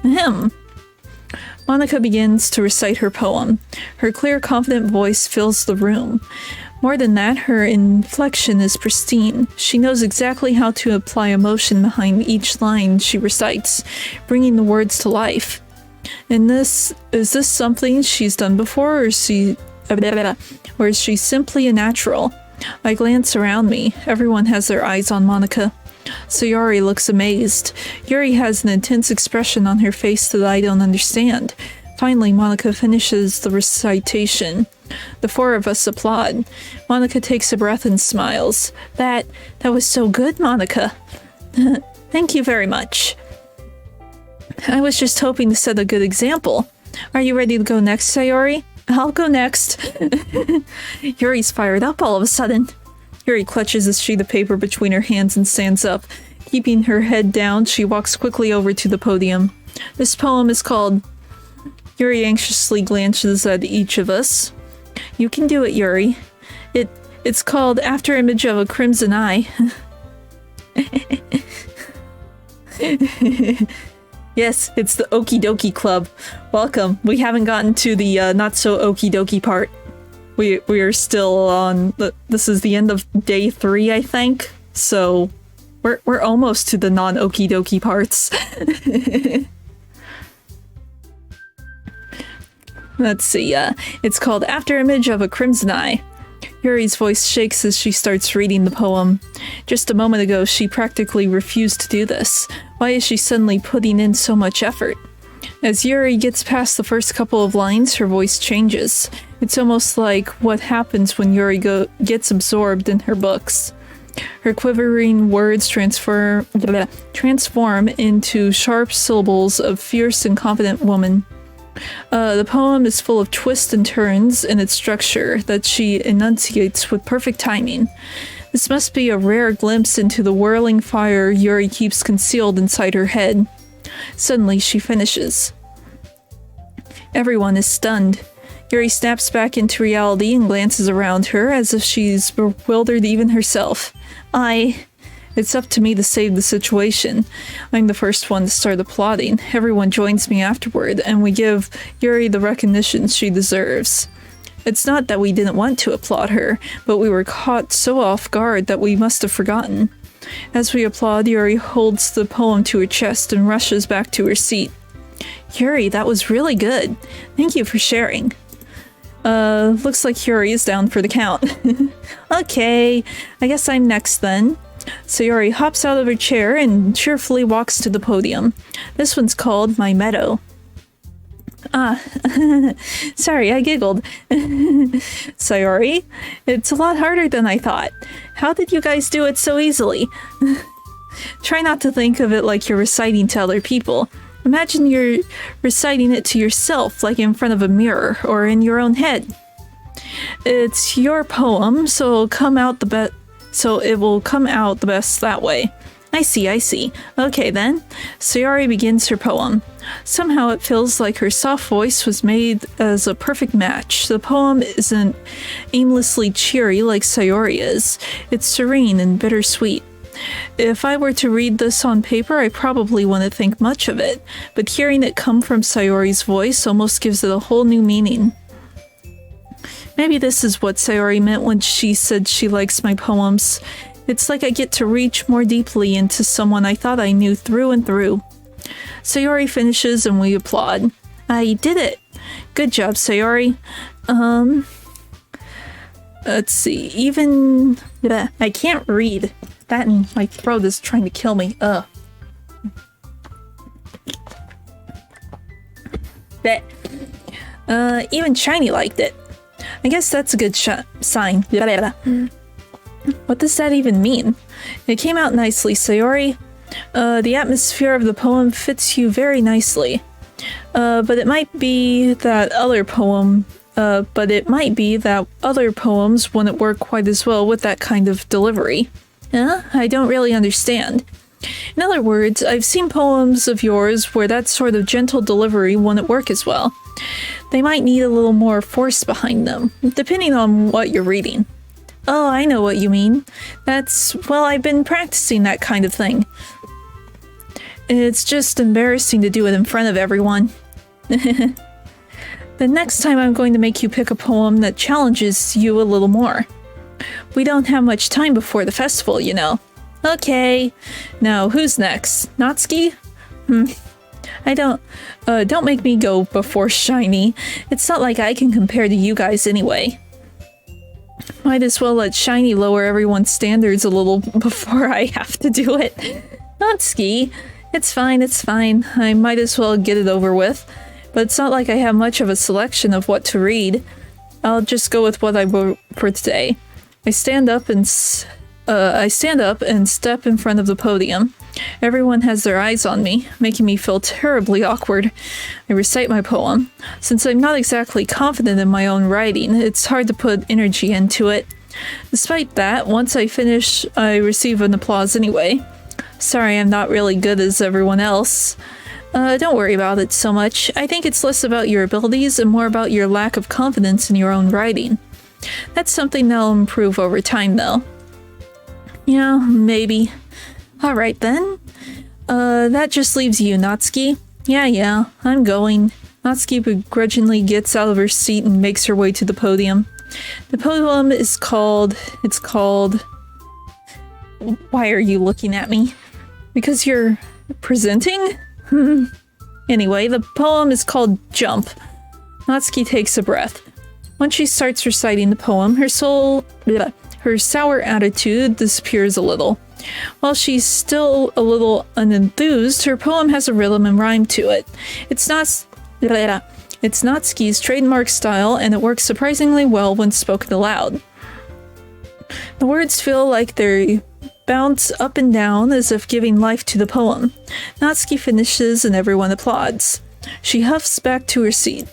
A: Ahem. Monica begins to recite her poem. Her clear, confident voice fills the room. More than that, her inflection is pristine. She knows exactly how to apply emotion behind each line she recites, bringing the words to life. Is this something she's done before, or is she simply a natural? I glance around me. Everyone has their eyes on Monica. Sayori looks amazed. Yuri has an intense expression on her face that I don't understand. Finally, Monica finishes the recitation. The four of us applaud. Monica takes a breath and smiles. That was so good, Monica. Thank you very much. I was just hoping to set a good example. Are you ready to go next, Sayori? I'll go next. Yuri's fired up all of a sudden. Yuri clutches a sheet of paper between her hands and stands up. Keeping her head down, she walks quickly over to the podium. This poem is called... Yuri anxiously glances at each of us. You can do it, Yuri. It's called After Image of a Crimson Eye. Yes, it's the Oki-Doki Club. Welcome. We haven't gotten to the not so Oki-Doki part. We are still on this is the end of day 3, I think. So we're almost to the non-Oki-Doki parts. Let's see. It's called After Image of a Crimson Eye. Yuri's voice shakes as she starts reading the poem. Just a moment ago, she practically refused to do this. Why is she suddenly putting in so much effort? As Yuri gets past the first couple of lines, her voice changes. It's almost like what happens when Yuri gets absorbed in her books. Her quivering words transform into sharp syllables of fierce and confident woman. The poem is full of twists and turns in its structure that she enunciates with perfect timing. This must be a rare glimpse into the whirling fire Yuri keeps concealed inside her head. Suddenly, she finishes. Everyone is stunned. Yuri snaps back into reality and glances around her as if she's bewildered even herself. It's up to me to save the situation. I'm the first one to start applauding. Everyone joins me afterward, and we give Yuri the recognition she deserves. It's not that we didn't want to applaud her, but we were caught so off guard that we must have forgotten. As we applaud, Yuri holds the poem to her chest and rushes back to her seat. Yuri, that was really good. Thank you for sharing. Looks like Yuri is down for the count. Okay, I guess I'm next then. Sayori hops out of her chair and cheerfully walks to the podium. This one's called My Meadow. Sorry, I giggled. Sayori, it's a lot harder than I thought. How did you guys do it so easily? Try not to think of it like you're reciting to other people. Imagine you're reciting it to yourself, like in front of a mirror or in your own head. It's your poem, so it will come out the best that way. I see. Okay then. Sayori begins her poem. Somehow it feels like her soft voice was made as a perfect match. The poem isn't aimlessly cheery like Sayori is. It's serene and bittersweet. If I were to read this on paper, I probably wouldn't think much of it, but hearing it come from Sayori's voice almost gives it a whole new meaning. Maybe this is what Sayori meant when she said she likes my poems. It's like I get to reach more deeply into someone I thought I knew through and through. Sayori finishes and we applaud. I did it! Good job, Sayori. Let's see, I can't read. That and my throat is trying to kill me. Even Shiny liked it. I guess that's a good sign. What does that even mean? It came out nicely, Sayori. The atmosphere of the poem fits you very nicely. But it might be that other poems wouldn't work quite as well with that kind of delivery. I don't really understand. In other words, I've seen poems of yours where that sort of gentle delivery wouldn't work as well. They might need a little more force behind them, depending on what you're reading. Oh, I know what you mean. Well, I've been practicing that kind of thing. It's just embarrassing to do it in front of everyone. The next time I'm going to make you pick a poem that challenges you a little more. We don't have much time before the festival, you know. Okay. Now, who's next? Natsuki? Don't make me go before Shiny. It's not like I can compare to you guys anyway. Might as well let Shiny lower everyone's standards a little before I have to do it. Natsuki, it's fine. I might as well get it over with. But it's not like I have much of a selection of what to read. I'll just go with what I wrote for today. I stand up and step in front of the podium. Everyone has their eyes on me, making me feel terribly awkward. I recite my poem. Since I'm not exactly confident in my own writing, it's hard to put energy into it. Despite that, once I finish, I receive an applause anyway. Sorry, I'm not really good as everyone else. Don't worry about it so much. I think it's less about your abilities and more about your lack of confidence in your own writing. That's something that'll improve over time, though. Yeah, maybe. Alright then. That just leaves you, Natsuki. Yeah, I'm going. Natsuki begrudgingly gets out of her seat and makes her way to the podium. The podium is called... Why are you looking at me? Because you're presenting? Anyway, the poem is called Jump. Natsuki takes a breath. Once she starts reciting the poem, her sour attitude disappears a little. While she's still a little unenthused, her poem has a rhythm and rhyme to it. It's Natsuki's trademark style, and it works surprisingly well when spoken aloud. The words feel like they bounce up and down as if giving life to the poem. Natsuki finishes and everyone applauds. She huffs back to her seat.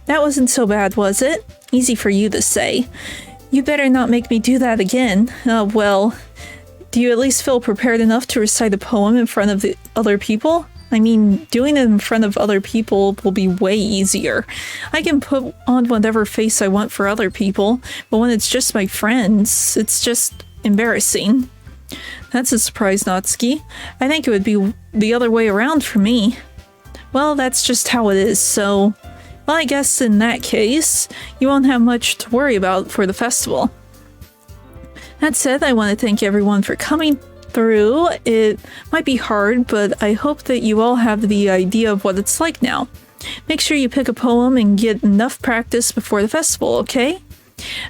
A: That wasn't so bad, was it? Easy for you to say. You better not make me do that again. Well, do you at least feel prepared enough to recite a poem in front of the other people? I mean, doing it in front of other people will be way easier. I can put on whatever face I want for other people, but when it's just my friends, it's just embarrassing. That's a surprise, Natsuki. I think it would be the other way around for me. Well, that's just how it is, so... Well, I guess in that case, you won't have much to worry about for the festival. That said, I want to thank everyone for coming through. It might be hard, but I hope that you all have the idea of what it's like now. Make sure you pick a poem and get enough practice before the festival, okay?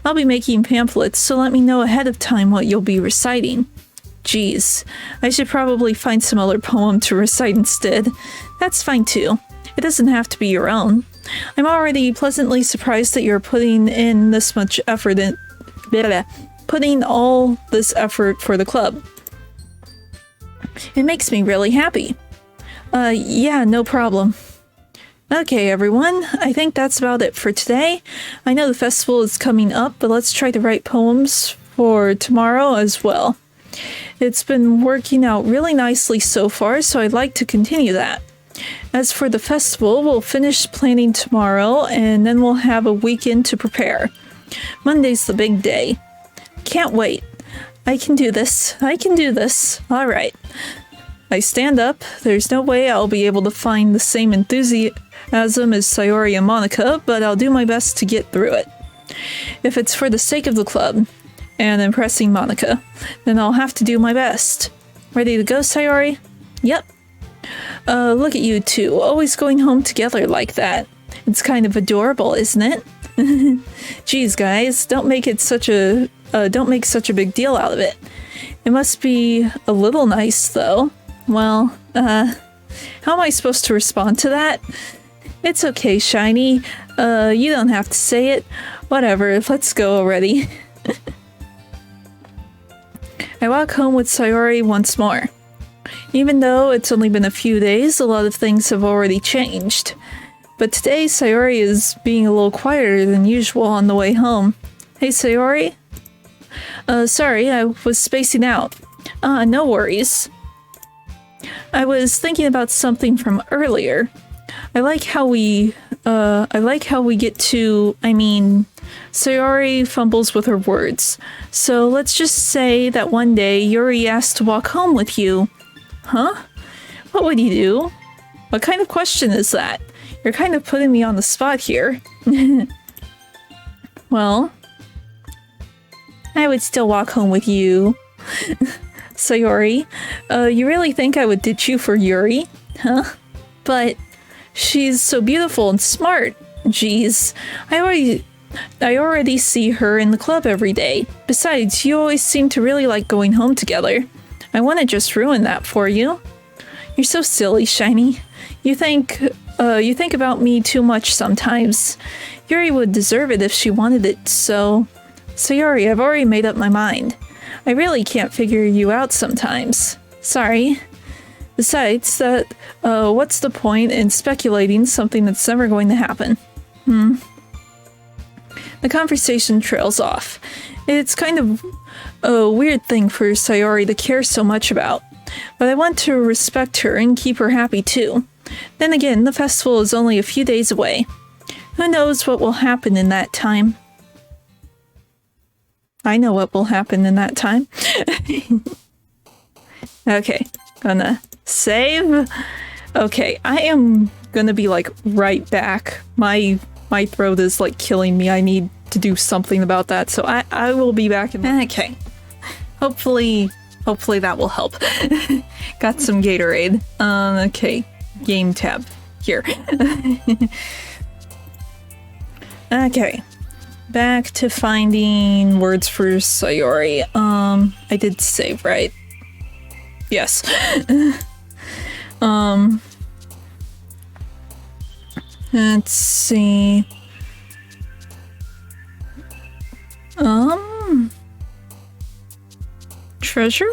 A: I'll be making pamphlets, so let me know ahead of time what you'll be reciting. Geez, I should probably find some other poem to recite instead. That's fine too. It doesn't have to be your own. I'm already pleasantly surprised that you're putting in this much effort putting all this effort for the club. It makes me really happy. Yeah, no problem. Okay, everyone, I think that's about it for today. I know the festival is coming up, but let's try to write poems for tomorrow as well. It's been working out really nicely so far, so I'd like to continue that. As for the festival, we'll finish planning tomorrow, and then we'll have a weekend to prepare. Monday's the big day. Can't wait. I can do this. Alright. I stand up. There's no way I'll be able to find the same enthusiasm as Sayori and Monica, but I'll do my best to get through it. If it's for the sake of the club and impressing Monica, then I'll have to do my best. Ready to go, Sayori? Yep. Look at you two, always going home together like that. It's kind of adorable, isn't it? Geez, guys, don't make such a big deal out of it. It must be a little nice, though. Well, how am I supposed to respond to that? It's okay, Shiny. You don't have to say it. Whatever, let's go already. I walk home with Sayori once more. Even though it's only been a few days, a lot of things have already changed. But today, Sayori is being a little quieter than usual on the way home. Hey, Sayori? Sorry, I was spacing out. No worries. I was thinking about something from earlier. I like how we get to, Sayori fumbles with her words. So let's just say that one day Yuri asked to walk home with you. Huh? What would you do? What kind of question is that? You're kind of putting me on the spot here. Well, I would still walk home with you. Sayori, you really think I would ditch you for Yuri? Huh? But she's so beautiful and smart. Jeez, I already see her in the club every day. Besides, you always seem to really like going home together. I want to just ruin that for you. You're so silly, Shiny. You think about me too much sometimes. Yuri would deserve it if she wanted it, so... Sayori, I've already made up my mind. I really can't figure you out sometimes. Sorry. Besides, what's the point in speculating something that's never going to happen? The conversation trails off. It's kind of a weird thing for Sayori to care so much about, but I want to respect her and keep her happy too. Then again, the festival is only a few days away. Who knows what will happen in that time? I know what will happen in that time. Okay, gonna save. Okay, I am gonna be like right back. My throat is like killing me. I need to do something about that, so I will be back in. Okay, hopefully that will help. Got some Gatorade. Okay, game tab here. Okay, back to finding words for Sayori. I did save, right? Yes. Let's see. Treasure?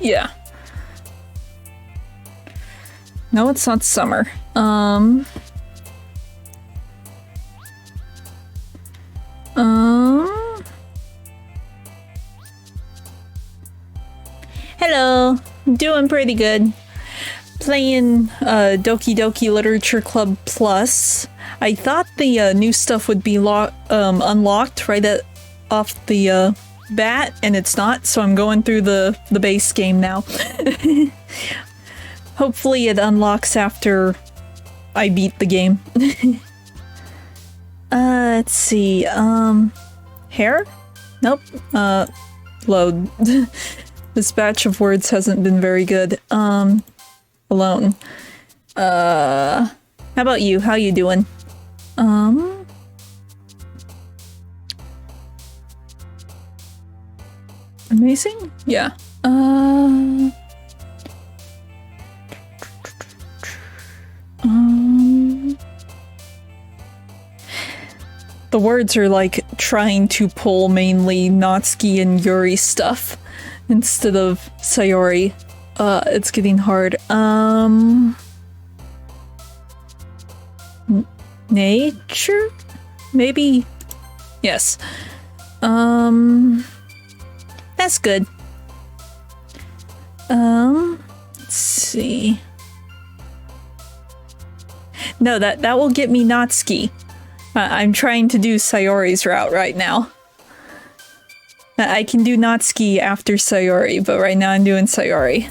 A: Yeah. No, it's not summer. Hello. Doing pretty good. Playing Doki-Doki Literature Club Plus. I thought the new stuff would be unlocked right off the bat, and it's not, so I'm going through the base game now. Hopefully it unlocks after I beat the game. Let's see, hair? Nope. Load. This batch of words hasn't been very good. Alone. How about you? How you doing? Amazing? Yeah. The words are like trying to pull mainly Natsuki and Yuri stuff instead of Sayori. It's getting hard. Nature? Maybe? Yes. That's good. Let's see. No, that will get me Natsuki. I'm trying to do Sayori's route right now. I can do Natsuki after Sayori, but right now I'm doing Sayori.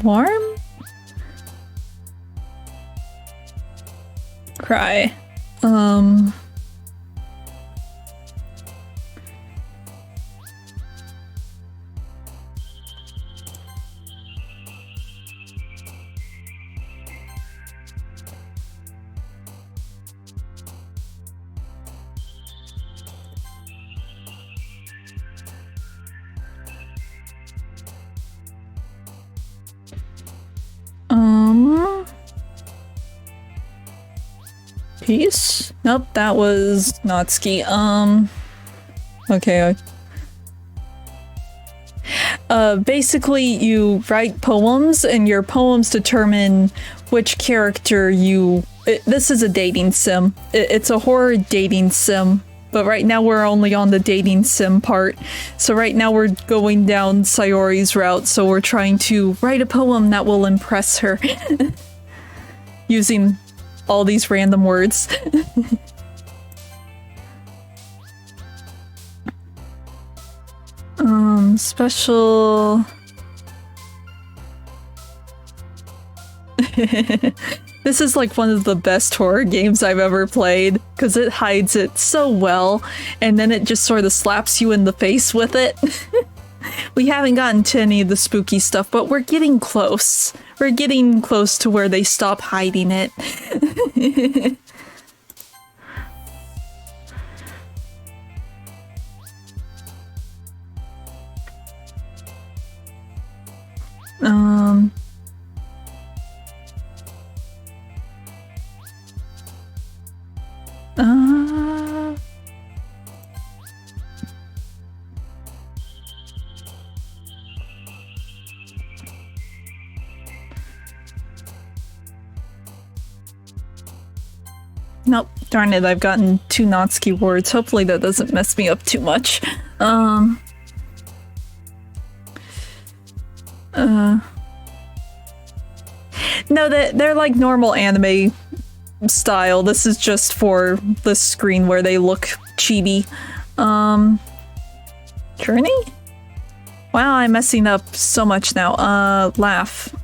A: Warm? Cry. Peace? Nope, that was Natsuki. Okay. Basically, you write poems, and your poems determine which character you... this is a dating sim. It's a horror dating sim, but right now we're only on the dating sim part. So right now we're going down Sayori's route, so we're trying to write a poem that will impress her. Using all these random words. Special... This is like one of the best horror games I've ever played, because it hides it so well, and then it just sort of slaps you in the face with it. We haven't gotten to any of the spooky stuff, but we're getting close. We're getting close to where they stop hiding it. Nope, darn it, I've gotten 2 Natsuki words. Hopefully that doesn't mess me up too much. No, they're like normal anime style. This is just for the screen where they look chibi. Journey? Wow, I'm messing up so much now. Laugh.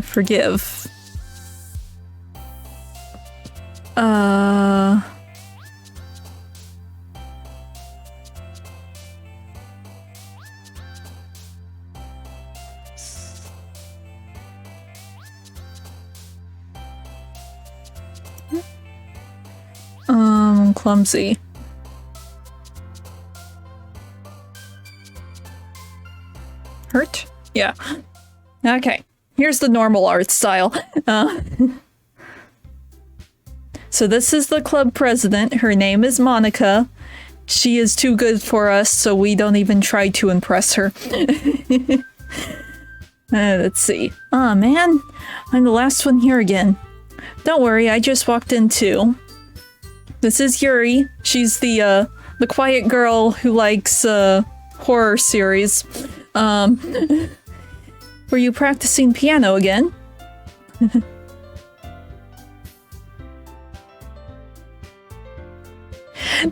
A: Forgive. Clumsy. Hurt? Yeah. Okay. Here's the normal art style. So this is the club president. Her name is Monica. She is too good for us, so we don't even try to impress her. Let's see. Aw, man. I'm the last one here again. Don't worry, I just walked in too. This is Yuri. She's the quiet girl who likes horror series. Were you practicing piano again?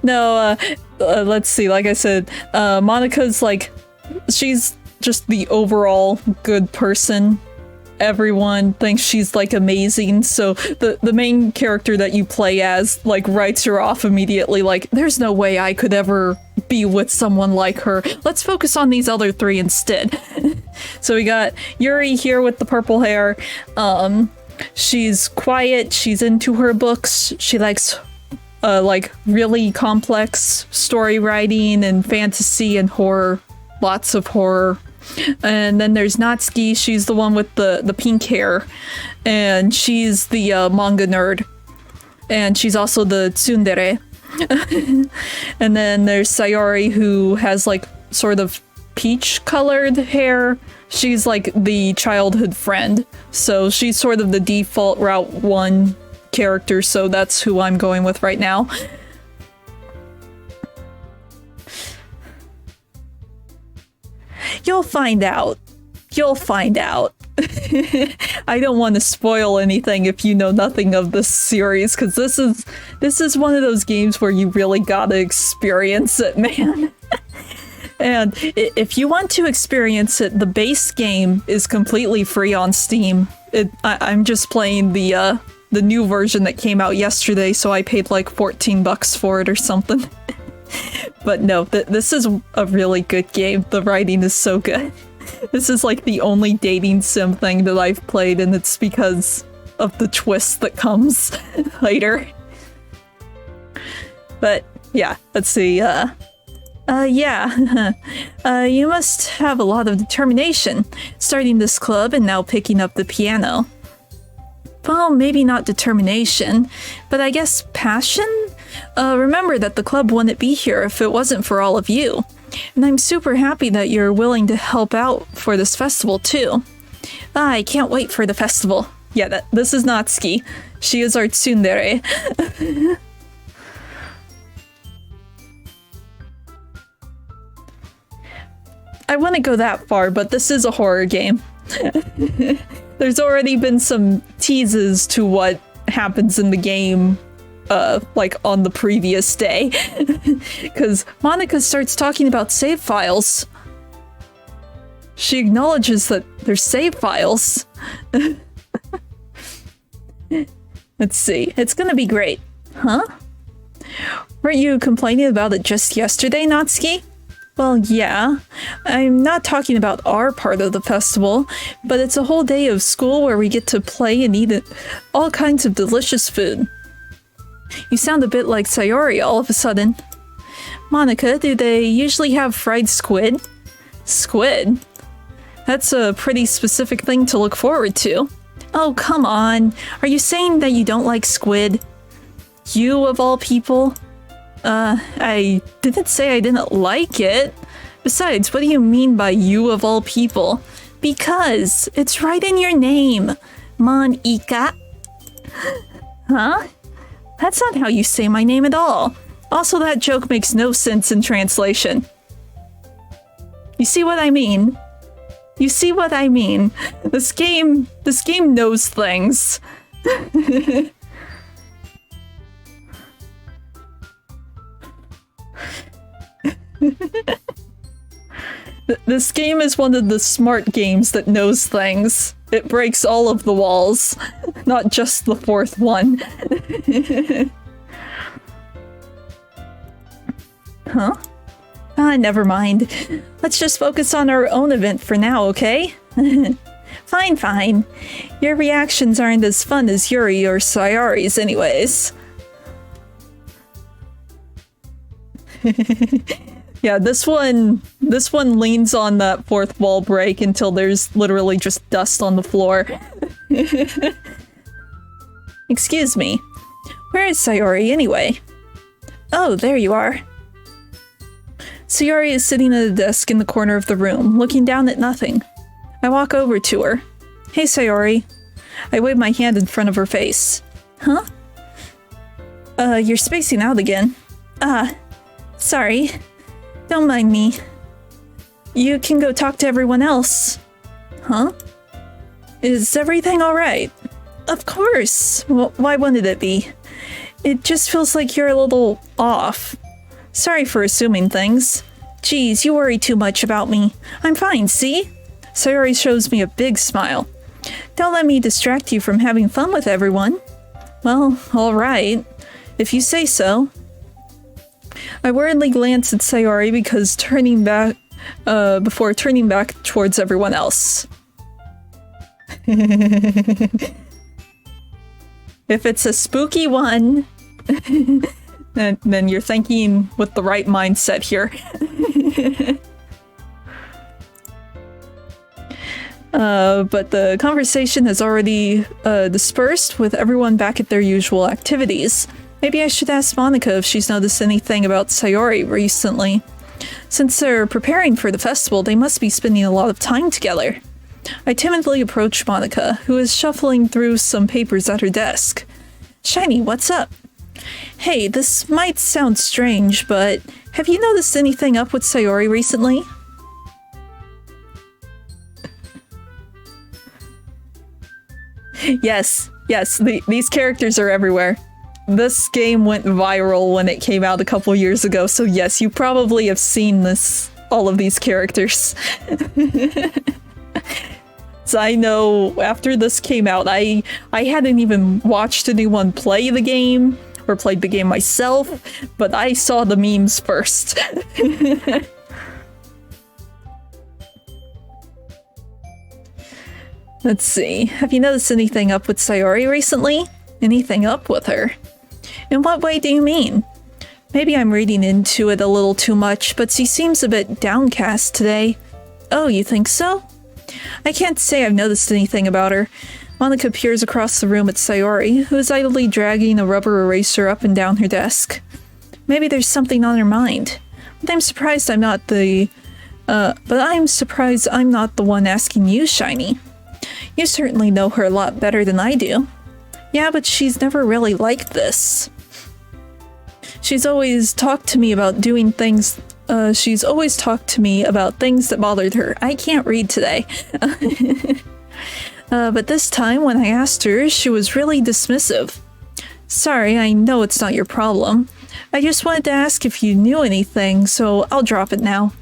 A: No, let's see, like I said, Monica's like, she's just the overall good person. Everyone thinks she's like amazing, so the main character that you play as like writes her off immediately, like, there's no way I could ever be with someone like her. Let's focus on these other 3 instead. So we got Yuri here with the purple hair. She's quiet, she's into her books, she likes like really complex story writing and fantasy and horror, lots of horror. And then there's Natsuki, she's the one with the pink hair, and she's the manga nerd, and she's also the tsundere. And then there's Sayori, who has like sort of peach colored hair. She's like the childhood friend, so she's sort of the default Route 1 character, so that's who I'm going with right now. You'll find out. You'll find out. I don't want to spoil anything if you know nothing of this series, because this is one of those games where you really gotta experience it, man. And if you want to experience it, the base game is completely free on Steam. I'm just playing the new version that came out yesterday, so I paid like $14 for it or something. But no, this is a really good game. The writing is so good. This is like the only dating sim thing that I've played, and it's because of the twist that comes later. But yeah, let's see. Yeah. You must have a lot of determination, starting this club and now picking up the piano. Well, maybe not determination, but I guess passion? Remember that the club wouldn't be here if it wasn't for all of you. And I'm super happy that you're willing to help out for this festival, too. I can't wait for the festival. Yeah, this is Natsuki. She is our tsundere. I wouldn't go that far, but this is a horror game. There's already been some teases to what happens in the game, like on the previous day. Because Monika starts talking about save files. She acknowledges that there's save files. Let's see. It's gonna be great. Huh? Weren't you complaining about it just yesterday, Natsuki? Well, yeah. I'm not talking about our part of the festival, but it's a whole day of school where we get to play and eat all kinds of delicious food. You sound a bit like Sayori all of a sudden. Monika, do they usually have fried squid? Squid? That's a pretty specific thing to look forward to. Oh, come on. Are you saying that you don't like squid? You, of all people? I didn't say I didn't like it. Besides, what do you mean by you of all people? Because it's right in your name. Monika. Huh? That's not how you say my name at all. Also, that joke makes no sense in translation. You see what I mean? You see what I mean? This game knows things. This game is one of the smart games that knows things. It breaks all of the walls, not just the fourth one. Huh? Ah, never mind. Let's just focus on our own event for now, okay? Fine, fine. Your reactions aren't as fun as Yuri or Sayori's anyways. Yeah, this one leans on that fourth wall break until there's literally just dust on the floor. Excuse me. Where is Sayori anyway? Oh, there you are. Sayori is sitting at a desk in the corner of the room, looking down at nothing. I walk over to her. Hey, Sayori. I wave my hand in front of her face. Huh? You're spacing out again. Sorry. Don't mind me. You can go talk to everyone else. Huh? Is everything alright? Of course. Why wouldn't it be? It just feels like you're a little off. Sorry for assuming things. Geez, you worry too much about me. I'm fine, see? Sayori shows me a big smile. Don't let me distract you from having fun with everyone. Well, alright. If you say so. I worriedly glance at Sayori before turning back towards everyone else. If it's a spooky one, then you're thinking with the right mindset here. But the conversation has already dispersed with everyone back at their usual activities. Maybe I should ask Monika if she's noticed anything about Sayori recently. Since they're preparing for the festival, they must be spending a lot of time together. I timidly approach Monika, who is shuffling through some papers at her desk. Shiny, what's up? Hey, this might sound strange, but have you noticed anything up with Sayori recently? Yes, these characters are everywhere. This game went viral when it came out a couple years ago, so yes, you probably have seen all of these characters. So I know after this came out, I hadn't even watched anyone play the game or played the game myself, but I saw the memes first. Let's see. Have you noticed anything up with Sayori recently? Anything up with her? In what way do you mean? Maybe I'm reading into it a little too much, but she seems a bit downcast today. Oh, you think so? I can't say I've noticed anything about her. Monica peers across the room at Sayori, who is idly dragging a rubber eraser up and down her desk. Maybe there's something on her mind. But I'm surprised I'm not the one asking you, Shiny. You certainly know her a lot better than I do. Yeah, but she's never really liked this. She's always talked to me about things that bothered her. I can't read today. But this time, when I asked her, she was really dismissive. Sorry, I know it's not your problem. I just wanted to ask if you knew anything, so I'll drop it now.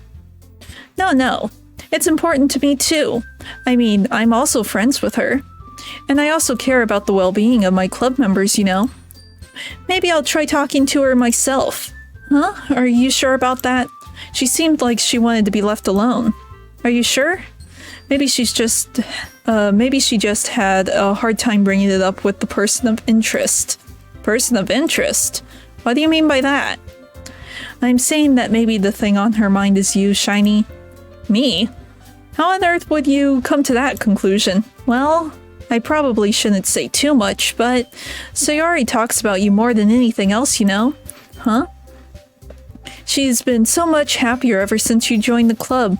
A: No. It's important to me too. I mean, I'm also friends with her. And I also care about the well-being of my club members, you know. Maybe I'll try talking to her myself. Huh? Are you sure about that? She seemed like she wanted to be left alone. Are you sure? Maybe she just had a hard time bringing it up with the person of interest. Person of interest? What do you mean by that? I'm saying that maybe the thing on her mind is you, Shiny. Me? How on earth would you come to that conclusion? Well, I probably shouldn't say too much, but Sayori talks about you more than anything else, you know? Huh? She's been so much happier ever since you joined the club.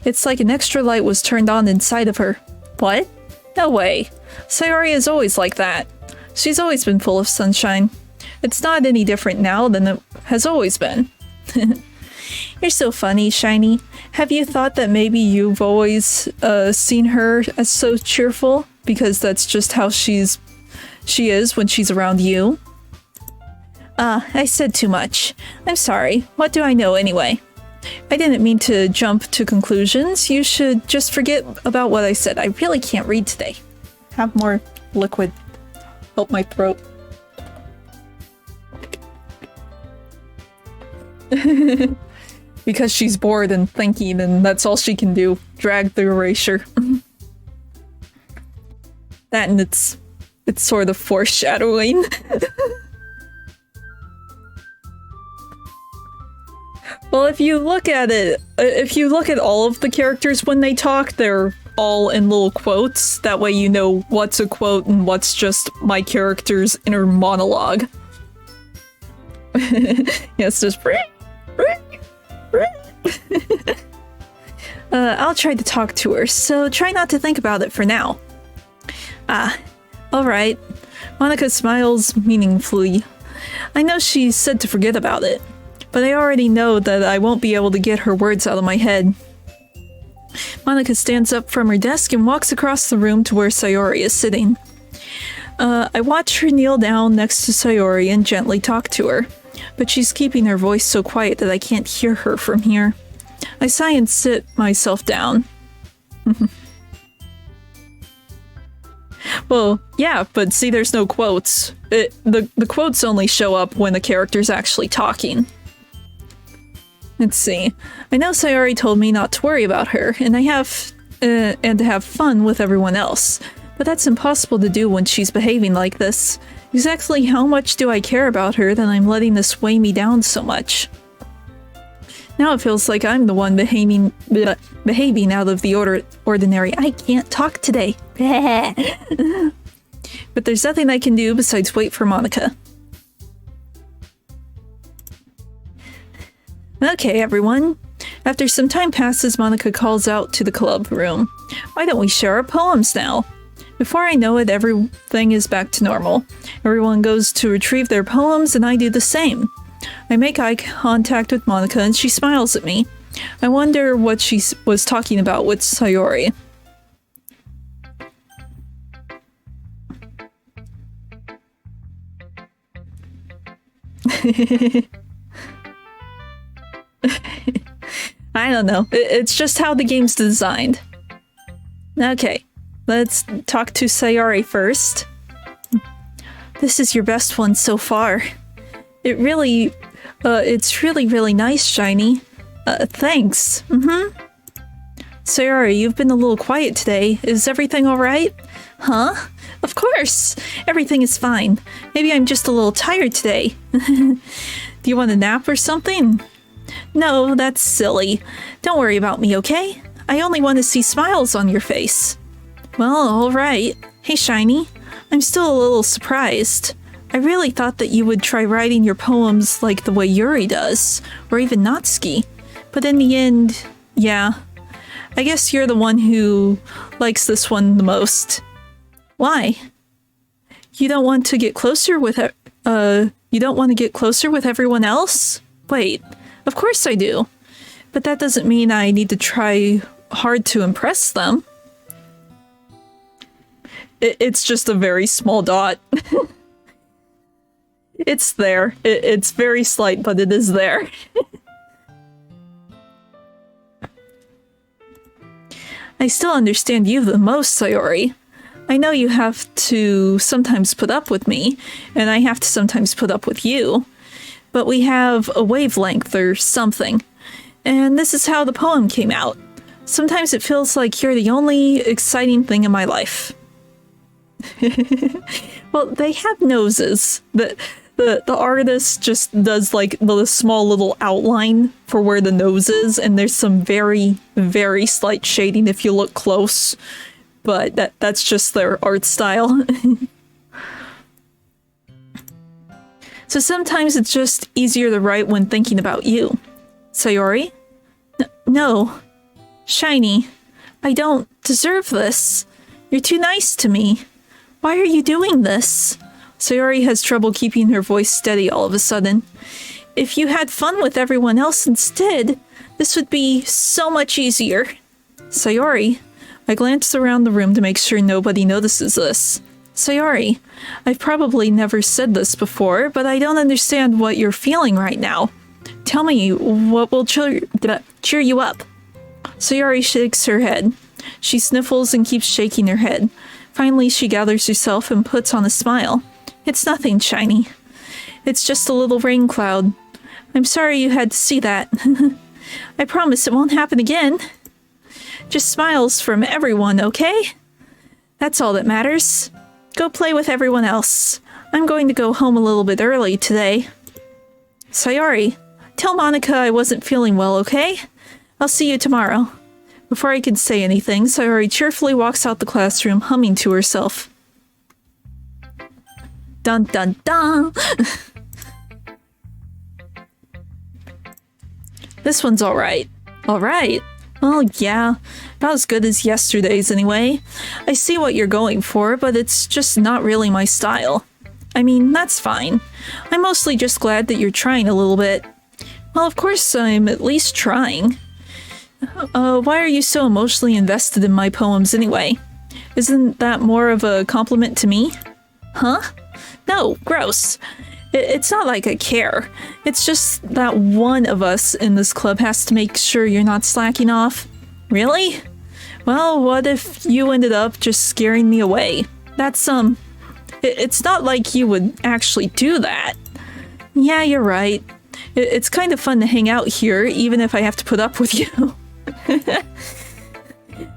A: It's like an extra light was turned on inside of her. What? No way. Sayori is always like that. She's always been full of sunshine. It's not any different now than it has always been. You're so funny, Shiny. Have you thought that maybe you've always seen her as so cheerful? Because that's just how she is when she's around you? I said too much. I'm sorry. What do I know anyway? I didn't mean to jump to conclusions. You should just forget about what I said. I really can't read today. Have more liquid. Help my throat. Because she's bored and thinking, and that's all she can do. Drag the erasure. That and it's sort of foreshadowing. Well, if you look at all of the characters when they talk, they're all in little quotes. That way you know what's a quote and what's just my character's inner monologue. Yes, just I'll try to talk to her, so try not to think about it for now. Alright. Monica smiles meaningfully. I know she said to forget about it, but I already know that I won't be able to get her words out of my head. Monica stands up from her desk and walks across the room to where Sayori is sitting. I watch her kneel down next to Sayori and gently talk to her, but she's keeping her voice so quiet that I can't hear her from here. I sigh and sit myself down. Well, yeah, but see, there's no quotes. The quotes only show up when the character's actually talking. Let's see. I know Sayori told me not to worry about her, and to have fun with everyone else. But that's impossible to do when she's behaving like this. Exactly how much do I care about her that I'm letting this weigh me down so much? Now it feels like I'm the one behaving out of the ordinary. I can't talk today. But there's nothing I can do besides wait for Monica. Okay, everyone. After some time passes, Monica calls out to the club room. Why don't we share our poems now? Before I know it, everything is back to normal. Everyone goes to retrieve their poems, and I do the same. I make eye contact with Monica, and she smiles at me. I wonder what she was talking about with Sayori. I don't know. It's just how the game's designed. Okay, let's talk to Sayori first. This is your best one so far. It's really nice, Shiny. Thanks. Sayori, you've been a little quiet today. Is everything alright? Huh? Of course! Everything is fine. Maybe I'm just a little tired today. Do you want a nap or something? No, that's silly. Don't worry about me, okay? I only want to see smiles on your face. Well, alright. Hey, Shiny. I'm still a little surprised. I really thought that you would try writing your poems like the way Yuri does, or even Natsuki. But in the end, yeah. I guess you're the one who likes this one the most. Why? You don't want to get closer with you don't want to get closer with everyone else? Wait, of course I do. But that doesn't mean I need to try hard to impress them. It's just a very small dot. It's there. It's very slight, but it is there. I still understand you the most, Sayori. I know you have to sometimes put up with me, and I have to sometimes put up with you. But we have a wavelength or something. And this is how the poem came out. Sometimes it feels like you're the only exciting thing in my life. Well, they have noses. The artist just does like the small little outline for where the nose is, and there's some very, very slight shading if you look close. But that's just their art style. So sometimes it's just easier to write when thinking about you. Sayori? No. Shiny. I don't deserve this. You're too nice to me. Why are you doing this? Sayori has trouble keeping her voice steady all of a sudden. If you had fun with everyone else instead, this would be so much easier. Sayori. I glance around the room to make sure nobody notices this. Sayori, I've probably never said this before, but I don't understand what you're feeling right now. Tell me what will cheer you up. Sayori shakes her head. She sniffles and keeps shaking her head. Finally, she gathers herself and puts on a smile. It's nothing, Shiny. It's just a little rain cloud. I'm sorry you had to see that. I promise it won't happen again. Just smiles from everyone, okay? That's all that matters. Go play with everyone else. I'm going to go home a little bit early today. Sayori, tell Monica I wasn't feeling well, okay? I'll see you tomorrow. Before I could say anything, Sayori cheerfully walks out the classroom, humming to herself. Dun dun dun! This one's alright. Alright. Well, yeah. About as good as yesterday's anyway. I see what you're going for, but it's just not really my style. I mean, that's fine. I'm mostly just glad that you're trying a little bit. Well, of course I'm at least trying. Why are you so emotionally invested in my poems anyway? Isn't that more of a compliment to me? Huh? No, gross. It's not like I care. It's just that one of us in this club has to make sure you're not slacking off. Really? Well, what if you ended up just scaring me away? That's, it's not like you would actually do that. Yeah, you're right. It's kind of fun to hang out here, even if I have to put up with you.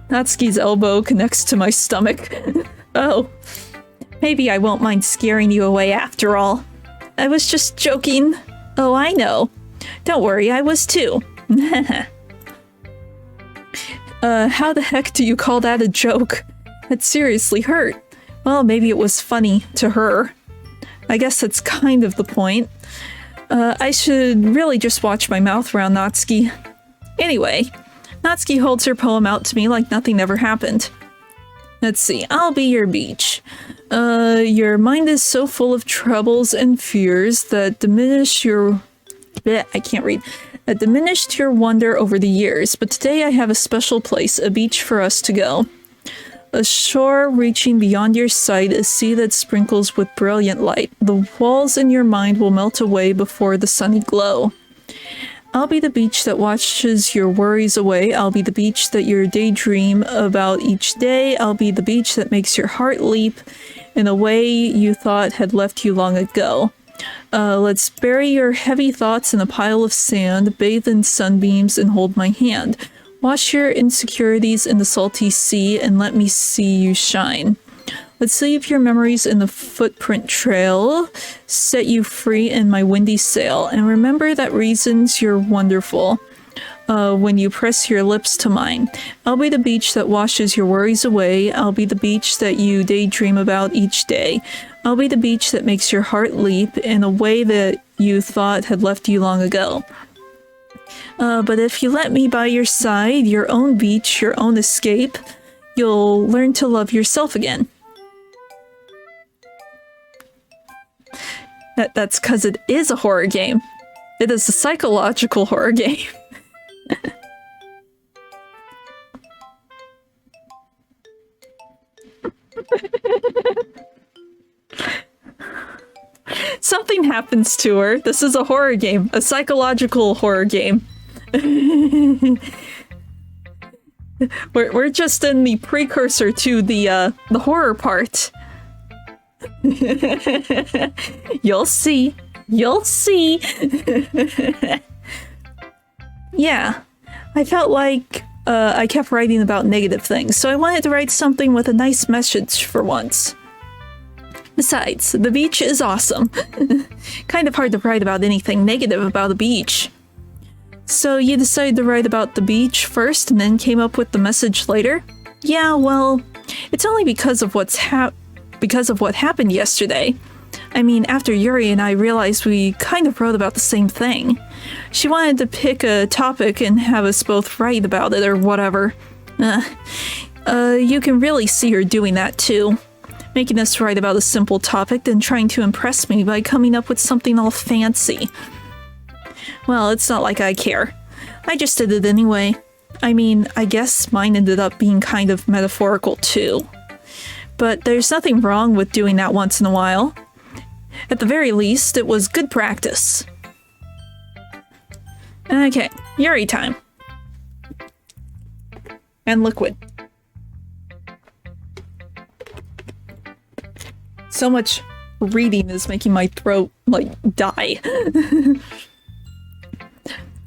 A: Natsuki's elbow connects to my stomach. Oh. Maybe I won't mind scaring you away after all. I was just joking. Oh, I know. Don't worry, I was too. How the heck do you call that a joke? That seriously hurt. Well, maybe it was funny to her. I guess that's kind of the point. I should really just watch my mouth around Natsuki. Anyway, Natsuki holds her poem out to me like nothing ever happened. Let's see, I'll be your beach. Your mind is so full of troubles and fears that diminish your... I can't read. That diminished your wonder over the years, but today I have a special place, a beach for us to go. A shore reaching beyond your sight, a sea that sprinkles with brilliant light. The walls in your mind will melt away before the sunny glow. I'll be the beach that washes your worries away. I'll be the beach that you daydream about each day. I'll be the beach that makes your heart leap in a way you thought had left you long ago. Let's bury your heavy thoughts in a pile of sand, bathe in sunbeams, and hold my hand. Wash your insecurities in the salty sea and let me see you shine. Let's leave your memories in the footprint trail, set you free in my windy sail, and remember that reasons you're wonderful. when you press your lips to mine. I'll be the beach that washes your worries away. I'll be the beach that you daydream about each day. I'll be the beach that makes your heart leap in a way that you thought had left you long ago. But if you let me by your side, your own beach, your own escape, you'll learn to love yourself again. That's because it is a horror game. It is a psychological horror game. Something happens to her. This is a horror game. A psychological horror game. We're just in the precursor to the horror part. You'll see. You'll see. Yeah. I felt like I kept writing about negative things, so I wanted to write something with a nice message for once. Besides, the beach is awesome. Kind of hard to write about anything negative about the beach. So you decided to write about the beach first and then came up with the message later? Yeah, well, it's only because of what happened yesterday. I mean, after Yuri and I realized we kind of wrote about the same thing. She wanted to pick a topic and have us both write about it or whatever. You can really see her doing that too. Making us write about a simple topic, then trying to impress me by coming up with something all fancy. Well, it's not like I care. I just did it anyway. I mean, I guess mine ended up being kind of metaphorical too. But there's nothing wrong with doing that once in a while. At the very least, it was good practice. Okay, Yuri time. And liquid. So much reading is making my throat, like, die.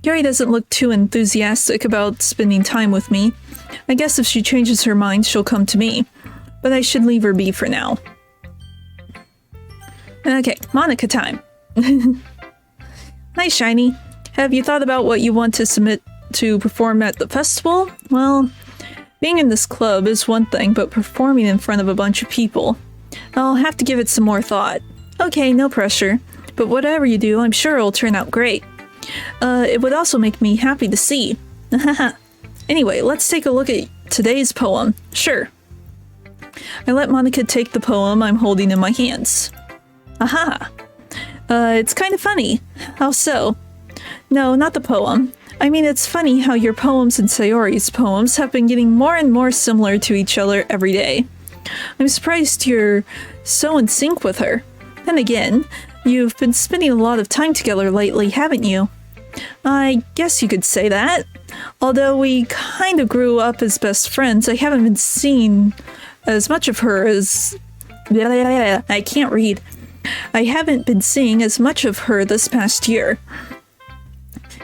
A: Yuri doesn't look too enthusiastic about spending time with me. I guess if she changes her mind, she'll come to me. But I should leave her be for now. Okay, Monica time. Hi, Shiny. Have you thought about what you want to submit to perform at the festival? Well, being in this club is one thing, but performing in front of a bunch of people, I'll have to give it some more thought. Okay, no pressure. But whatever you do, I'm sure it'll turn out great. It would also make me happy to see. Anyway, let's take a look at today's poem. Sure. I let Monica take the poem I'm holding in my hands. Aha! It's kind of funny. How so? No, not the poem. I mean, it's funny how your poems and Sayori's poems have been getting more and more similar to each other every day. I'm surprised you're so in sync with her. Then again, you've been spending a lot of time together lately, haven't you? I guess you could say that. Although we kind of grew up as best friends, I haven't been seeing as much of her as... I can't read. I haven't been seeing as much of her this past year.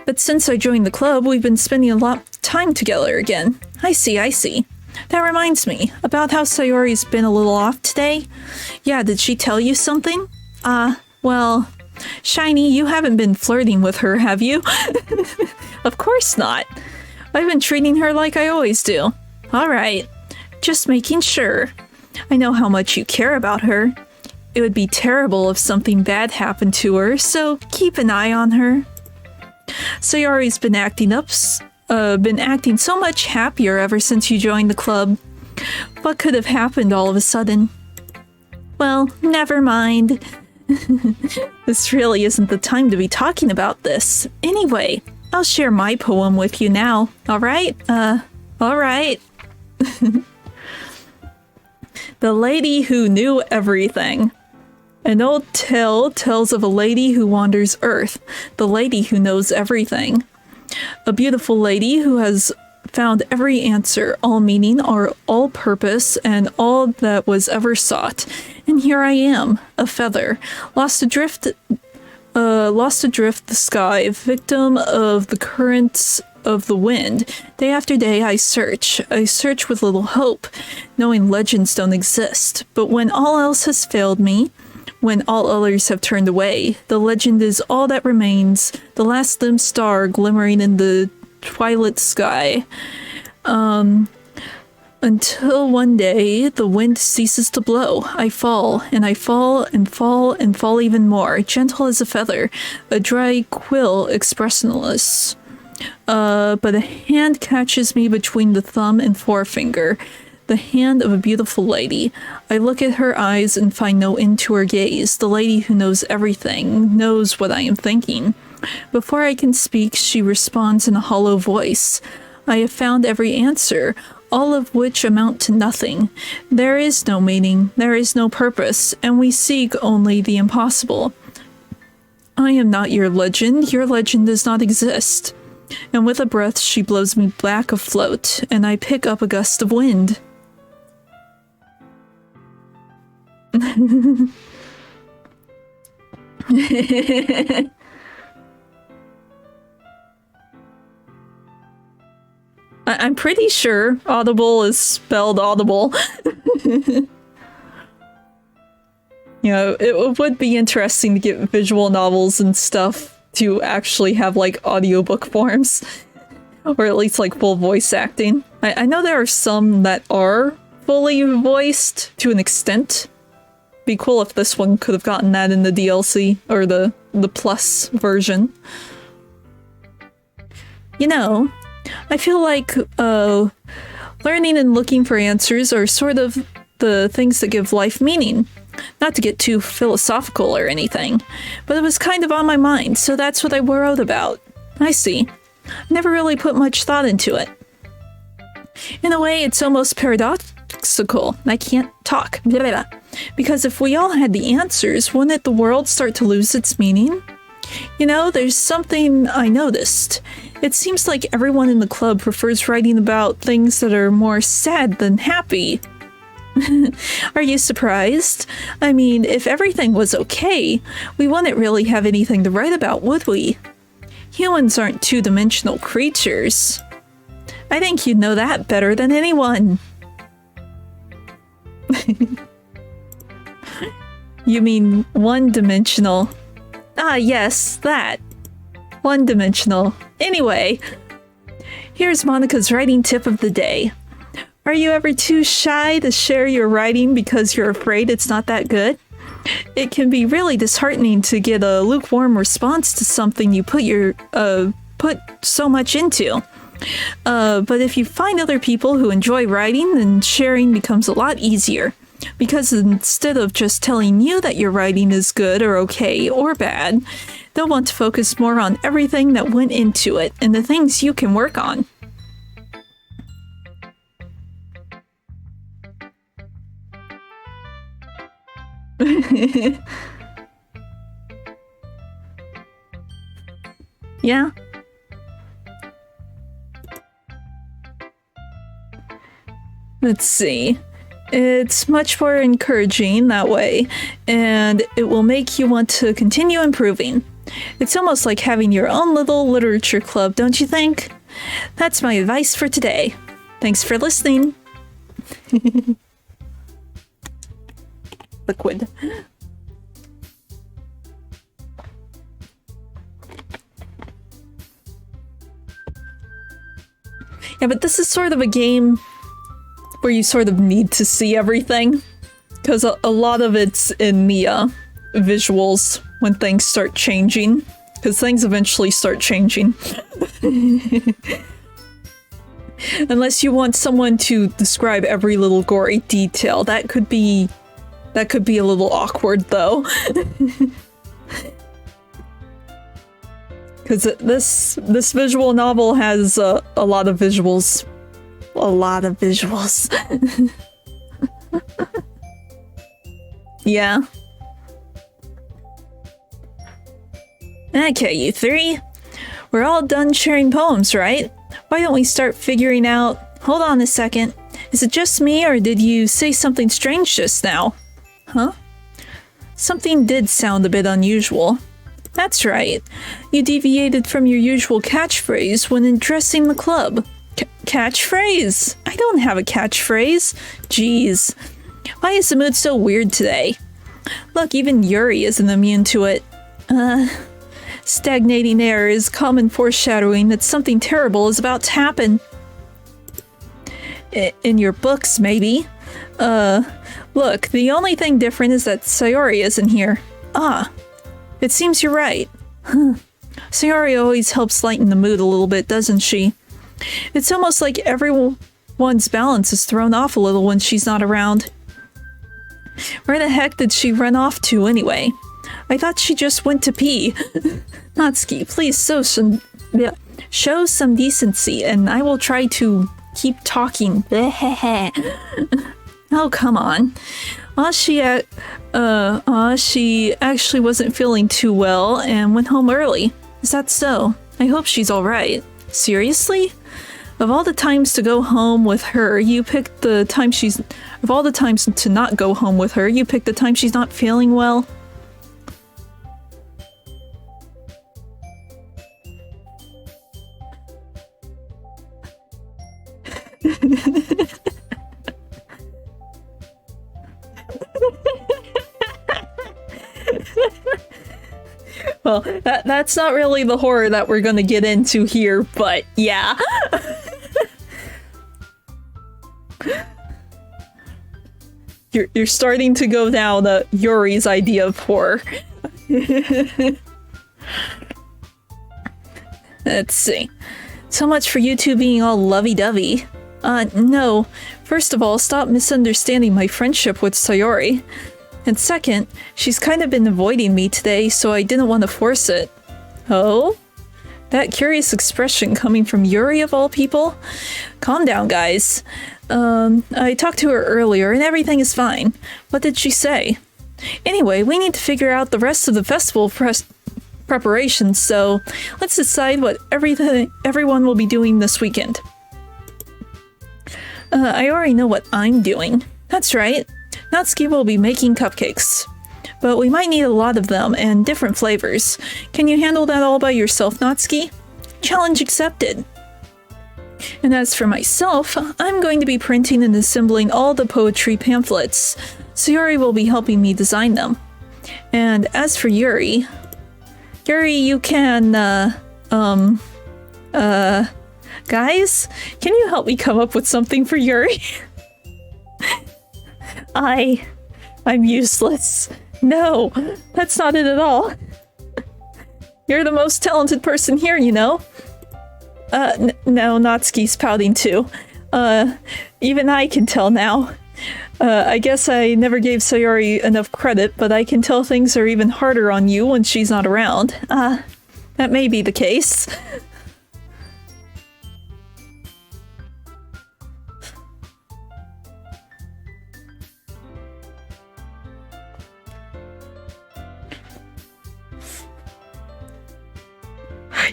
A: But since I joined the club, we've been spending a lot of time together again. I see. That reminds me, about how Sayori's been a little off today. Yeah, did she tell you something? Well, Shiny, you haven't been flirting with her, have you? Of course not. I've been treating her like I always do. Alright, just making sure. I know how much you care about her. It would be terrible if something bad happened to her, so keep an eye on her. Sayori's been acting so much happier ever since you joined the club. What could have happened all of a sudden? Well, never mind. This really isn't the time to be talking about this. Anyway, I'll share my poem with you now, alright? Alright. The Lady Who Knew Everything. An old tale tells of a lady who wanders Earth, the lady who knows everything. A beautiful lady who has found every answer, all meaning, or all purpose, and all that was ever sought. And here I am, a feather, lost adrift the sky, victim of the currents of the wind. Day after day I search with little hope, knowing legends don't exist. But when all else has failed me, when all others have turned away, the legend is all that remains, the last dim star glimmering in the twilight sky. Until one day, the wind ceases to blow. I fall, and I fall, and fall, and fall even more, gentle as a feather, a dry quill expressionless. But a hand catches me between the thumb and forefinger. The hand of a beautiful lady. I look at her eyes and find no end to her gaze. The lady who knows everything, knows what I am thinking. Before I can speak, she responds in a hollow voice. I have found every answer, all of which amount to nothing. There is no meaning, there is no purpose, and we seek only the impossible. I am not your legend does not exist. And with a breath, she blows me back afloat, and I pick up a gust of wind. I'm pretty sure audible is spelled audible. You know, it would be interesting to get visual novels and stuff to actually have, like, audiobook forms. Or at least, like, full voice acting. I know there are some that are fully voiced to an extent. Be cool if this one could have gotten that in the DLC, or the plus version. You know, I feel like, learning and looking for answers are sort of the things that give life meaning. Not to get too philosophical or anything, but it was kind of on my mind, so that's what I wrote about. I see. Never really put much thought into it. In a way, it's almost paradoxical. I can't talk. Blah, blah, blah. Because if we all had the answers, wouldn't the world start to lose its meaning? You know, there's something I noticed. It seems like everyone in the club prefers writing about things that are more sad than happy. Are you surprised? I mean, if everything was okay, we wouldn't really have anything to write about, would we? Humans aren't two-dimensional creatures. I think you'd know that better than anyone. You mean one-dimensional? Ah, yes, that. One-dimensional. Anyway, here's Monica's writing tip of the day. Are you ever too shy to share your writing because you're afraid it's not that good? It can be really disheartening to get a lukewarm response to something you put so much into. But if you find other people who enjoy writing, then sharing becomes a lot easier. Because instead of just telling you that your writing is good or okay or bad, they'll want to focus more on everything that went into it and the things you can work on. Yeah. Let's see. It's much more encouraging that way, and it will make you want to continue improving. It's almost like having your own little literature club, don't you think? That's my advice for today. Thanks for listening. Liquid. Yeah, but this is sort of a game where you sort of need to see everything, because a lot of it's in the visuals when things start changing, because things eventually start changing. Unless you want someone to describe every little gory detail, that could be a little awkward, though. Because this visual novel has a lot of visuals. A lot of visuals. Yeah. Okay, you three. We're all done sharing poems, right? Why don't we start figuring out... Hold on a second. Is it just me, or did you say something strange just now? Huh? Something did sound a bit unusual. That's right. You deviated from your usual catchphrase when addressing the club. Catchphrase? I don't have a catchphrase. Jeez. Why is the mood so weird today? Look, even Yuri isn't immune to it. Stagnating air is common foreshadowing that something terrible is about to happen. In your books, maybe. Look, the only thing different is that Sayori isn't here. Ah, it seems you're right. Sayori always helps lighten the mood a little bit, doesn't she? It's almost like everyone's balance is thrown off a little when she's not around. Where the heck did she run off to anyway? I thought she just went to pee. Natsuki, please show some decency, and I will try to keep talking. Oh, come on. She actually wasn't feeling too well and went home early. Is that so? I hope she's alright. Seriously? Of all the times to go home with her, you picked the time she's... Of all the times to not go home with her, you picked the time she's not feeling well? Well, that's not really the horror that we're gonna get into here, but yeah. You're starting to go down Yuri's idea of horror. Let's see. So much for you two being all lovey-dovey. No. First of all, stop misunderstanding my friendship with Sayori. And second, she's kind of been avoiding me today, so I didn't want to force it. Oh? That curious expression coming from Yuri of all people? Calm down, guys. I talked to her earlier and everything is fine. What did she say? Anyway, we need to figure out the rest of the festival preparations, so let's decide what everyone will be doing this weekend. I already know what I'm doing. That's right. Natsuki will be making cupcakes. But we might need a lot of them and different flavors. Can you handle that all by yourself, Natsuki? Challenge accepted. And as for myself, I'm going to be printing and assembling all the poetry pamphlets. Sayori will be helping me design them. And as for Yuri, you can, guys, can you help me come up with something for Yuri? I'm useless. No, that's not it at all. You're the most talented person here, you know? No, Natsuki's pouting too. Even I can tell now. I guess I never gave Sayori enough credit, but I can tell things are even harder on you when she's not around. That may be the case.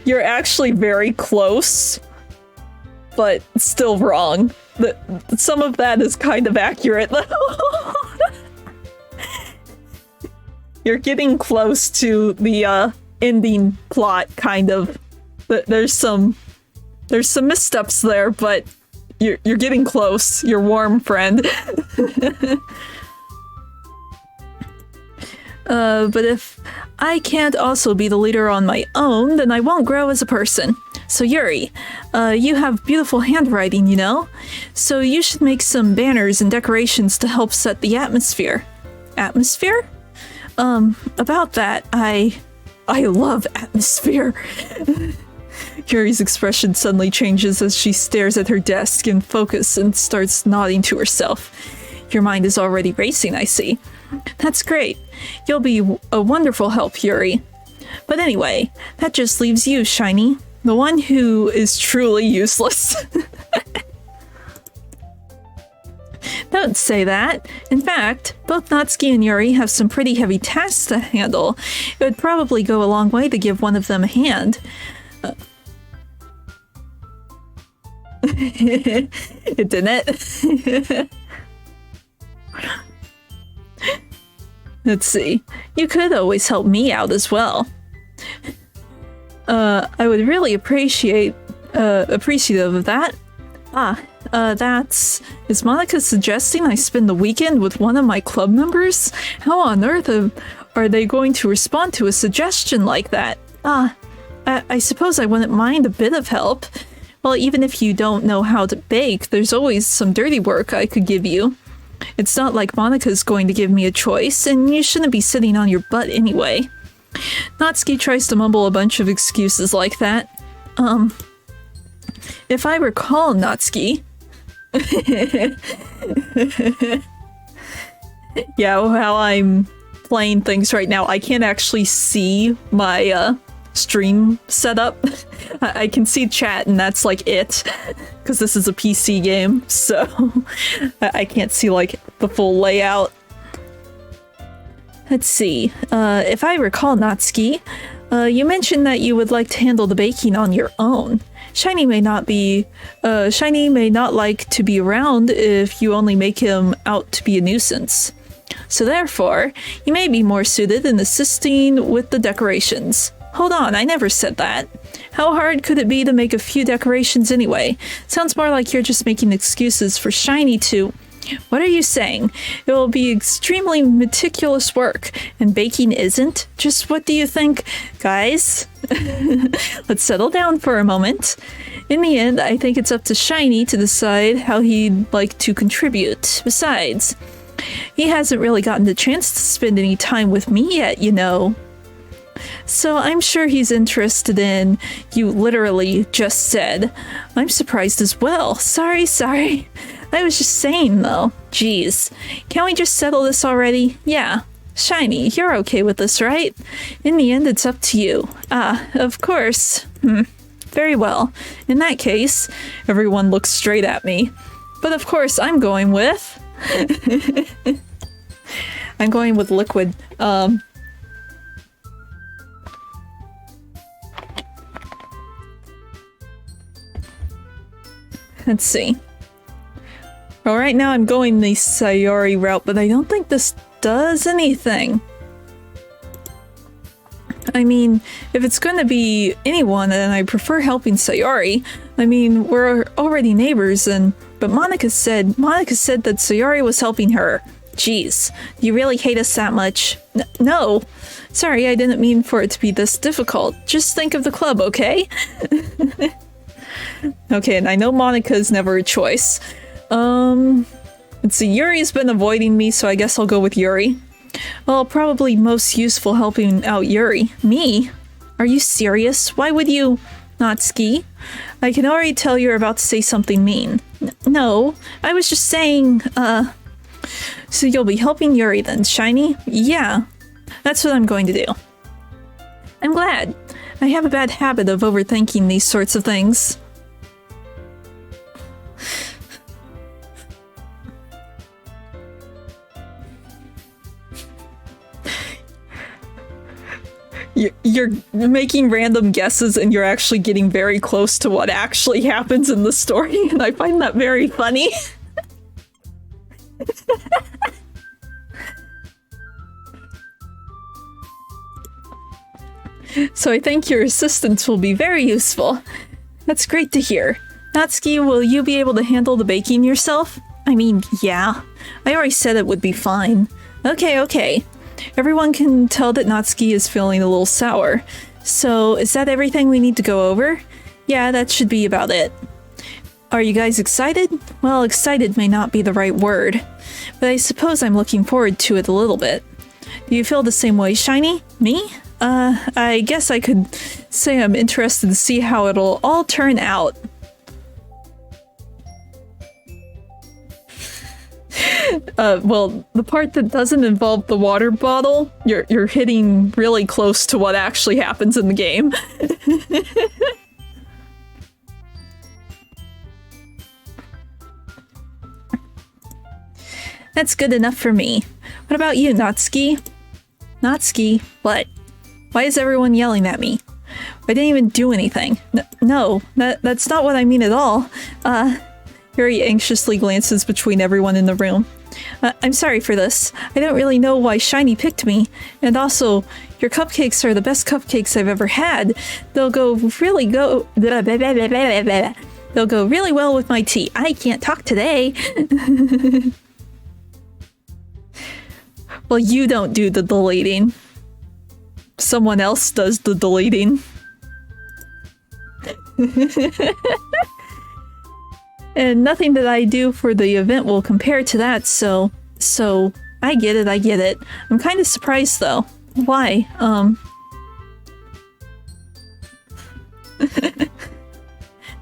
A: You're actually very close, but still wrong. Some of that is kind of accurate, though. You're getting close to the ending plot, kind of. There's some missteps there, but you're getting close. You're warm, friend. But if I can't also be the leader on my own, then I won't grow as a person. So Yuri, you have beautiful handwriting, you know? So you should make some banners and decorations to help set the atmosphere. Atmosphere? About that, I love atmosphere. Yuri's expression suddenly changes as she stares at her desk in focus and starts nodding to herself. Your mind is already racing, I see. That's great. You'll be a wonderful help, Yuri. But anyway, that just leaves you, Shiny. The one who is truly useless. Don't say that. In fact, both Natsuki and Yuri have some pretty heavy tasks to handle. It would probably go a long way to give one of them a hand. It didn't. Let's see. You could always help me out as well. I would really appreciative of that. Is Monica suggesting I spend the weekend with one of my club members? How on earth are they going to respond to a suggestion like that? I suppose I wouldn't mind a bit of help. Well, even if you don't know how to bake, there's always some dirty work I could give you. It's not like Monika's going to give me a choice, and you shouldn't be sitting on your butt anyway. Natsuki tries to mumble a bunch of excuses like that. If I recall, Natsuki... Yeah, how I'm playing things right now, I can't actually see my, stream setup. I can see chat and that's like it, because this is a PC game, so I can't see like the full layout. Let's see, if I recall, Natsuki, you mentioned that you would like to handle the baking on your own. Shiny may not like to be around if you only make him out to be a nuisance. So therefore, you may be more suited in assisting with the decorations. Hold on, I never said that. How hard could it be to make a few decorations anyway? Sounds more like you're just making excuses for Shiny to... What are you saying? It will be extremely meticulous work, and baking isn't? Just what do you think? Guys, let's settle down for a moment. In the end, I think it's up to Shiny to decide how he'd like to contribute. Besides, he hasn't really gotten the chance to spend any time with me yet, you know. So I'm sure he's interested in, you literally just said. I'm surprised as well. Sorry. I was just saying though. Jeez. Can't we just settle this already? Yeah. Shiny, you're okay with this, right? In the end, it's up to you. Ah, of course. Very well. In that case, everyone looks straight at me. But of course, I'm going with... I'm going with liquid. Let's see. Well, right now I'm going the Sayori route, but I don't think this does anything. I mean, if it's going to be anyone, then I prefer helping Sayori. I mean, we're already neighbors, but Monika said that Sayori was helping her. Jeez, do you really hate us that much? No. Sorry, I didn't mean for it to be this difficult. Just think of the club, okay? Okay, and I know Monika's never a choice. Let's see, Yuri's been avoiding me, so I guess I'll go with Yuri. Well, probably most useful helping out Yuri. Me? Are you serious? Why would you... Natsuki? I can already tell you're about to say something mean. No, I was just saying, So you'll be helping Yuri then, Shiny? Yeah, that's what I'm going to do. I'm glad. I have a bad habit of overthinking these sorts of things. You're making random guesses and you're actually getting very close to what actually happens in the story, and I find that very funny. So I think your assistance will be very useful. That's great to hear. Natsuki, will you be able to handle the baking yourself? I mean, yeah. I already said it would be fine. Okay. Everyone can tell that Natsuki is feeling a little sour. So, is that everything we need to go over? Yeah, that should be about it. Are you guys excited? Well, excited may not be the right word, but I suppose I'm looking forward to it a little bit. Do you feel the same way, Shiny? Me? I guess I could say I'm interested to see how it'll all turn out. Well, the part that doesn't involve the water bottle, you're hitting really close to what actually happens in the game. That's good enough for me. What about you, Natsuki? Natsuki, what? Why is everyone yelling at me? I didn't even do anything. No, that's not what I mean at all. Yuri anxiously glances between everyone in the room. I'm sorry for this. I don't really know why Shiny picked me. And also, your cupcakes are the best cupcakes I've ever had. They'll go really well with my tea. I can't talk today. Well, you don't do the deleting. someone else does the deleting. And nothing that I do for the event will compare to that, so I get it. I'm kind of surprised though. Why?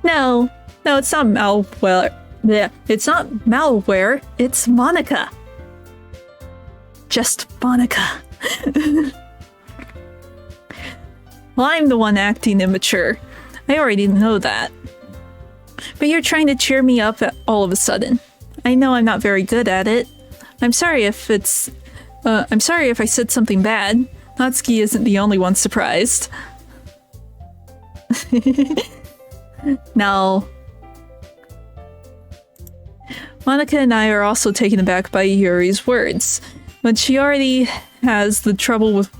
A: No, it's not malware. Yeah, it's not malware, it's Monica. Just Monica. Well, I'm the one acting immature. I already know that. But you're trying to cheer me up all of a sudden. I know I'm not very good at it. I'm sorry if I said something bad. Natsuki isn't the only one surprised. No. Monica and I are also taken aback by Yuri's words. When she already has trouble with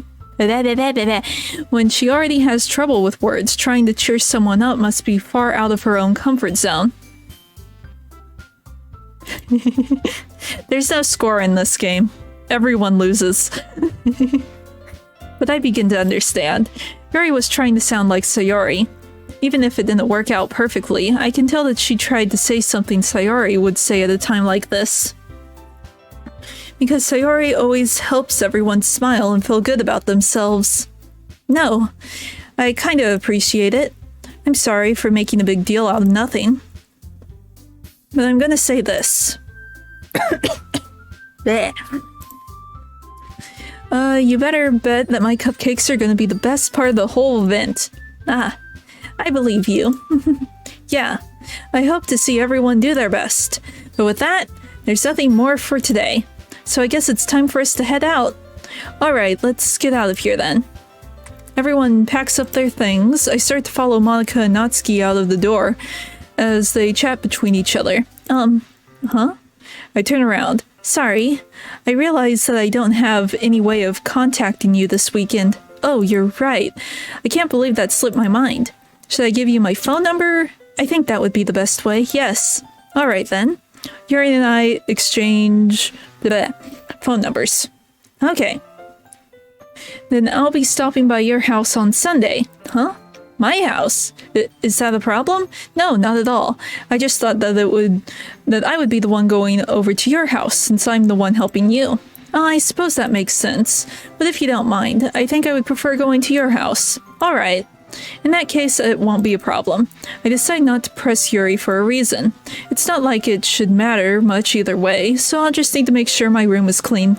A: words, trying to cheer someone up must be far out of her own comfort zone. There's no score in this game. Everyone loses. But I begin to understand. Yuri was trying to sound like Sayori. Even if it didn't work out perfectly, I can tell that she tried to say something Sayori would say at a time like this. Because Sayori always helps everyone smile and feel good about themselves. No, I kind of appreciate it. I'm sorry for making a big deal out of nothing. But I'm gonna say this. You better bet that my cupcakes are gonna be the best part of the whole event. Ah, I believe you. Yeah, I hope to see everyone do their best. But with that, there's nothing more for today. So I guess it's time for us to head out. Alright, let's get out of here then. Everyone packs up their things. I start to follow Monica and Natsuki out of the door as they chat between each other. I turn around. Sorry, I realize that I don't have any way of contacting you this weekend. Oh, you're right. I can't believe that slipped my mind. Should I give you my phone number? I think that would be the best way, yes. Alright then. Yuri and I exchange phone numbers. Okay. Then I'll be stopping by your house on Sunday. Huh? My house? Is that a problem? No, not at all. I just thought that I would be the one going over to your house since I'm the one helping you. I suppose that makes sense. But if you don't mind, I think I would prefer going to your house. Alright. In that case, it won't be a problem. I decide not to press Yuri for a reason. It's not like it should matter much either way, so I'll just need to make sure my room is clean.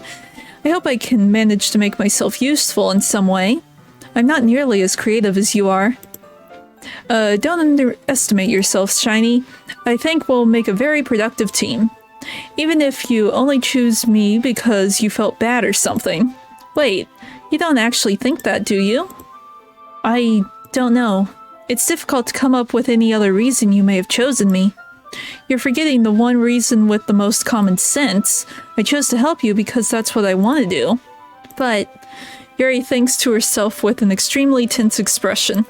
A: I hope I can manage to make myself useful in some way. I'm not nearly as creative as you are. Don't underestimate yourself, Shiny. I think we'll make a very productive team. Even if you only choose me because you felt bad or something. Wait, you don't actually think that, do you? I don't know. It's difficult to come up with any other reason you may have chosen me. You're forgetting the one reason with the most common sense. I chose to help you because that's what I want to do. But Yuri thinks to herself with an extremely tense expression.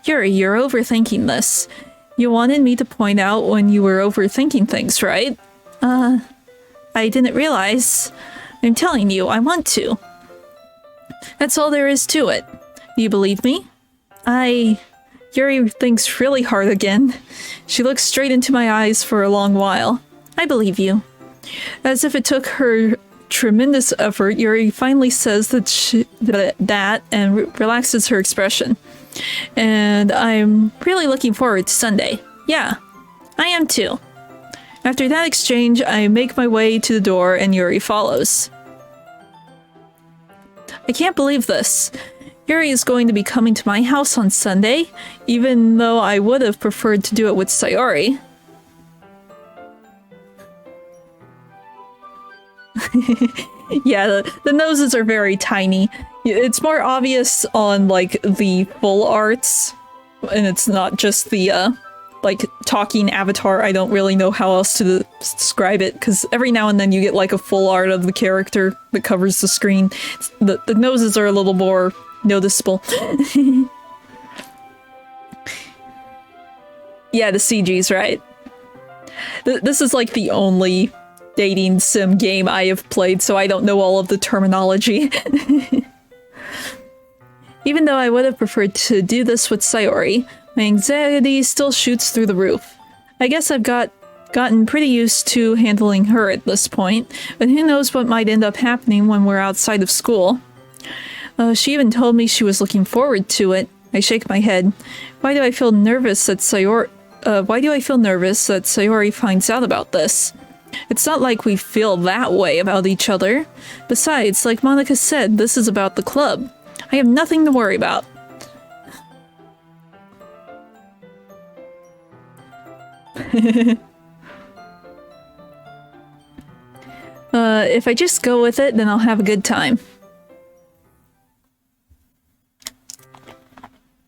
A: Yuri, you're overthinking this. You wanted me to point out when you were overthinking things, right? I didn't realize. I'm telling you, I want to. That's all there is to it. Do you believe me? Yuri thinks really hard again. She looks straight into my eyes for a long while. I believe you. As if it took her tremendous effort, Yuri finally says that and relaxes her expression. And I'm really looking forward to Sunday. Yeah, I am too. After that exchange, I make my way to the door and Yuri follows. I can't believe this. Yuri is going to be coming to my house on Sunday, even though I would have preferred to do it with Sayori. Yeah, the noses are very tiny. It's more obvious on, like, the full arts, and it's not just the, like, talking avatar. I don't really know how else to describe it, because every now and then you get, like, a full art of the character that covers the screen. The noses are a little more noticeable. Yeah, the CG's right. This is, like, the only dating sim game I have played, so I don't know all of the terminology. Even though I would have preferred to do this with Sayori, my anxiety still shoots through the roof. I guess I've gotten pretty used to handling her at this point, but who knows what might end up happening when we're outside of school. She even told me she was looking forward to it. I shake my head. Why do I feel nervous that Sayori finds out about this? It's not like we feel that way about each other. Besides, like Monica said, this is about the club. I have nothing to worry about. If I just go with it, then I'll have a good time.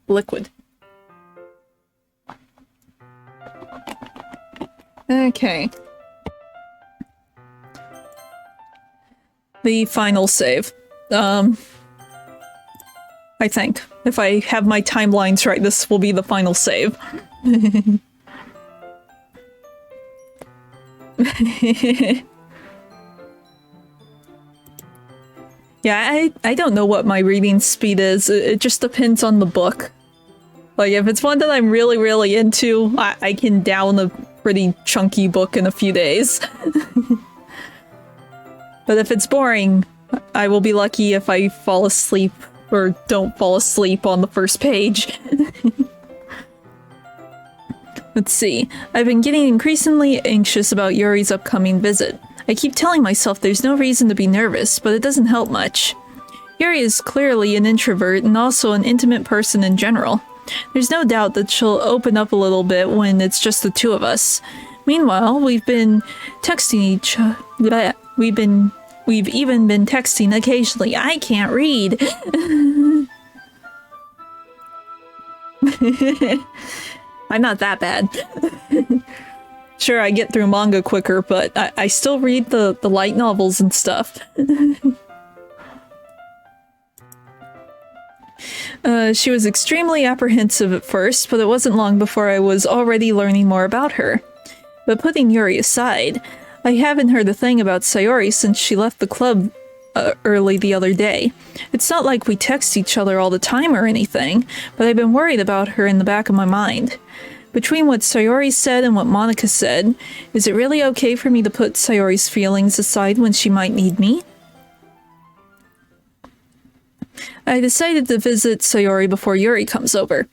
A: Liquid. Okay. The final save. I think. If I have my timelines right, this will be the final save. Yeah, I don't know what my reading speed is. It just depends on the book. Like, if it's one that I'm really, really into, I can down a pretty chunky book in a few days. But if it's boring, I will be lucky if I fall asleep or don't fall asleep on the first page. Let's see. I've been getting increasingly anxious about Yuri's upcoming visit. I keep telling myself there's no reason to be nervous, but it doesn't help much. Yuri is clearly an introvert and also an intimate person in general. There's no doubt that she'll open up a little bit when it's just the two of us. Meanwhile, we've been texting each other. We've even been texting occasionally. I can't read. I'm not that bad. Sure, I get through manga quicker, but I still read the light novels and stuff. She was extremely apprehensive at first, but it wasn't long before I was already learning more about her. But putting Yuri aside, I haven't heard a thing about Sayori since she left the club early the other day. It's not like we text each other all the time or anything, but I've been worried about her in the back of my mind. Between what Sayori said and what Monica said, is it really okay for me to put Sayori's feelings aside when she might need me? I decided to visit Sayori before Yuri comes over.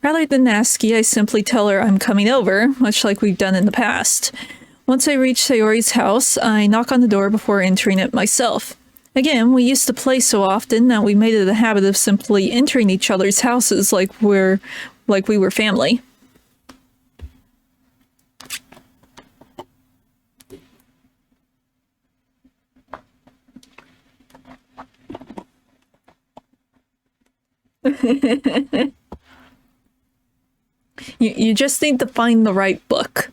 A: Rather than ask, I simply tell her I'm coming over, much like we've done in the past. Once I reach Sayori's house, I knock on the door before entering it myself. Again, we used to play so often that we made it a habit of simply entering each other's houses like we were family. You just need to find the right book.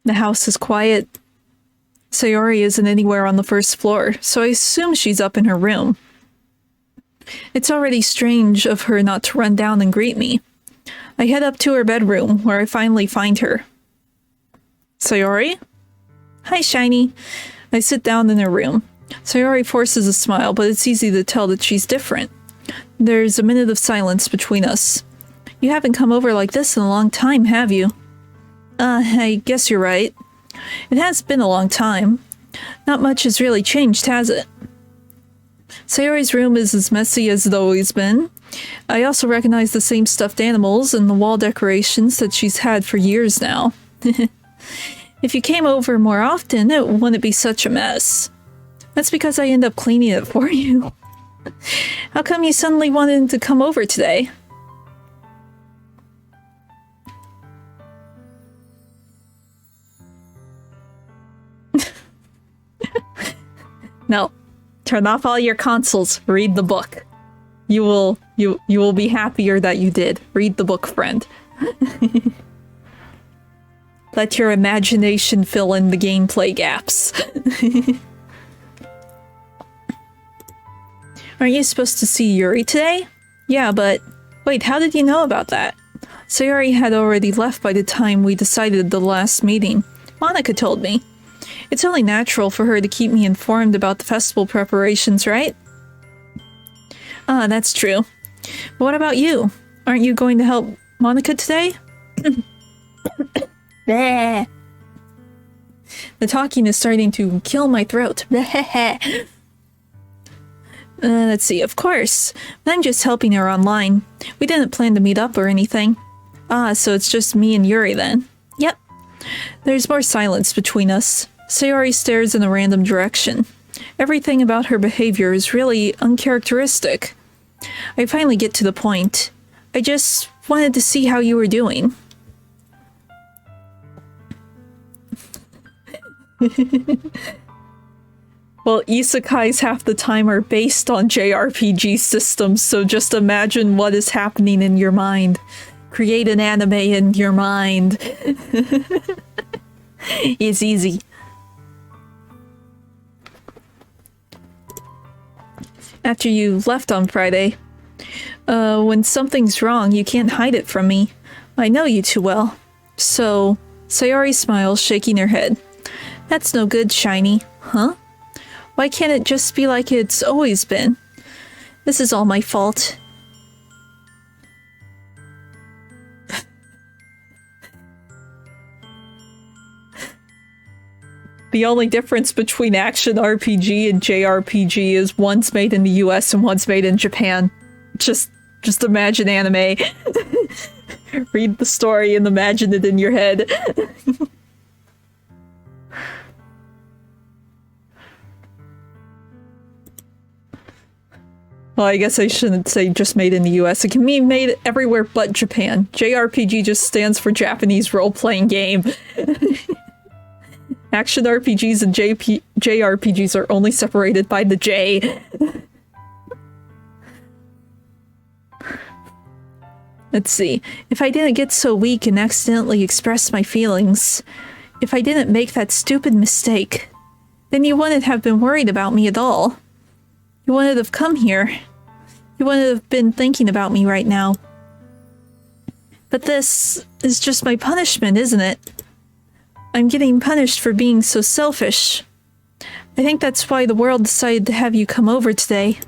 A: The house is quiet. Sayori isn't anywhere on the first floor, so I assume she's up in her room. It's already strange of her not to run down and greet me. I head up to her bedroom, where I finally find her. Sayori? Hi, Shiny. I sit down in her room. Sayori forces a smile, but it's easy to tell that she's different. There's a minute of silence between us. You haven't come over like this in a long time, have you? I guess you're right. It has been a long time. Not much has really changed, has it? Sayori's room is as messy as it always been. I also recognize the same stuffed animals and the wall decorations that she's had for years now. If you came over more often, it wouldn't be such a mess. That's because I end up cleaning it for you. How come you suddenly wanted to come over today? No. Turn off all your consoles. Read the book. You will be happier that you did. Read the book, friend. Let your imagination fill in the gameplay gaps. Aren't you supposed to see Yuri today? Yeah, but... Wait, how did you know about that? Sayori had already left by the time we decided the last meeting. Monica told me. It's only natural for her to keep me informed about the festival preparations, right? Ah, that's true. But what about you? Aren't you going to help Monica today? The talking is starting to kill my throat. Let's see, of course. I'm just helping her online. We didn't plan to meet up or anything. Ah, so it's just me and Yuri then. Yep. There's more silence between us. Sayori stares in a random direction. Everything about her behavior is really uncharacteristic. I finally get to the point. I just wanted to see how you were doing. Well, isekais half the time are based on JRPG systems, so just imagine what is happening in your mind. Create an anime in your mind. It's easy. After you left on Friday, when something's wrong, you can't hide it from me. I know you too well. So, Sayori smiles, shaking her head. That's no good, Shiny. Huh? Why can't it just be like it's always been? This is all my fault. The only difference between action RPG and JRPG is one's made in the US and one's made in Japan. Just imagine anime. Read the story and imagine it in your head. Well, I guess I shouldn't say just made in the US. It can be made everywhere but Japan. JRPG just stands for Japanese role-playing game. Action RPGs and JRPGs are only separated by the J. Let's see. If I didn't get so weak and accidentally express my feelings, if I didn't make that stupid mistake, then you wouldn't have been worried about me at all. You wouldn't have come here. You wouldn't have been thinking about me right now. But this is just my punishment, isn't it? I'm getting punished for being so selfish. I think that's why the world decided to have you come over today.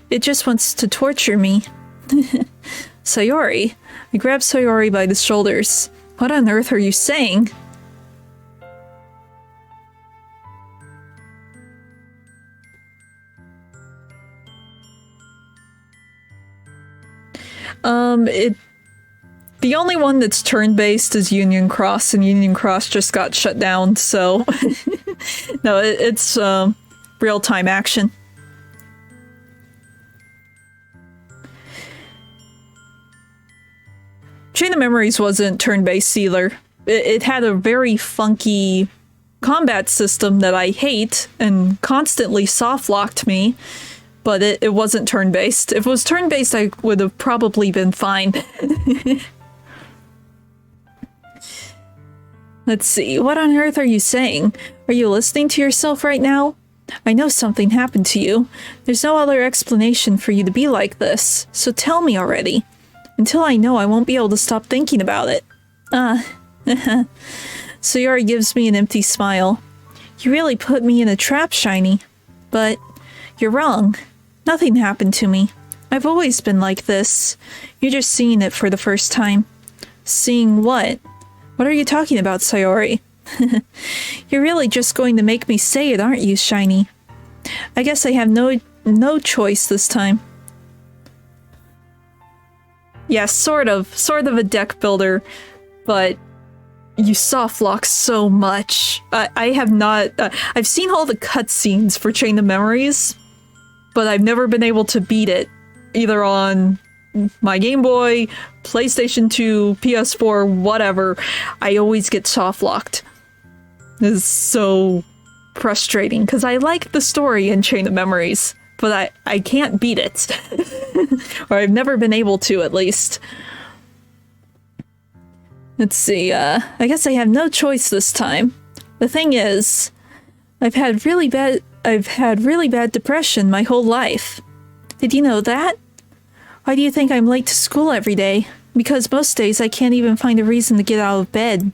A: It just wants to torture me. Sayori. I grab Sayori by the shoulders. What on earth are you saying? The only one that's turn-based is Union Cross, and Union Cross just got shut down, so... No, it's real-time action. Chain of Memories wasn't turn-based either. It had a very funky combat system that I hate, and constantly soft-locked me, but it wasn't turn-based. If it was turn-based, I would have probably been fine. Let's see, what on earth are you saying? Are you listening to yourself right now? I know something happened to you. There's no other explanation for you to be like this, so tell me already. Until I know, I won't be able to stop thinking about it. Sayori gives me an empty smile. You really put me in a trap, Shiny. But you're wrong. Nothing happened to me. I've always been like this. You're just seeing it for the first time. Seeing what? What are you talking about, Sayori? You're really just going to make me say it, aren't you, Shiny? I guess I have no choice this time. Yeah, sort of a deck builder, but you softlock so much. I have not... I've seen all the cutscenes for Chain of Memories, but I've never been able to beat it, either on my Game Boy, PlayStation 2, PS4, whatever. I always get softlocked. This is so frustrating, because I like the story in Chain of Memories, but I can't beat it. Or I've never been able to, at least. Let's see, I guess I have no choice this time. The thing is, I've had really bad depression my whole life. Did you know that? Why do you think I'm late to school every day? Because most days I can't even find a reason to get out of bed.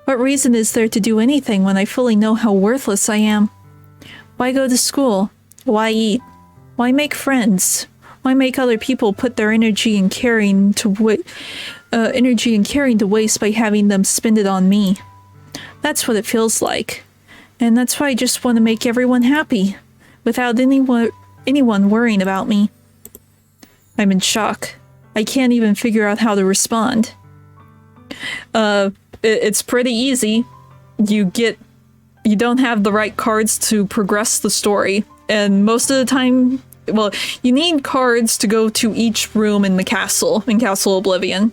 A: What reason is there to do anything when I fully know how worthless I am? Why go to school? Why eat? Why make friends? Why make other people put their energy and caring to waste by having them spend it on me? That's what it feels like. And that's why I just want to make everyone happy, without anyone worrying about me. I'm in shock. I can't even figure out how to respond. It's pretty easy. You don't have the right cards to progress the story, and most of the time, well, you need cards to go to each room in Castle Oblivion.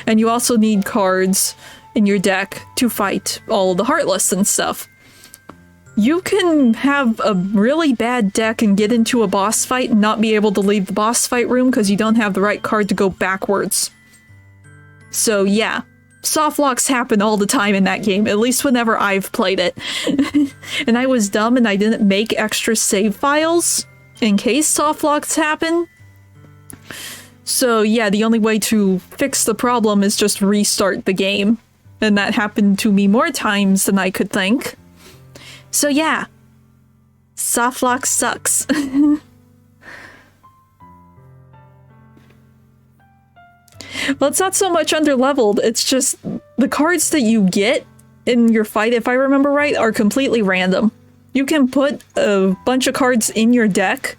A: And you also need cards in your deck to fight all the Heartless and stuff. You can have a really bad deck and get into a boss fight and not be able to leave the boss fight room because you don't have the right card to go backwards. So yeah, soft locks happen all the time in that game, at least whenever I've played it. And I was dumb and I didn't make extra save files in case soft locks happen. So yeah, the only way to fix the problem is just restart the game. And that happened to me more times than I could think. So yeah, soft lock sucks. Well, it's not so much underleveled, it's just the cards that you get in your fight, if I remember right, are completely random. You can put a bunch of cards in your deck,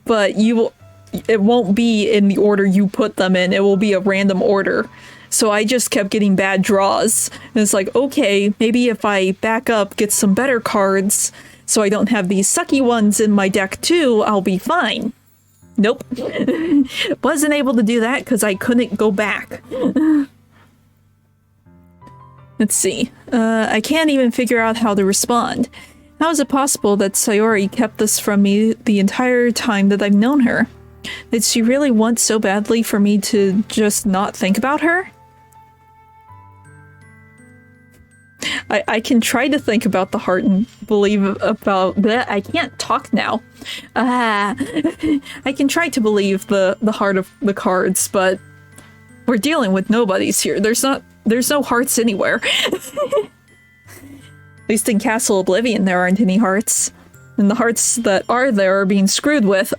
A: but it won't be in the order you put them in, it will be a random order. So I just kept getting bad draws. And it's like, okay, maybe if I back up, get some better cards, so I don't have these sucky ones in my deck too, I'll be fine. Nope. Wasn't able to do that because I couldn't go back. Let's see. I can't even figure out how to respond. How is it possible that Sayori kept this from me the entire time that I've known her? Did she really want so badly for me to just not think about her? I can try to think about the heart and believe about that. I can't talk now. I can try to believe the heart of the cards, but we're dealing with nobodies here. There's no hearts anywhere. At least in Castle Oblivion there aren't any hearts. And the hearts that are there are being screwed with.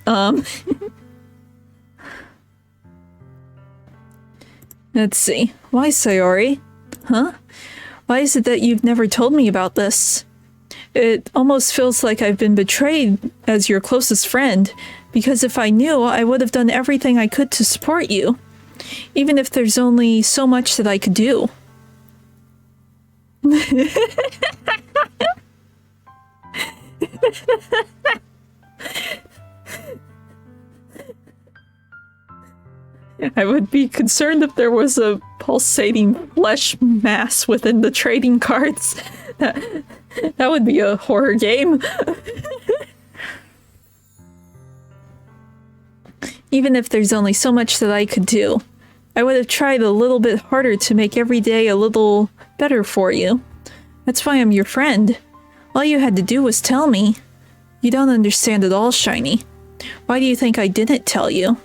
A: Let's see. Why, Sayori? Huh? Why is it that you've never told me about this? It almost feels like I've been betrayed as your closest friend, because if I knew, I would have done everything I could to support you, even if there's only so much that I could do. I would be concerned if there was a pulsating flesh mass within the trading cards. That would be a horror game. Even if there's only so much that I could do, I would have tried a little bit harder to make every day a little better for you. That's why I'm your friend. All you had to do was tell me. You don't understand at all, Shiny. Why do you think I didn't tell you?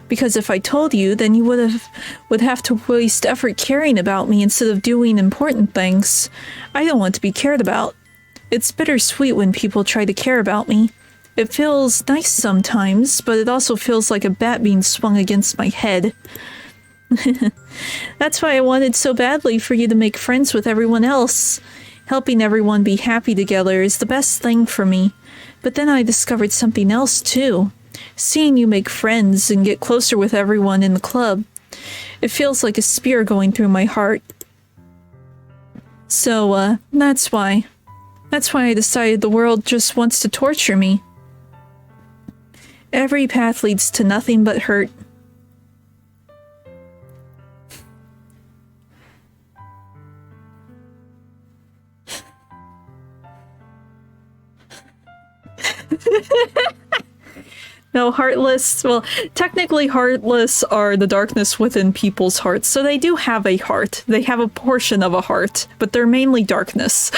A: Because if I told you, then you would have to waste effort caring about me instead of doing important things. I don't want to be cared about. It's bittersweet when people try to care about me. It feels nice sometimes, but it also feels like a bat being swung against my head. That's why I wanted so badly for you to make friends with everyone else. Helping everyone be happy together is the best thing for me. But then I discovered something else too. Seeing you make friends and get closer with everyone in the club. It feels like a spear going through my heart. So, that's why. That's why I decided the world just wants to torture me. Every path leads to nothing but hurt. No, Heartless, well, technically Heartless are the darkness within people's hearts, so they do have a heart. They have a portion of a heart, but they're mainly darkness.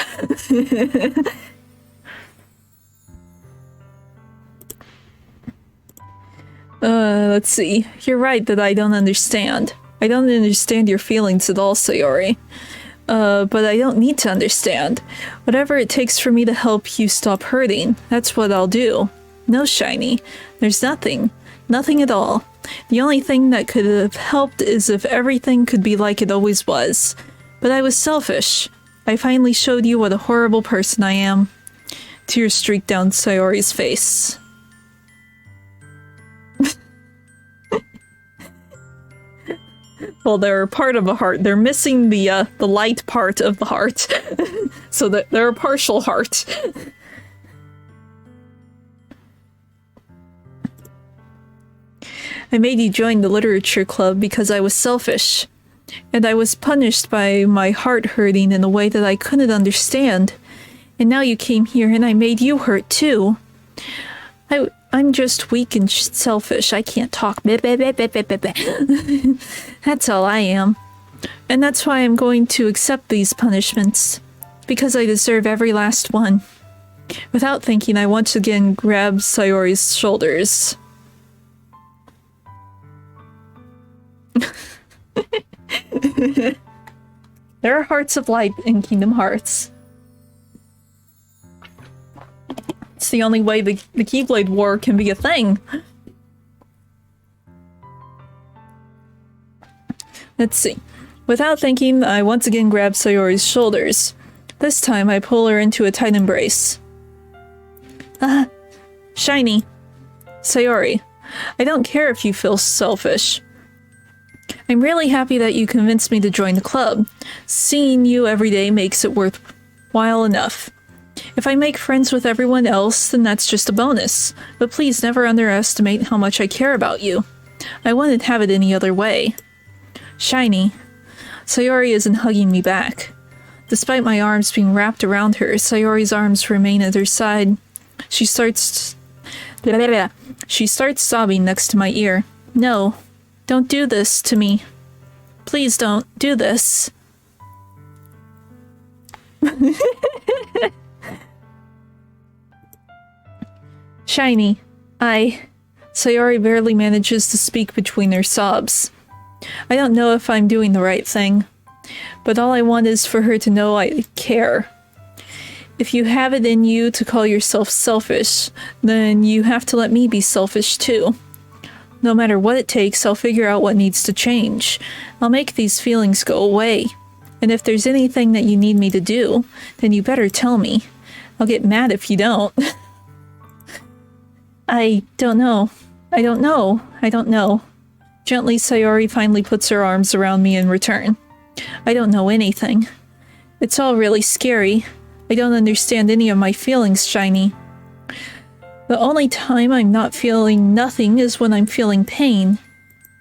A: Let's see. You're right that I don't understand. I don't understand your feelings at all, Sayori. But I don't need to understand. Whatever it takes for me to help you stop hurting, that's what I'll do. No, Shiny. There's nothing. Nothing at all. The only thing that could have helped is if everything could be like it always was. But I was selfish. I finally showed you what a horrible person I am. Tears streaked down Sayori's face. Well, they're part of a heart. They're missing the light part of the heart. So that they're a partial heart. I made you join the literature club because I was selfish. And I was punished by my heart hurting in a way that I couldn't understand. And now you came here and I made you hurt too. I'm just weak and selfish. I can't talk. That's all I am. And that's why I'm going to accept these punishments. Because I deserve every last one. Without thinking, I once again grabbed Sayori's shoulders. There are hearts of light in Kingdom Hearts. It's the only way the Keyblade War can be a thing. Let's see. Without thinking, I once again grab Sayori's shoulders. This time, I pull her into a tight embrace. Shiny. Sayori, I don't care if you feel selfish. I'm really happy that you convinced me to join the club. Seeing you every day makes it worthwhile enough. If I make friends with everyone else, then that's just a bonus. But please never underestimate how much I care about you. I wouldn't have it any other way. Shiny. Sayori isn't hugging me back. Despite my arms being wrapped around her, Sayori's arms remain at her side. She starts sobbing next to my ear. No, don't do this to me. Please don't do this. Shiny, Sayori barely manages to speak between her sobs. I don't know if I'm doing the right thing, but all I want is for her to know I care. If you have it in you to call yourself selfish, then you have to let me be selfish too. No matter what it takes, I'll figure out what needs to change. I'll make these feelings go away. And if there's anything that you need me to do, then you better tell me. I'll get mad if you don't. I don't know. Gently, Sayori finally puts her arms around me in return. I don't know anything. It's all really scary. I don't understand any of my feelings, Shiny. The only time I'm not feeling nothing is when I'm feeling pain.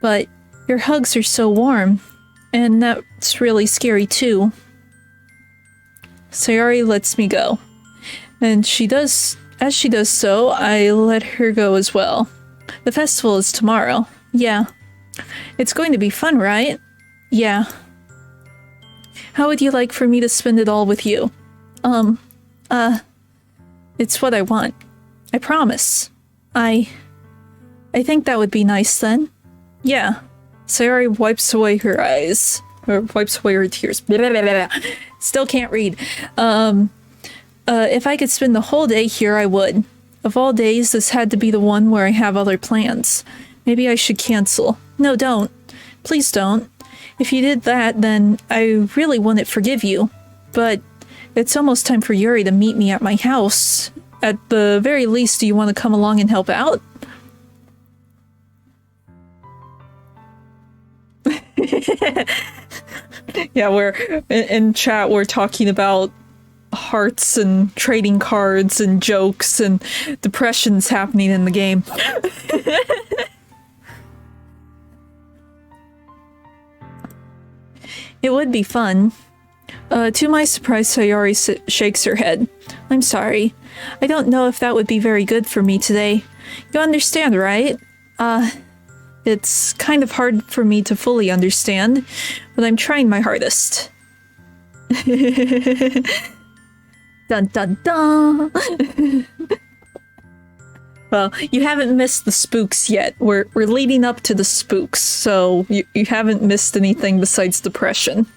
A: But your hugs are so warm, and that's really scary too. Sayori lets me go. And as she does so, I let her go as well. The festival is tomorrow. Yeah. It's going to be fun, right? Yeah. How would you like for me to spend it all with you? It's what I want. I promise. I think that would be nice then. Yeah. Sayori wipes away her eyes. Or wipes away her tears. Still can't read. If I could spend the whole day here, I would. Of all days, this had to be the one where I have other plans. Maybe I should cancel. No, don't. Please don't. If you did that, then I really wouldn't forgive you. But it's almost time for Yuri to meet me at my house. At the very least, do you want to come along and help out? Yeah, we're in chat, we're talking about hearts and trading cards and jokes and depressions happening in the game. It would be fun. To my surprise, Sayori shakes her head. I'm sorry. I don't know if that would be very good for me today. You understand, right? It's kind of hard for me to fully understand, but I'm trying my hardest. Dun dun dun! Well, you haven't missed the spooks yet. We're leading up to the spooks, so you haven't missed anything besides depression.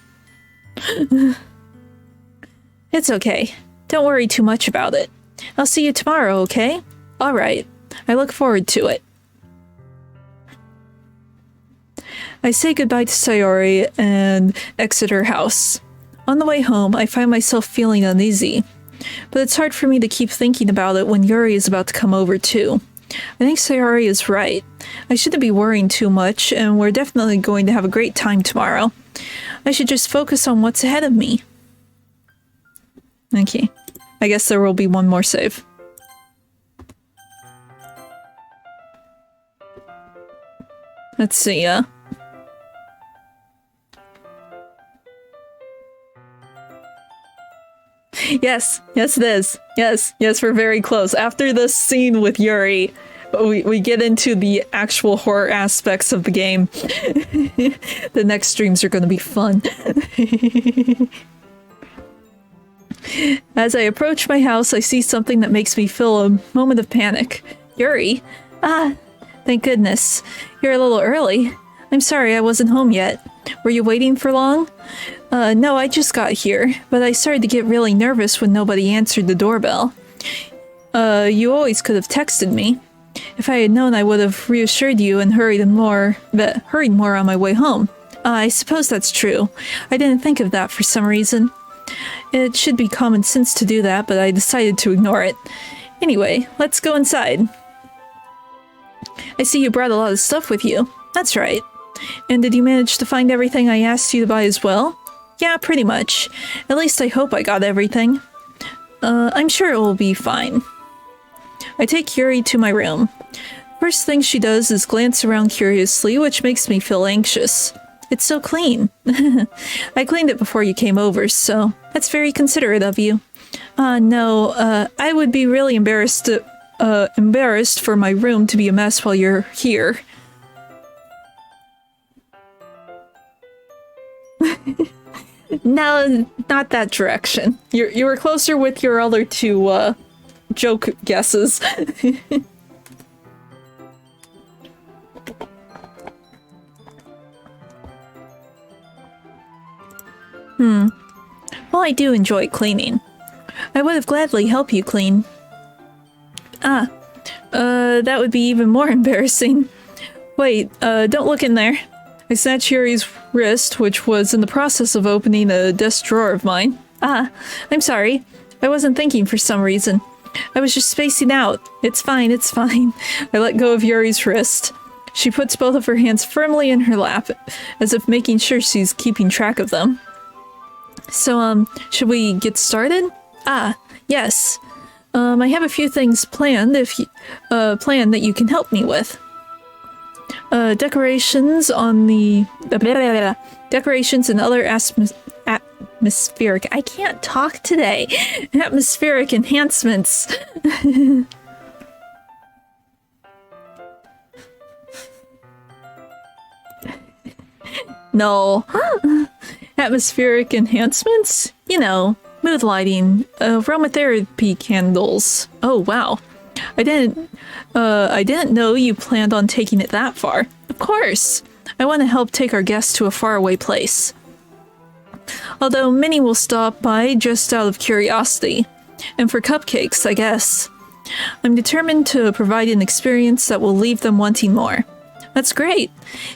A: It's okay. Don't worry too much about it. I'll see you tomorrow, okay? Alright. I look forward to it. I say goodbye to Sayori and exit her house. On the way home, I find myself feeling uneasy. But it's hard for me to keep thinking about it when Yuri is about to come over too. I think Sayori is right. I shouldn't be worrying too much, and we're definitely going to have a great time tomorrow. I should just focus on what's ahead of me. Okay. I guess there will be one more save. Let's see, Yes, yes it is. Yes, we're very close. After this scene with Yuri, we get into the actual horror aspects of the game. The next streams are going to be fun. As I approach my house, I see something that makes me feel a moment of panic. Yuri? Ah, thank goodness. You're a little early. I'm sorry I wasn't home yet. Were you waiting for long? No, I just got here, but I started to get really nervous when nobody answered the doorbell. You always could have texted me. If I had known, I would have reassured you and hurried more on my way home. I suppose that's true. I didn't think of that for some reason. It should be common sense to do that, but I decided to ignore it. Anyway, let's go inside. I see you brought a lot of stuff with you. That's right. And did you manage to find everything I asked you to buy as well? Yeah, pretty much. At least I hope I got everything. I'm sure it will be fine. I take Yuri to my room. First thing she does is glance around curiously, which makes me feel anxious. It's so clean. I cleaned it before you came over, so that's very considerate of you. No, I would be really embarrassed for my room to be a mess while you're here. No, not that direction. You were closer with your other two, joke guesses. Well, I do enjoy cleaning. I would have gladly helped you clean. That would be even more embarrassing. Wait, don't look in there. I snatched Yuri's wrist, which was in the process of opening a desk drawer of mine. I'm sorry. I wasn't thinking for some reason. I was just spacing out. It's fine, it's fine. I let go of Yuri's wrist. She puts both of her hands firmly in her lap, as if making sure she's keeping track of them. So, should we get started? Yes. I have a few things planned that you can help me with. Decorations on the... decorations and other atmospheric... I can't talk today! Atmospheric enhancements. No. Atmospheric enhancements? You know, mood lighting, aromatherapy candles. Oh, wow. I didn't know you planned on taking it that far. Of course. I want to help take our guests to a faraway place. Although many will stop by just out of curiosity. And for cupcakes, I guess. I'm determined to provide an experience that will leave them wanting more. That's great.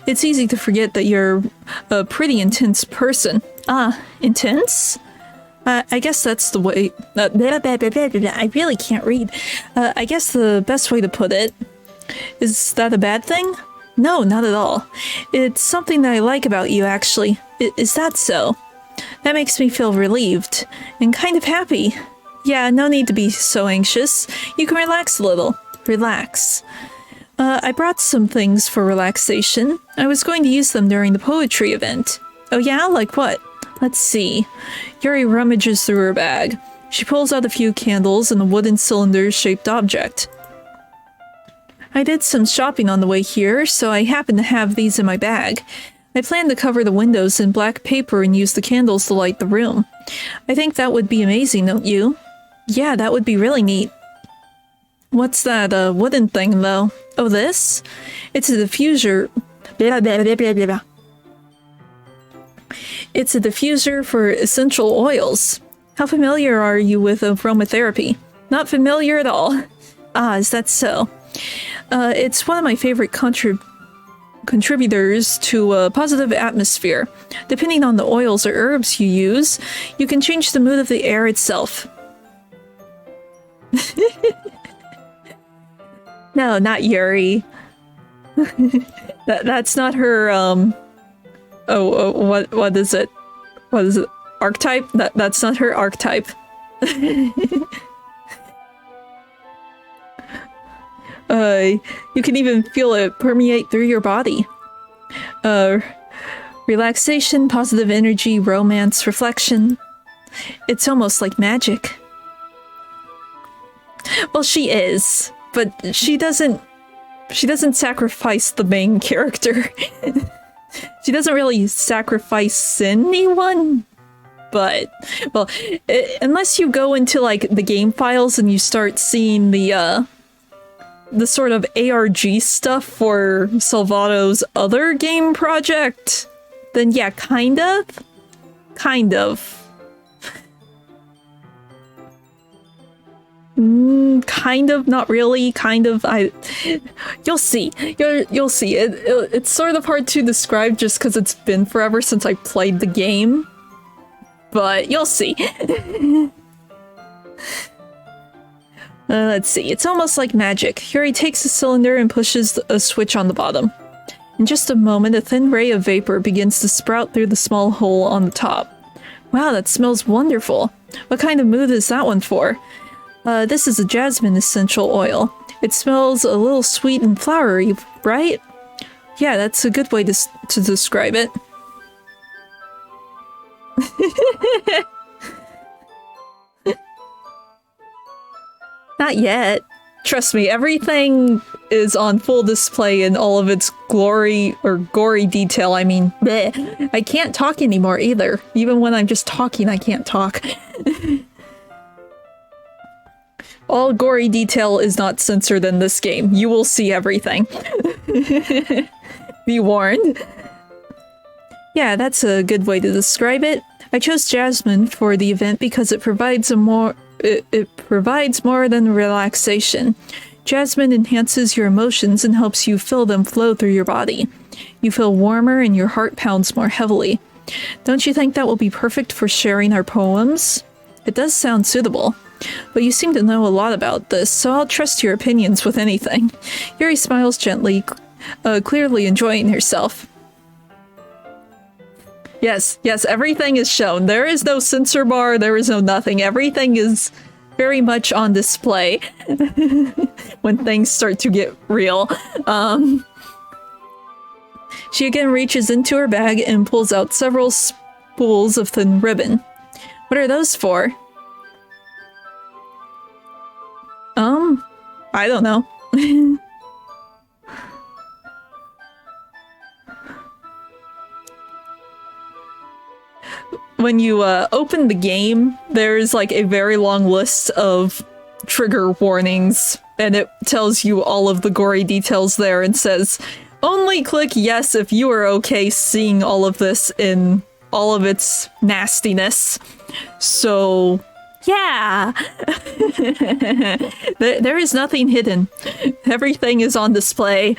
A: It's easy to forget that you're a pretty intense person. Intense? I guess that's the way... I really can't read. I guess the best way to put it... Is that a bad thing? No, not at all. It's something that I like about you, actually. Is that so? That makes me feel relieved. And kind of happy. Yeah, no need to be so anxious. You can relax a little. Relax. I brought some things for relaxation. I was going to use them during the poetry event. Oh yeah? Like what? Let's see. Yuri rummages through her bag. She pulls out a few candles and a wooden cylinder-shaped object. I did some shopping on the way here, so I happen to have these in my bag. I plan to cover the windows in black paper and use the candles to light the room. I think that would be amazing, don't you? Yeah, that would be really neat. What's that, wooden thing, though? Oh, this? It's a diffuser. It's a diffuser for essential oils. How familiar are you with aromatherapy? Not familiar at all. Ah, is that so? It's one of my favorite contributors to a positive atmosphere. Depending on the oils or herbs you use, you can change the mood of the air itself. No, not Yuri. That's not her, what is it? What is it? Archetype? That's not her archetype. You can even feel it permeate through your body. Relaxation, positive energy, romance, reflection. It's almost like magic. Well, she is, but she doesn't sacrifice the main character. She doesn't really sacrifice anyone, but, well, unless you go into, like, the game files and you start seeing the sort of ARG stuff for Salvato's other game project, then yeah, kind of. Kind of. Kind of, not really, kind of. You'll see. You'll see. It's sort of hard to describe just because it's been forever since I played the game. But you'll see. Let's see. It's almost like magic. Yuri takes a cylinder and pushes a switch on the bottom. In just a moment, a thin ray of vapor begins to sprout through the small hole on the top. Wow, that smells wonderful. What kind of mood is that one for? This is a jasmine essential oil. It smells a little sweet and flowery, right? Yeah, that's a good way to describe it. Not yet. Trust me, everything is on full display in all of its glory or gory detail. I mean, bleh. I can't talk anymore either. Even when I'm just talking, I can't talk. All gory detail is not censored in this game. You will see everything. Be warned. Yeah, that's a good way to describe it. I chose jasmine for the event because it provides more than relaxation. Jasmine enhances your emotions and helps you feel them flow through your body. You feel warmer and your heart pounds more heavily. Don't you think that will be perfect for sharing our poems? It does sound suitable. But you seem to know a lot about this, so I'll trust your opinions with anything. Yuri smiles gently, clearly enjoying herself. Yes, everything is shown. There is no censor bar, there is no nothing. Everything is very much on display when things start to get real. She again reaches into her bag and pulls out several spools of thin ribbon. What are those for? I don't know. When you open the game, there's like a very long list of trigger warnings, and it tells you all of the gory details there and says, only click yes if you are okay seeing all of this in all of its nastiness. So, yeah. There is nothing hidden. Everything is on display.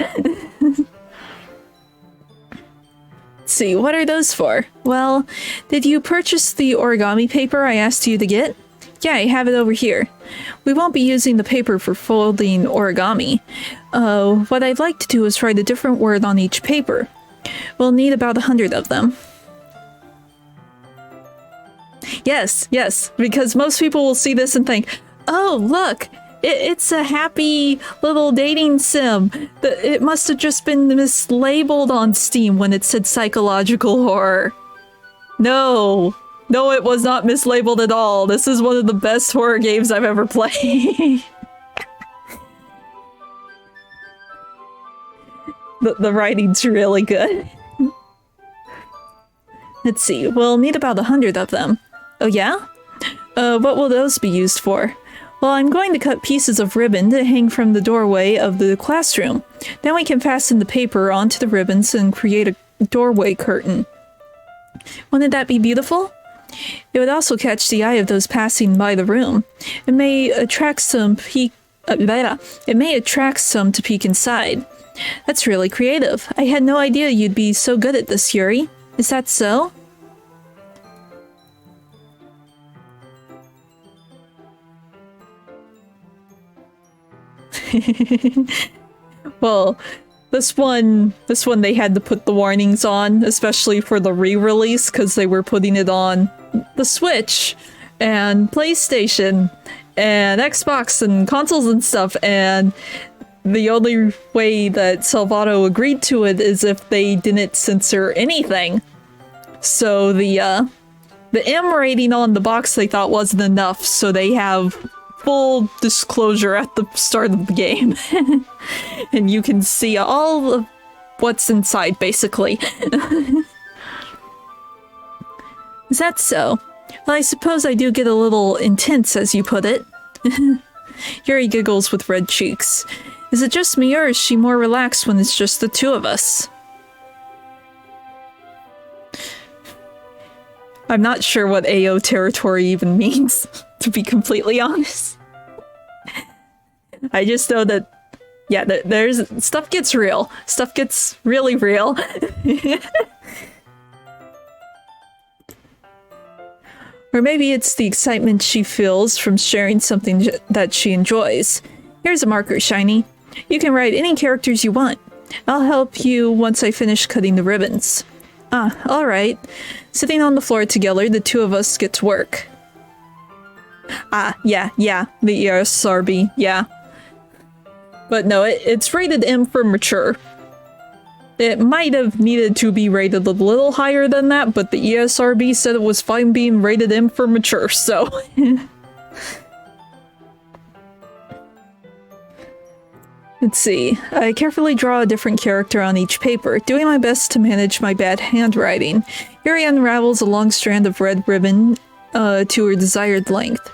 A: Let's see, what are those for? Well, did you purchase the origami paper I asked you to get? Yeah, I have it over here. We won't be using the paper for folding origami. What I'd like to do is write a different word on each paper. We'll need about 100 of them. Yes, because most people will see this and think, oh, look, it's a happy little dating sim. It must have just been mislabeled on Steam when it said psychological horror. No, it was not mislabeled at all. This is one of the best horror games I've ever played. The writing's really good. Let's see, we'll need about 100 of them. Oh yeah? What will those be used for? Well, I'm going to cut pieces of ribbon to hang from the doorway of the classroom. Then we can fasten the paper onto the ribbons and create a doorway curtain. Wouldn't that be beautiful? It would also catch the eye of those passing by the room. It may attract some to peek inside. That's really creative. I had no idea you'd be so good at this, Yuri. Is that so? Well, this one they had to put the warnings on, especially for the re-release, because they were putting it on the Switch and PlayStation and Xbox and consoles and stuff, and the only way that Salvato agreed to it is if they didn't censor anything. So the M rating on the box they thought wasn't enough, so they have full disclosure at the start of the game. And you can see all of what's inside, basically. Is that so? Well, I suppose I do get a little intense, as you put it. Yuri giggles with red cheeks. Is it just me, or is she more relaxed when it's just the two of us? I'm not sure what AO territory even means, to be completely honest. I just know that, yeah, there's stuff gets real. Stuff gets really real. Or maybe it's the excitement she feels from sharing something that she enjoys. Here's a marker, Shiny. You can write any characters you want. I'll help you once I finish cutting the ribbons. Ah, alright. Sitting on the floor together, the two of us get to work. Ah, yeah, the ESRB, yeah. But no, it's rated M for mature. It might have needed to be rated a little higher than that, but the ESRB said it was fine being rated M for mature, so... Let's see. I carefully draw a different character on each paper, doing my best to manage my bad handwriting. Yuri unravels a long strand of red ribbon to her desired length.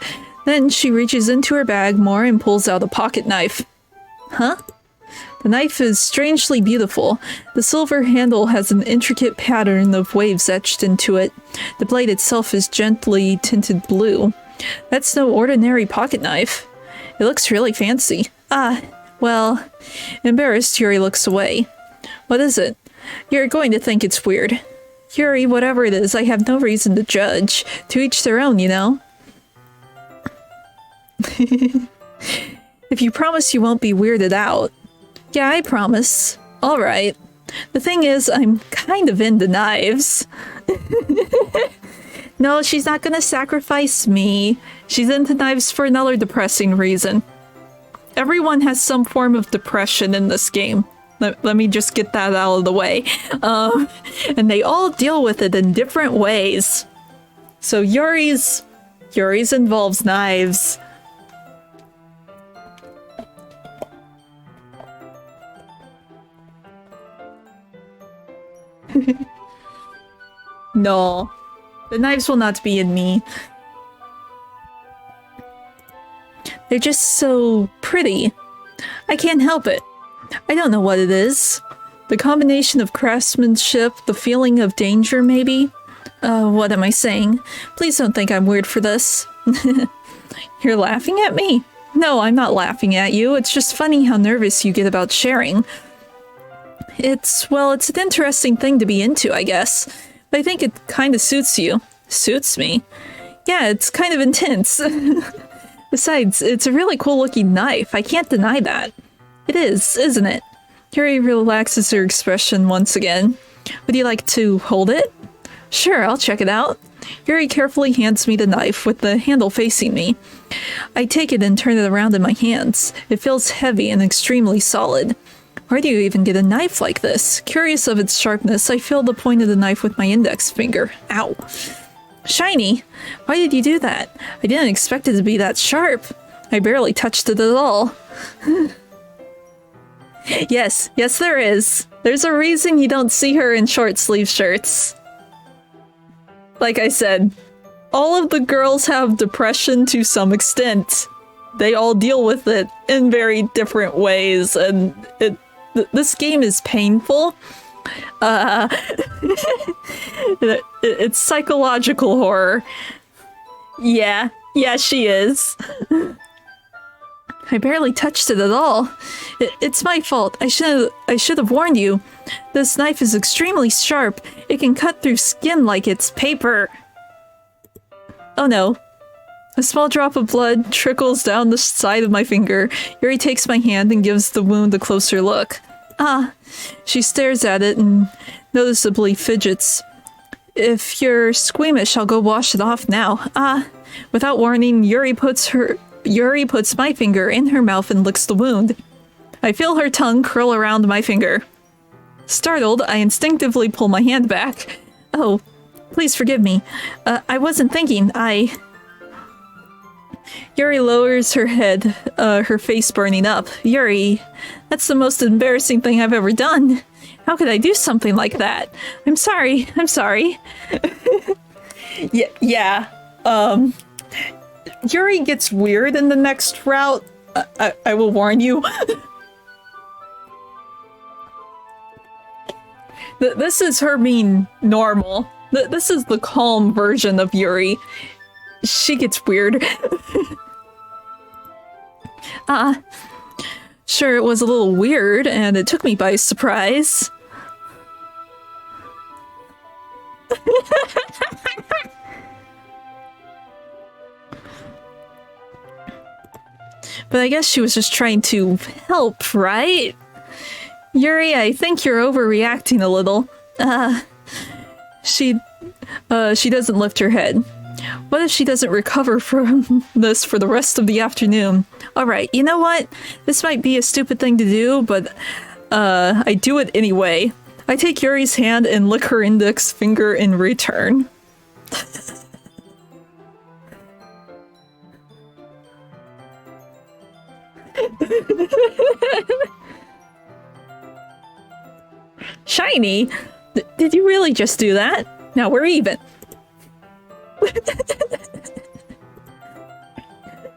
A: Then she reaches into her bag more and pulls out a pocket knife. Huh? The knife is strangely beautiful. The silver handle has an intricate pattern of waves etched into it. The blade itself is gently tinted blue. That's no ordinary pocket knife. It looks really fancy. Ah, well, embarrassed, Yuri looks away. What is it? You're going to think it's weird. Yuri, whatever it is, I have no reason to judge. To each their own, you know? If you promise you won't be weirded out. Yeah, I promise. Alright. The thing is, I'm kind of into knives. No, she's not gonna sacrifice me. She's into knives for another depressing reason. Everyone has some form of depression in this game. Let me just get that out of the way. And they all deal with it in different ways. So Yuri's involves knives. No. The knives will not be in me. They're just so pretty. I can't help it. I don't know what it is. The combination of craftsmanship, the feeling of danger, maybe? What am I saying? Please don't think I'm weird for this. You're laughing at me? No, I'm not laughing at you. It's just funny how nervous you get about sharing. It's an interesting thing to be into, I guess. But I think it kind of suits you. Suits me? Yeah, it's kind of intense. Besides, it's a really cool looking knife. I can't deny that. It is, isn't it? Yuri relaxes her expression once again. Would you like to hold it? Sure, I'll check it out. Yuri carefully hands me the knife with the handle facing me. I take it and turn it around in my hands. It feels heavy and extremely solid. Where do you even get a knife like this? Curious of its sharpness, I feel the point of the knife with my index finger. Ow. Shiny! Why did you do that? I didn't expect it to be that sharp. I barely touched it at all. Yes, there is. There's a reason you don't see her in short sleeve shirts. Like I said, all of the girls have depression to some extent. They all deal with it in very different ways, and this game is painful, It's psychological horror. Yeah, she is. I barely touched it at all. It's my fault. I should have warned you. This knife is extremely sharp. It can cut through skin like it's paper. Oh no. A small drop of blood trickles down the side of my finger. Yuri takes my hand and gives the wound a closer look. Ah. She stares at it and noticeably fidgets. If you're squeamish, I'll go wash it off now. Ah. Without warning, Yuri puts my finger in her mouth and licks the wound. I feel her tongue curl around my finger. Startled, I instinctively pull my hand back. Oh, please forgive me. I wasn't thinking. Yuri lowers her head, her face burning up. Yuri, that's the most embarrassing thing I've ever done. How could I do something like that? I'm sorry. Yeah. Yuri gets weird in the next route. I will warn you. This is her being normal. This is the calm version of Yuri. She gets weird. Sure, it was a little weird, and it took me by surprise. But I guess she was just trying to help, right? Yuri, I think you're overreacting a little. She doesn't lift her head. What if she doesn't recover from this for the rest of the afternoon? Alright, you know what? This might be a stupid thing to do, but I do it anyway. I take Yuri's hand and lick her index finger in return. Shiny? Did you really just do that? Now we're even.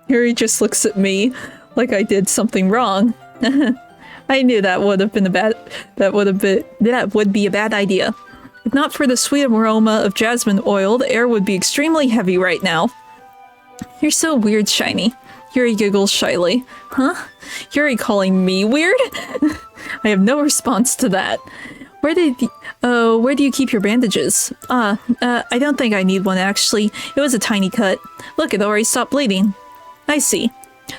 A: Yuri just looks at me like I did something wrong. I knew that would be a bad idea. If not for the sweet aroma of jasmine oil, the air would be extremely heavy right now. You're so weird, Shiny. Yuri giggles shyly. Huh? Yuri calling me weird? I have no response to that. Where do you keep your bandages? I don't think I need one actually. It was a tiny cut. Look, it already stopped bleeding. I see.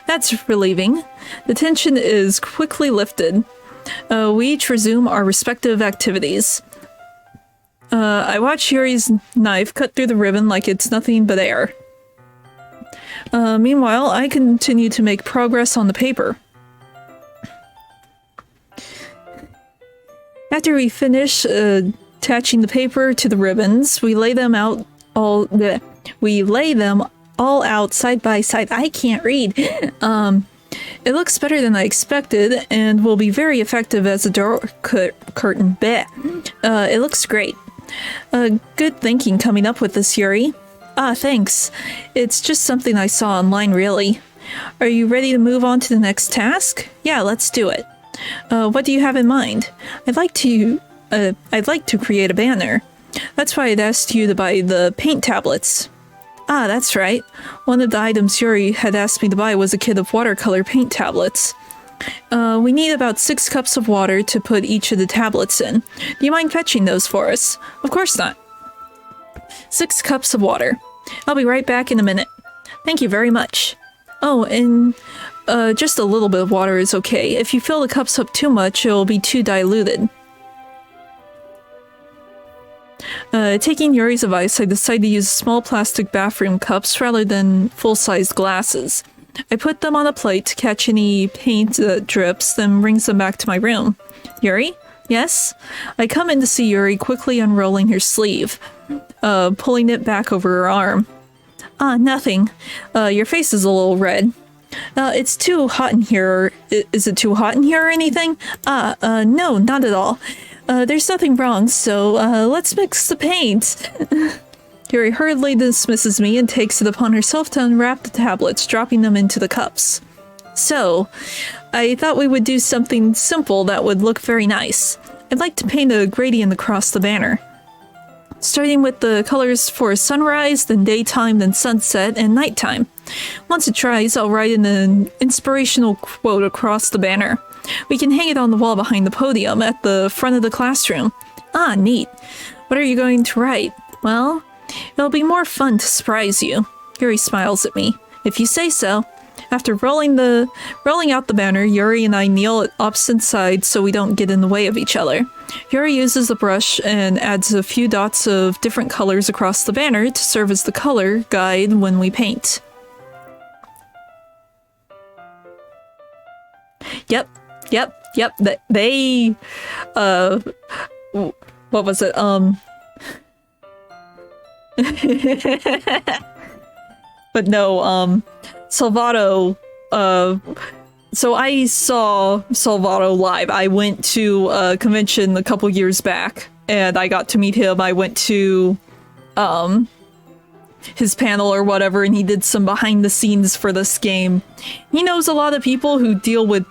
A: That's relieving. The tension is quickly lifted. We each resume our respective activities. I watch Yuri's knife cut through the ribbon like it's nothing but air. Meanwhile, I continue to make progress on the paper. After we finish attaching the paper to the ribbons, we lay them all out side by side. I can't read. It looks better than I expected and will be very effective as a door curtain. It looks great. Good thinking coming up with this, Yuri. Thanks. It's just something I saw online, really. Are you ready to move on to the next task? Yeah, let's do it. What do you have in mind? I'd like to create a banner. That's why I'd asked you to buy the paint tablets. That's right. One of the items Yuri had asked me to buy was a kit of watercolor paint tablets. We need about 6 cups of water to put each of the tablets in. Do you mind fetching those for us? Of course not. 6 cups of water. I'll be right back in a minute. Thank you very much. Oh, and just a little bit of water is okay. If you fill the cups up too much, it'll be too diluted. Taking Yuri's advice, I decided to use small plastic bathroom cups rather than full-sized glasses. I put them on a plate to catch any paint that drips, then brings them back to my room. Yuri? Yes? I come in to see Yuri quickly unrolling her sleeve, pulling it back over her arm. Nothing. Your face is a little red. It's too hot in here. Is it too hot in here or anything? No, not at all. There's nothing wrong, so, let's mix the paint. Yuri hurriedly dismisses me and takes it upon herself to unwrap the tablets, dropping them into the cups. So, I thought we would do something simple that would look very nice. I'd like to paint a gradient across the banner. Starting with the colors for sunrise, then daytime, then sunset, and nighttime. Once it dries, I'll write in an inspirational quote across the banner. We can hang it on the wall behind the podium at the front of the classroom. Ah, neat. What are you going to write? Well, it'll be more fun to surprise you. Yuri smiles at me. If you say so. After rolling out the banner, Yuri and I kneel at opposite sides so we don't get in the way of each other. Yuri uses the brush and adds a few dots of different colors across the banner to serve as the color guide when we paint. Yep. They, what was it? But no, Salvato, so I saw Salvato live. I went to a convention a couple years back, and I got to meet him. I went to, his panel or whatever, and he did some behind the scenes for this game. He knows a lot of people who deal with,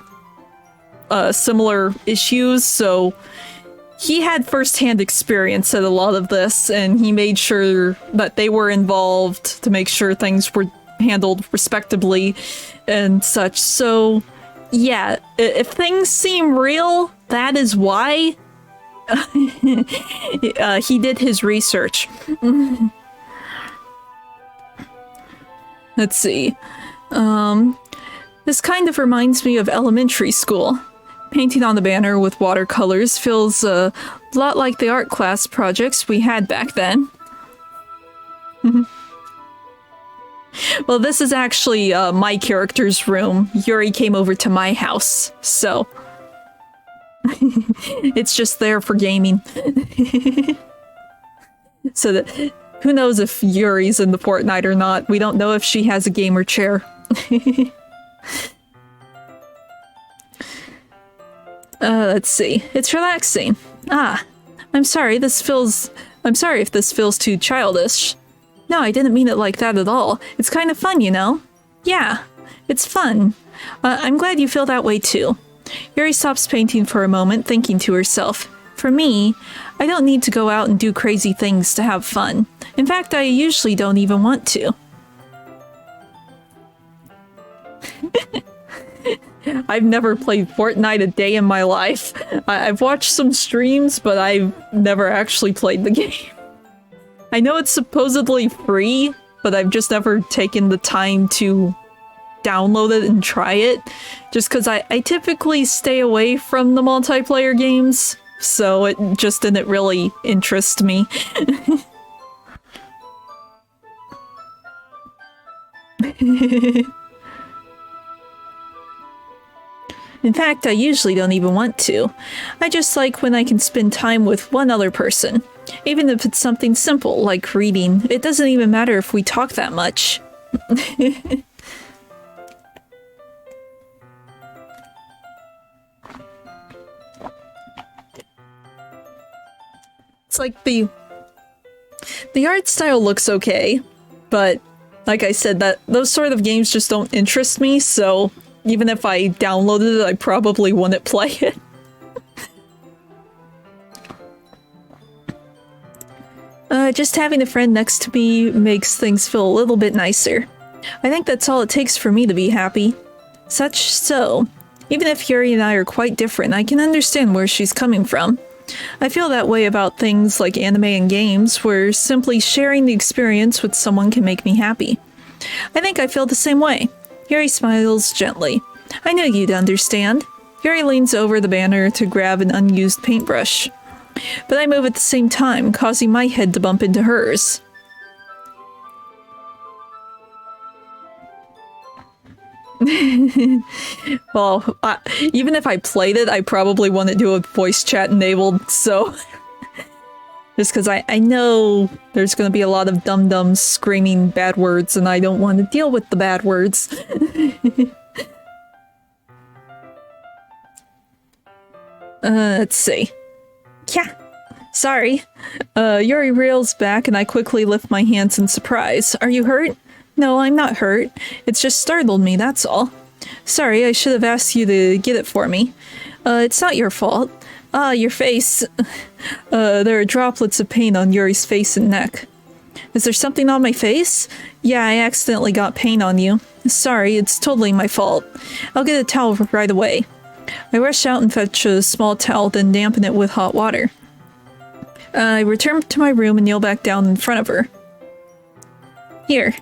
A: similar issues, so he had first-hand experience at a lot of this, and he made sure that they were involved to make sure things were handled respectably and such. So yeah, if things seem real, that is why. He did his research. Let's see. This kind of reminds me of elementary school. Painting on the banner with watercolors feels a lot like the art class projects we had back then. Well, this is actually my character's room. Yuri came over to my house, so it's just there for gaming. So that who knows if Yuri's in the Fortnite or not. We don't know if she has a gamer chair. Let's see. It's relaxing. Ah, I'm sorry if this feels too childish. No, I didn't mean it like that at all. It's kind of fun, you know? Yeah, it's fun. I'm glad you feel that way too. Yuri stops painting for a moment, thinking to herself. For me, I don't need to go out and do crazy things to have fun. In fact, I usually don't even want to. I've never played Fortnite a day in my life. I've watched some streams, but I've never actually played the game. I know it's supposedly free, but I've just never taken the time to download it and try it. Just because I typically stay away from the multiplayer games, so it just didn't really interest me. In fact, I usually don't even want to. I just like when I can spend time with one other person. Even if it's something simple, like reading. It doesn't even matter if we talk that much. It's like the art style looks okay, but like I said, those sort of games just don't interest me, so even if I downloaded it, I probably wouldn't play it. Just having a friend next to me makes things feel a little bit nicer. I think that's all it takes for me to be happy. Such so, even if Yuri and I are quite different, I can understand where she's coming from. I feel that way about things like anime and games, where simply sharing the experience with someone can make me happy. I think I feel the same way. Yuri smiles gently. I knew you'd understand. Yuri leans over the banner to grab an unused paintbrush. But I move at the same time, causing my head to bump into hers. Well, even if I played it, I probably wouldn't do a voice chat enabled, so... Just because I know there's going to be a lot of dum-dums screaming bad words, and I don't want to deal with the bad words. Let's see. Yeah, sorry. Yuri reels back, and I quickly lift my hands in surprise. Are you hurt? No, I'm not hurt. It's just startled me, that's all. Sorry, I should have asked you to get it for me. It's not your fault. Ah, your face. There are droplets of paint on Yuri's face and neck. Is there something on my face? Yeah, I accidentally got paint on you. Sorry, it's totally my fault. I'll get a towel right away. I rush out and fetch a small towel, then dampen it with hot water. I return to my room and kneel back down in front of her. Here.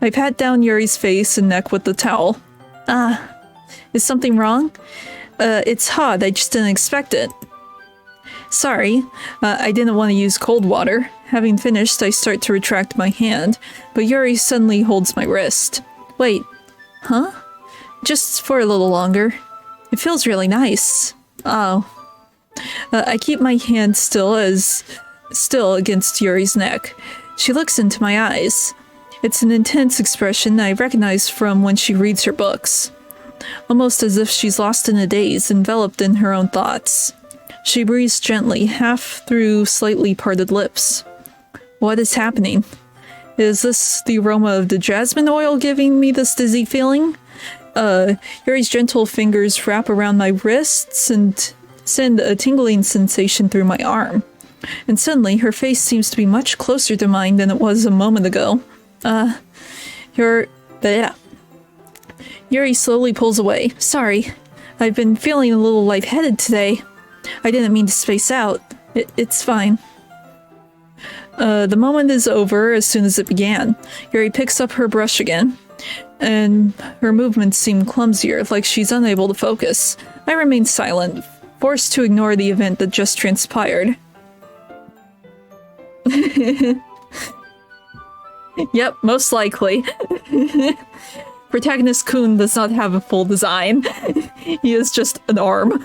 A: I pat down Yuri's face and neck with the towel. Is something wrong? It's hot, I just didn't expect it. Sorry, I didn't want to use cold water. Having finished, I start to retract my hand, but Yuri suddenly holds my wrist. Wait, huh? Just for a little longer. It feels really nice. Oh. I keep my hand still against Yuri's neck. She looks into my eyes. It's an intense expression I recognize from when she reads her books. Almost as if she's lost in a daze, enveloped in her own thoughts. She breathes gently, half through slightly parted lips. What is happening? Is this the aroma of the jasmine oil giving me this dizzy feeling? Yuri's gentle fingers wrap around my wrists and send a tingling sensation through my arm. And suddenly, her face seems to be much closer to mine than it was a moment ago. Yuri slowly pulls away. Sorry, I've been feeling a little lightheaded today. I didn't mean to space out. It's fine. The moment is over as soon as it began. Yuri picks up her brush again, and her movements seem clumsier, like she's unable to focus. I remain silent, forced to ignore the event that just transpired. Yep, most likely. Protagonist Kun does not have a full design. He is just an arm.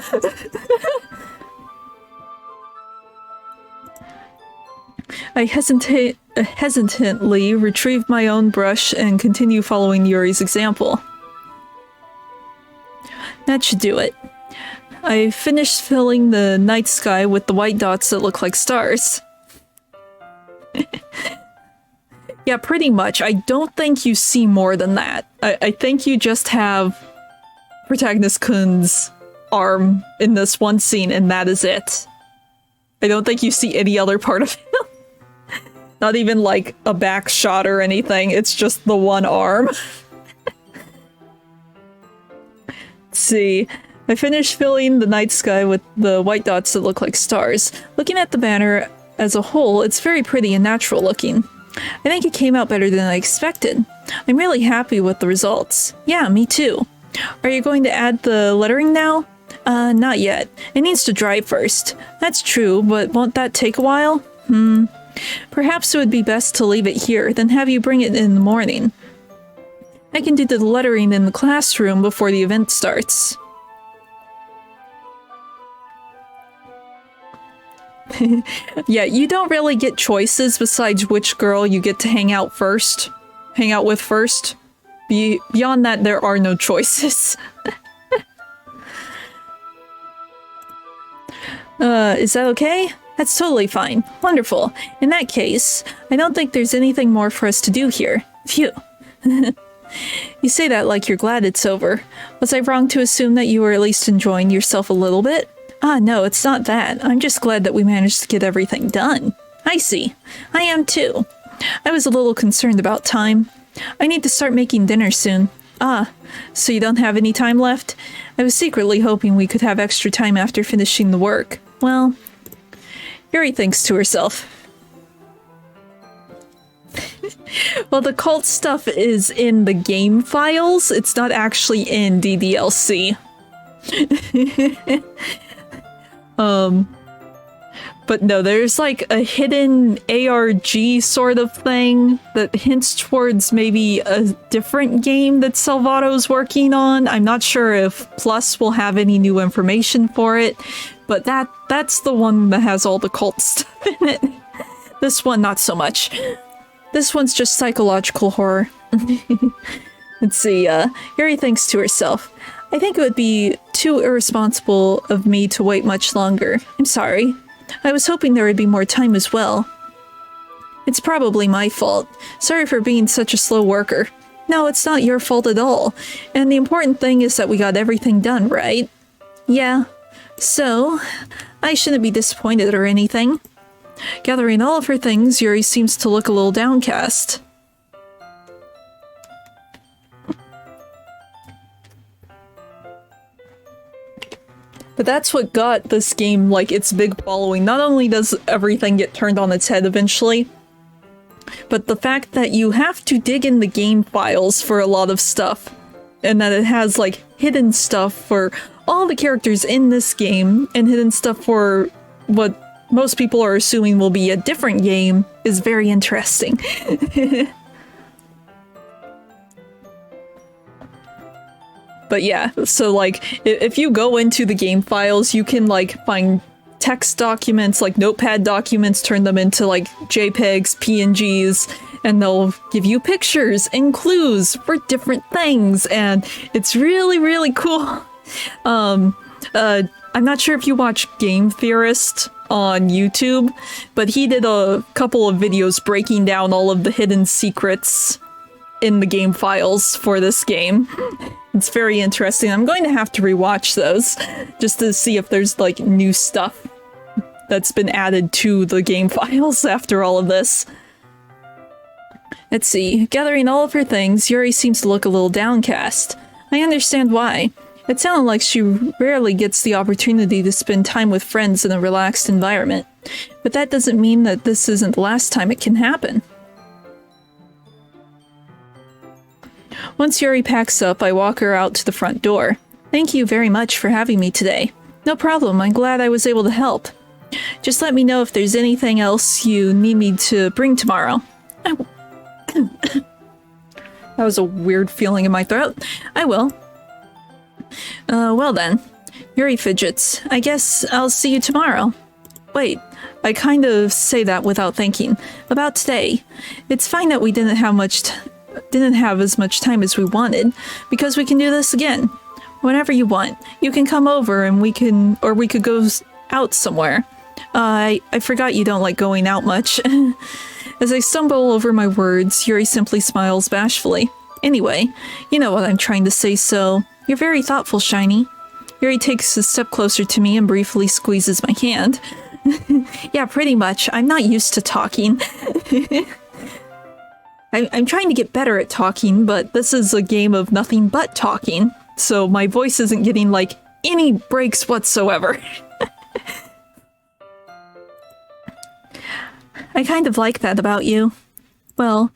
A: I hesitantly retrieve my own brush and continue following Yuri's example. That should do it. I finished filling the night sky with the white dots that look like stars. Yeah, pretty much. I don't think you see more than that. I think you just have Protagonist Kun's arm in this one scene, and that is it. I don't think you see any other part of him. Not even like a back shot or anything. It's just the one arm. Let's see. I finished filling the night sky with the white dots that look like stars. Looking at the banner as a whole, it's very pretty and natural looking. I think it came out better than I expected. I'm really happy with the results. Yeah, me too. Are you going to add the lettering now? Not yet. It needs to dry first. That's true, but won't that take a while? Perhaps it would be best to leave it here, then have you bring it in the morning. I can do the lettering in the classroom before the event starts. Yeah, you don't really get choices besides which girl you get to hang out with first. Beyond that, there are no choices. Is that okay? That's totally fine. Wonderful. In that case, I don't think there's anything more for us to do here. Phew. You say that like you're glad it's over. Was I wrong to assume that you were at least enjoying yourself a little bit? No, it's not that. I'm just glad that we managed to get everything done. I see. I am too. I was a little concerned about time. I need to start making dinner soon. So you don't have any time left? I was secretly hoping we could have extra time after finishing the work. Well, Yuri thinks to herself. Well, the cult stuff is in the game files. It's not actually in DDLC. But no, there's like a hidden ARG sort of thing that hints towards maybe a different game that Salvato's working on. I'm not sure if Plus will have any new information for it, but that's the one that has all the cult stuff in it. This one, not so much. This one's just psychological horror. Let's see, Yuri thinks to herself. I think it would be too irresponsible of me to wait much longer. I'm sorry. I was hoping there would be more time as well. It's probably my fault. Sorry for being such a slow worker. No, it's not your fault at all. And the important thing is that we got everything done, right? Yeah. So, I shouldn't be disappointed or anything. Gathering all of her things, Yuri seems to look a little downcast. But that's what got this game, like, its big following. Not only does everything get turned on its head eventually, but the fact that you have to dig in the game files for a lot of stuff. And that it has, like, hidden stuff for all the characters in this game, and hidden stuff for what most people are assuming will be a different game, is very interesting. But yeah, so like, if you go into the game files, you can like find text documents, like notepad documents, turn them into like JPEGs, PNGs, and they'll give you pictures and clues for different things, and it's really, really cool. I'm not sure if you watch Game Theorist on YouTube, but he did a couple of videos breaking down all of the hidden secrets in the game files for this game. It's very interesting. I'm going to have to rewatch those just to see if there's like new stuff that's been added to the game files after all of this. Let's see. Gathering all of her things, Yuri seems to look a little downcast. I understand why. It sounded like she rarely gets the opportunity to spend time with friends in a relaxed environment. But that doesn't mean that this isn't the last time it can happen. Once Yuri packs up, I walk her out to the front door. Thank you very much for having me today. No problem, I'm glad I was able to help. Just let me know if there's anything else you need me to bring tomorrow. That was a weird feeling in my throat. I will. Well then. Yuri fidgets. I guess I'll see you tomorrow. Wait, I kind of say that without thinking. About today. It's fine that we didn't have as much time as we wanted, because we can do this again. Whenever you want. You can come over and we could go out somewhere. I forgot you don't like going out much. As I stumble over my words, Yuri simply smiles bashfully. Anyway, you know what I'm trying to say, so you're very thoughtful, Shiny. Yuri takes a step closer to me and briefly squeezes my hand. Yeah, pretty much. I'm not used to talking. I'm trying to get better at talking, but this is a game of nothing but talking, so my voice isn't getting, like, any breaks whatsoever. I kind of like that about you. Well,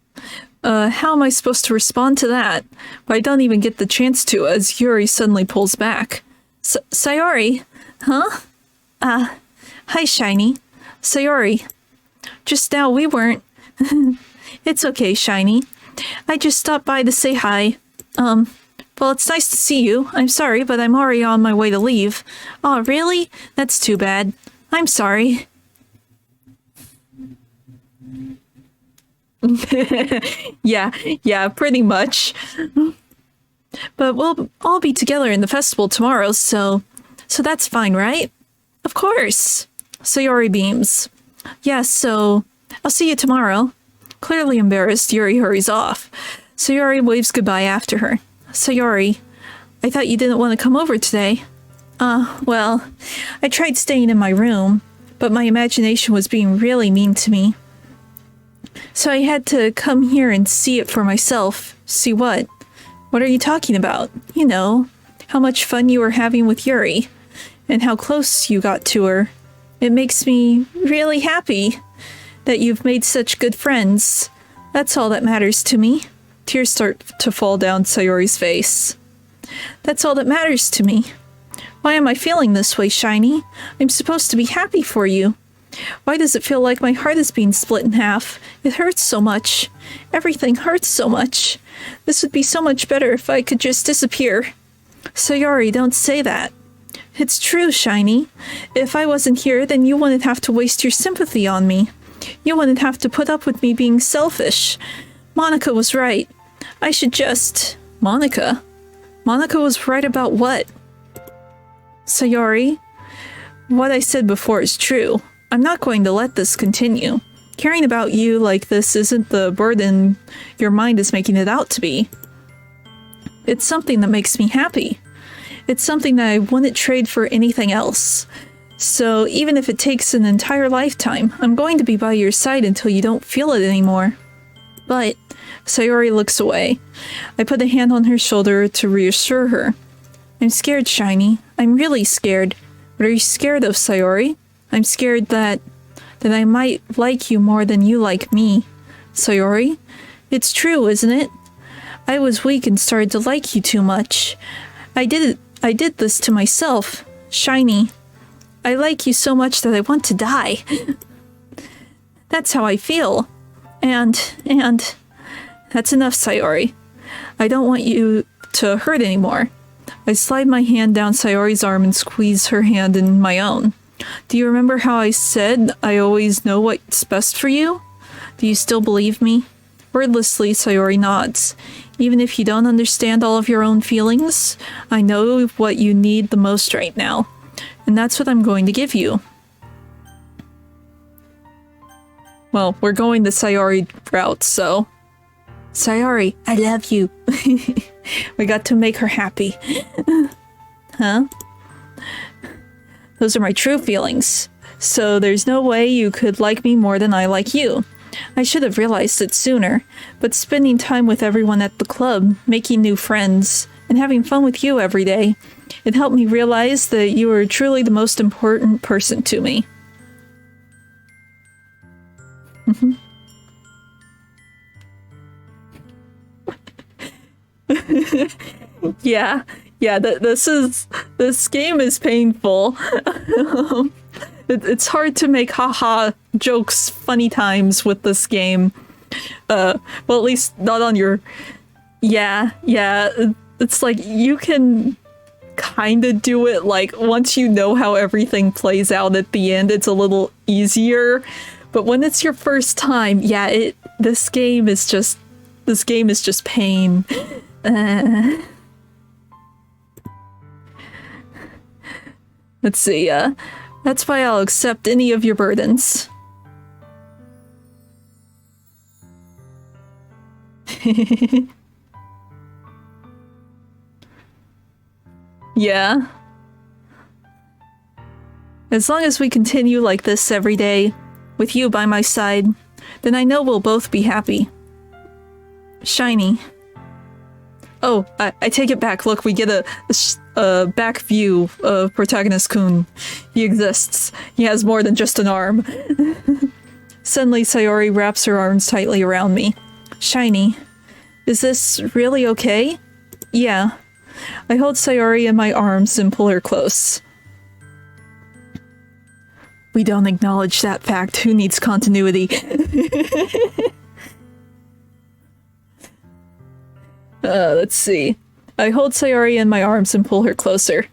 A: how am I supposed to respond to that? But I don't even get the chance to, as Yuri suddenly pulls back. Sayori? Huh? Hi, Shiny. Sayori. Just now we weren't... It's okay, Shiny. I just stopped by to say hi. Well, it's nice to see you. I'm sorry, but I'm already on my way to leave. Aw, really? That's too bad. I'm sorry. Yeah, pretty much. But we'll all be together in the festival tomorrow, so that's fine, right? Of course. Sayori beams. Yeah, so I'll see you tomorrow. Clearly embarrassed, Yuri hurries off. Sayori waves goodbye after her. Sayori, I thought you didn't want to come over today. Well, I tried staying in my room, but my imagination was being really mean to me. So I had to come here and see it for myself. See what? What are you talking about? You know, how much fun you were having with Yuri, and how close you got to her. It makes me really happy that you've made such good friends. That's all that matters to me. Tears start to fall down Sayori's face. That's all that matters to me. Why am I feeling this way, Shiny? I'm supposed to be happy for you. Why does it feel like my heart is being split in half? It hurts so much. Everything hurts so much. This would be so much better if I could just disappear. Sayori, don't say that. It's true, Shiny. If I wasn't here, then you wouldn't have to waste your sympathy on me. You wouldn't have to put up with me being selfish. Monica was right. I should just... Monica? Monica was right about what? Sayori, what I said before is true. I'm not going to let this continue. Caring about you like this isn't the burden your mind is making it out to be. It's something that makes me happy. It's something that I wouldn't trade for anything else. So even if it takes an entire lifetime, I'm going to be by your side until you don't feel it anymore. But Sayori looks away. I put a hand on her shoulder to reassure her. I'm scared, Shiny. I'm really scared. What are you scared of, Sayori? I'm scared that I might like you more than you like me. Sayori? It's true, isn't it? I was weak and started to like you too much. I did this to myself. Shiny. I like you so much that I want to die. That's how I feel. And that's enough, Sayori. I don't want you to hurt anymore. I slide my hand down Sayori's arm and squeeze her hand in my own. Do you remember how I said I always know what's best for you? Do you still believe me? Wordlessly, Sayori nods. Even if you don't understand all of your own feelings, I know what you need the most right now. And that's what I'm going to give you. Well, we're going the Sayori route, so... Sayori, I love you. We got to make her happy. Huh? Those are my true feelings. So there's no way you could like me more than I like you. I should have realized it sooner, but spending time with everyone at the club, making new friends, and having fun with you every day, it helped me realize that you are truly the most important person to me. Yeah, this game is painful. It's hard to make haha jokes, funny times with this game. Well, at least not on your... Yeah, it's like you can kind of do it, like, once you know how everything plays out at the end, it's a little easier. But when it's your first time, yeah, this game is just pain. Let's see, that's why I'll accept any of your burdens. Yeah. As long as we continue like this every day, with you by my side, then I know we'll both be happy. Shiny. Oh, I take it back. Look, we get a back view of Protagonist Kun. He exists. He has more than just an arm. Suddenly, Sayori wraps her arms tightly around me. Shiny. Is this really okay? Yeah. I hold Sayori in my arms and pull her close. We don't acknowledge that fact. Who needs continuity? Let's see. I hold Sayori in my arms and pull her closer.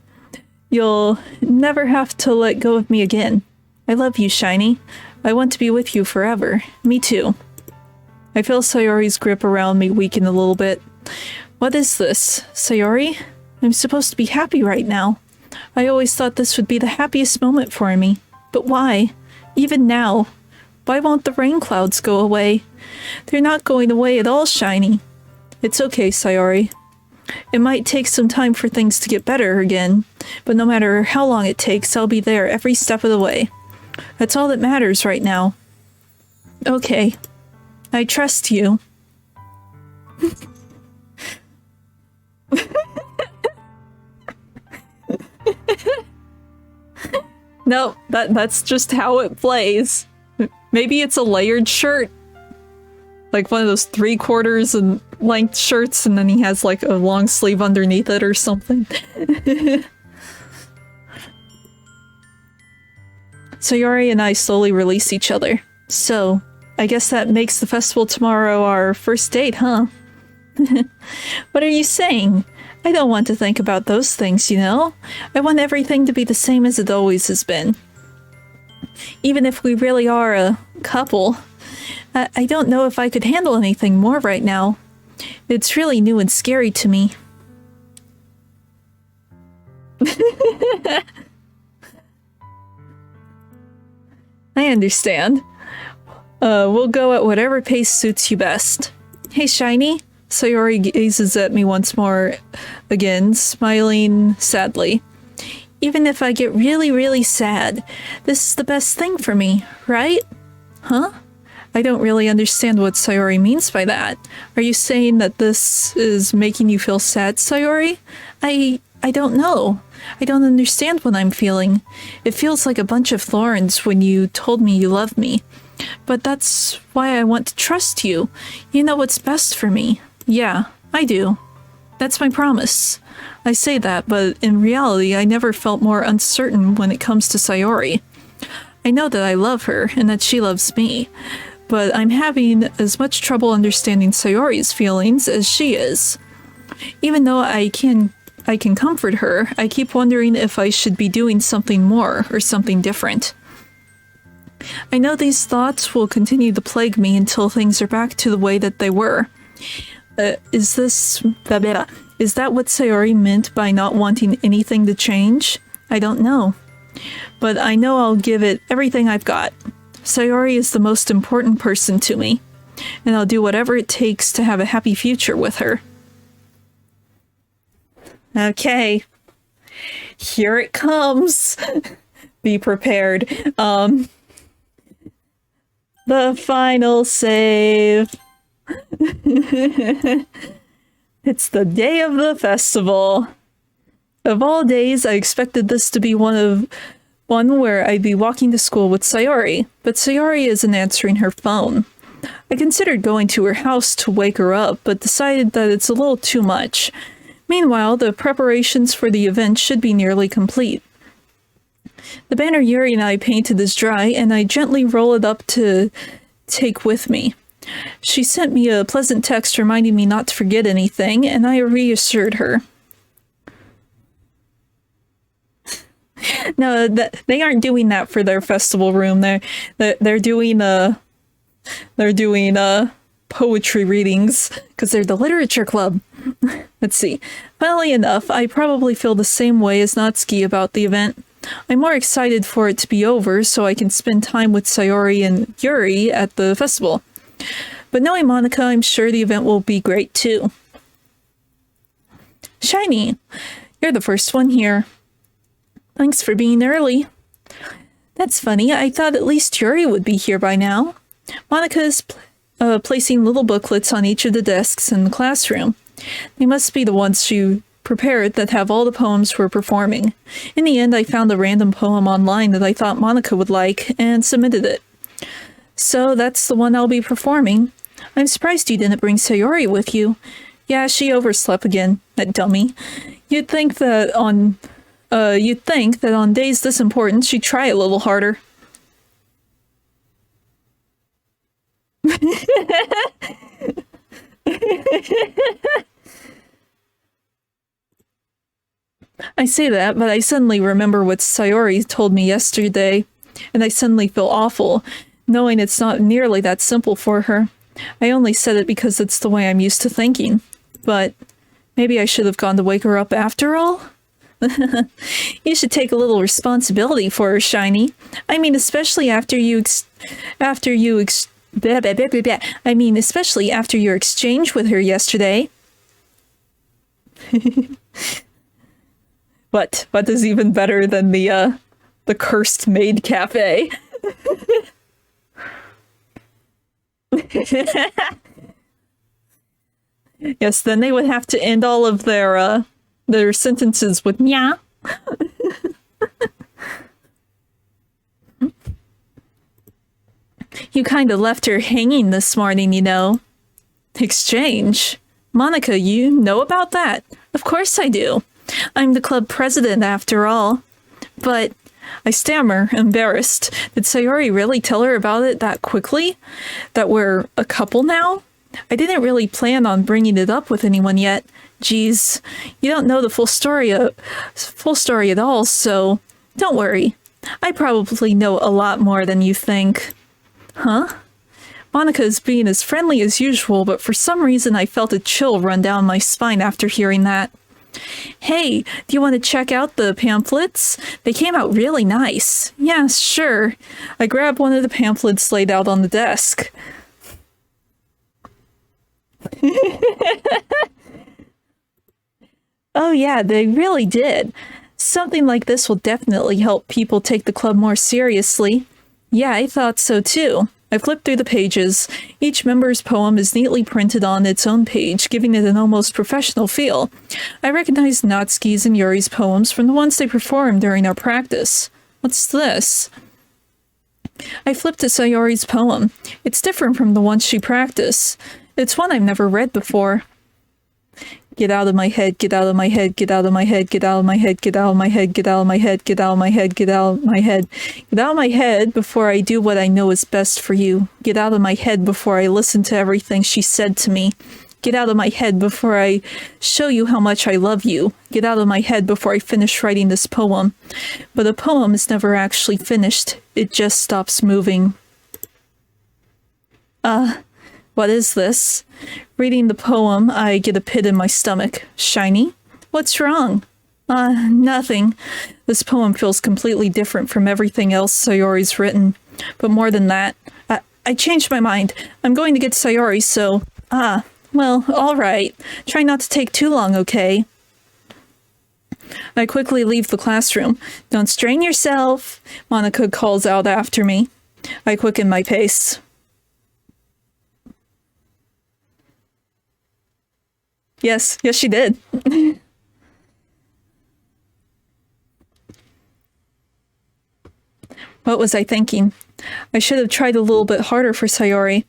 A: You'll never have to let go of me again. I love you, Shiny. I want to be with you forever. Me too. I feel Sayori's grip around me weaken a little bit. What is this? Sayori? I'm supposed to be happy right now. I always thought this would be the happiest moment for me. But why? Even now. Why won't the rain clouds go away? They're not going away at all, Shiny. It's okay, Sayori. It might take some time for things to get better again, but no matter how long it takes, I'll be there every step of the way. That's all that matters right now. Okay. I trust you. No, that's just how it plays. Maybe it's a layered shirt. Like one of those 3/4 and length shirts, and then he has like a long sleeve underneath it or something. Sayori and I slowly release each other. So, I guess that makes the festival tomorrow our first date, huh? What are you saying? I don't want to think about those things, you know? I want everything to be the same as it always has been. Even if we really are a couple, I don't know if I could handle anything more right now. It's really new and scary to me. I understand. We'll go at whatever pace suits you best. Hey, Shiny, Sayori gazes at me once more again, smiling sadly. Even if I get really, really sad, this is the best thing for me, right? Huh? I don't really understand what Sayori means by that. Are you saying that this is making you feel sad, Sayori? I don't know. I don't understand what I'm feeling. It feels like a bunch of thorns when you told me you love me. But that's why I want to trust you. You know what's best for me. Yeah, I do. That's my promise. I say that, but in reality, I never felt more uncertain when it comes to Sayori. I know that I love her, and that she loves me, but I'm having as much trouble understanding Sayori's feelings as she is. Even though I can comfort her, I keep wondering if I should be doing something more, or something different. I know these thoughts will continue to plague me until things are back to the way that they were. Is that what Sayori meant by not wanting anything to change? I don't know. But I know I'll give it everything I've got. Sayori is the most important person to me, and I'll do whatever it takes to have a happy future with her. Okay. Here it comes. Be prepared. The final save. It's the day of the festival. Of all days, I expected this to be one where I'd be walking to school with Sayori, but Sayori isn't answering her phone. I considered going to her house to wake her up, but decided that it's a little too much. Meanwhile, the preparations for the event should be nearly complete. The banner Yuri and I painted is dry, and I gently roll it up to take with me. She sent me a pleasant text reminding me not to forget anything, and I reassured her. No, they aren't doing that for their festival room. They're doing poetry readings because they're the literature club. Let's see. Funnily enough, I probably feel the same way as Natsuki about the event. I'm more excited for it to be over so I can spend time with Sayori and Yuri at the festival. But knowing Monica, I'm sure the event will be great too. Shiny, you're the first one here. Thanks for being early. That's funny, I thought at least Yuri would be here by now. Monica is placing little booklets on each of the desks in the classroom. They must be the ones she prepared that have all the poems we're performing. In the end, I found a random poem online that I thought Monica would like and submitted it. So that's the one I'll be performing. I'm surprised you didn't bring Sayori with you. Yeah, she overslept again, that dummy. You'd think that on days this important she'd try a little harder. I say that, but I suddenly remember what Sayori told me yesterday, and I suddenly feel awful, knowing it's not nearly that simple for her. I only said it because it's the way I'm used to thinking. But maybe I should have gone to wake her up after all? You should take a little responsibility for her, Shiny. I mean, especially after especially after your exchange with her yesterday. What is even better than the cursed maid cafe? Yes, then they would have to end all of their sentences with "nya." You kind of left her hanging this morning, you know. Exchange? Monica, you know about that? Of course I do. I'm the club president after all. But I stammer, embarrassed. Did Sayori really tell her about it that quickly? That we're a couple now? I didn't really plan on bringing it up with anyone yet. Geez, you don't know the full story at all, so don't worry. I probably know a lot more than you think. Huh? Monica is being as friendly as usual, but for some reason I felt a chill run down my spine after hearing that. Hey, do you want to check out the pamphlets? They came out really nice. Yeah, sure. I grabbed one of the pamphlets laid out on the desk. Oh yeah, they really did. Something like this will definitely help people take the club more seriously. Yeah, I thought so too. I flipped through the pages. Each member's poem is neatly printed on its own page, giving it an almost professional feel. I recognized Natsuki's and Yuri's poems from the ones they performed during our practice. What's this? I flipped to Sayori's poem. It's different from the ones she practiced. It's one I've never read before. Get out of my head, get out of my head, get out of my head, get out of my head, get out of my head, get out of my head, get out of my head, get out of my head. Get out of my head before I do what I know is best for you. Get out of my head before I listen to everything she said to me. Get out of my head before I show you how much I love you. Get out of my head before I finish writing this poem. But a poem is never actually finished. It just stops moving. What is this? Reading the poem, I get a pit in my stomach. Shiny? What's wrong? Nothing. This poem feels completely different from everything else Sayori's written. But more than that, I changed my mind. I'm going to get Sayori, so... well, alright. Try not to take too long, okay? I quickly leave the classroom. Don't strain yourself, Monica calls out after me. I quicken my pace. Yes, she did. What was I thinking? I should have tried a little bit harder for Sayori.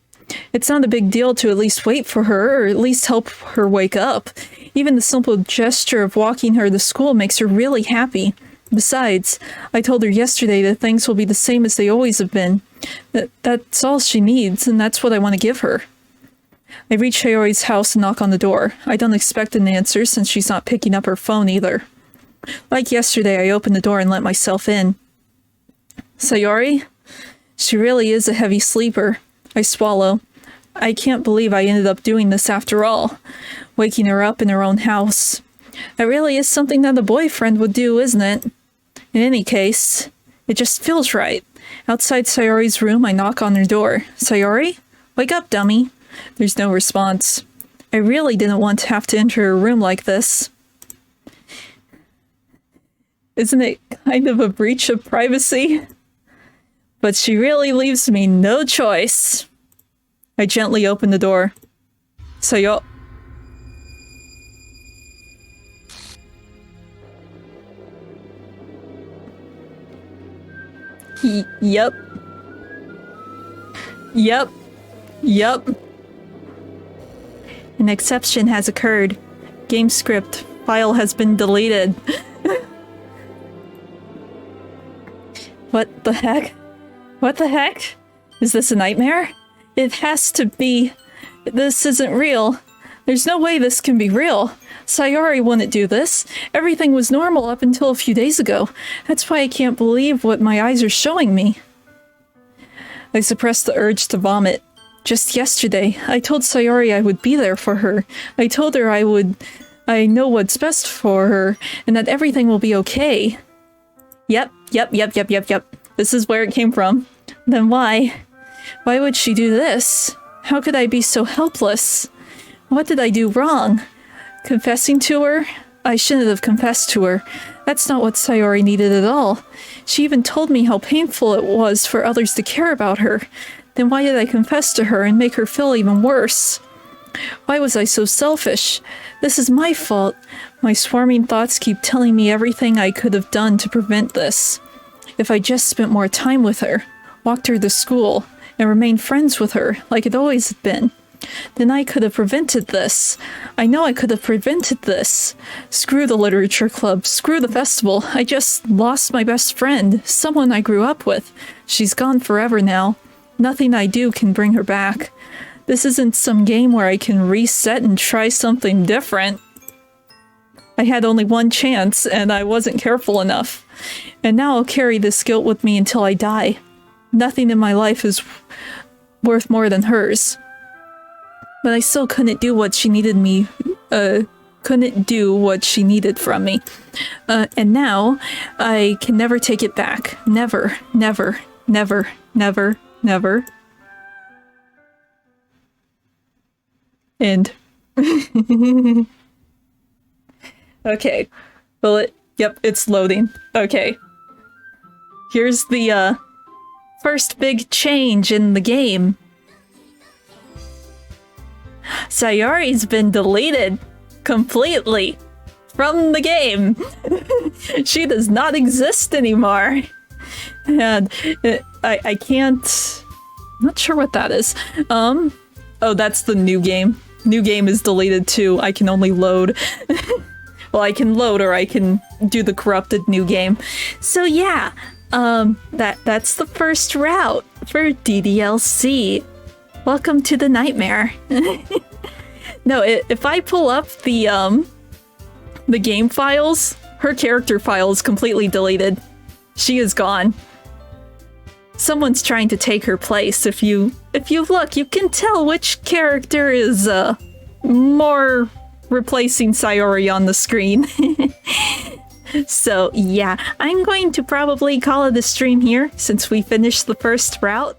A: It's not a big deal to at least wait for her, or at least help her wake up. Even the simple gesture of walking her to school makes her really happy. Besides, I told her yesterday that things will be the same as they always have been. That's all she needs, and that's what I want to give her. I reach Sayori's house and knock on the door. I don't expect an answer since she's not picking up her phone either. Like yesterday, I open the door and let myself in. Sayori? She really is a heavy sleeper. I swallow. I can't believe I ended up doing this after all. Waking her up in her own house. That really is something that a boyfriend would do, isn't it? In any case, it just feels right. Outside Sayori's room, I knock on her door. Sayori? Wake up, dummy. There's no response. I really didn't want to have to enter her room like this. Isn't it kind of a breach of privacy? But she really leaves me no choice. I gently open the door. Sayori. Yep. An exception has occurred. Game script file has been deleted. What the heck? What the heck? Is this a nightmare? It has to be. This isn't real. There's no way this can be real. Sayori wouldn't do this. Everything was normal up until a few days ago. That's why I can't believe what my eyes are showing me. I suppressed the urge to vomit. Just yesterday, I told Sayori I would be there for her. I told her I know what's best for her, and that everything will be okay. Yep. This is where it came from. Then why? Why would she do this? How could I be so helpless? What did I do wrong? Confessing to her? I shouldn't have confessed to her. That's not what Sayori needed at all. She even told me how painful it was for others to care about her. Then why did I confess to her and make her feel even worse? Why was I so selfish? This is my fault. My swarming thoughts keep telling me everything I could have done to prevent this. If I just spent more time with her, walked her to school, and remained friends with her like it always had been, then I could have prevented this. I know I could have prevented this. Screw the literature club, screw the festival. I just lost my best friend, someone I grew up with. She's gone forever now. Nothing I do can bring her back. This isn't some game where I can reset and try something different. I had only one chance, and I wasn't careful enough. And now I'll carry this guilt with me until I die. Nothing in my life is worth more than hers. But I still couldn't do what she needed from me. And now, I can never take it back. Never. End. Okay. Well, yep, it's loading. Okay. Here's the, first big change in the game. Sayori's been deleted completely from the game. She does not exist anymore. And I can't... I'm not sure what that is. Oh, that's the new game. New game is deleted too. I can only load. Well, I can load or I can do the corrupted new game. So yeah, that's the first route for DDLC. Welcome to the nightmare. No, if I pull up the game files, her character file is completely deleted. She is gone. Someone's trying to take her place. If you look, you can tell which character is more replacing Sayori on the screen. So yeah, I'm going to probably call it a stream here since we finished the first route.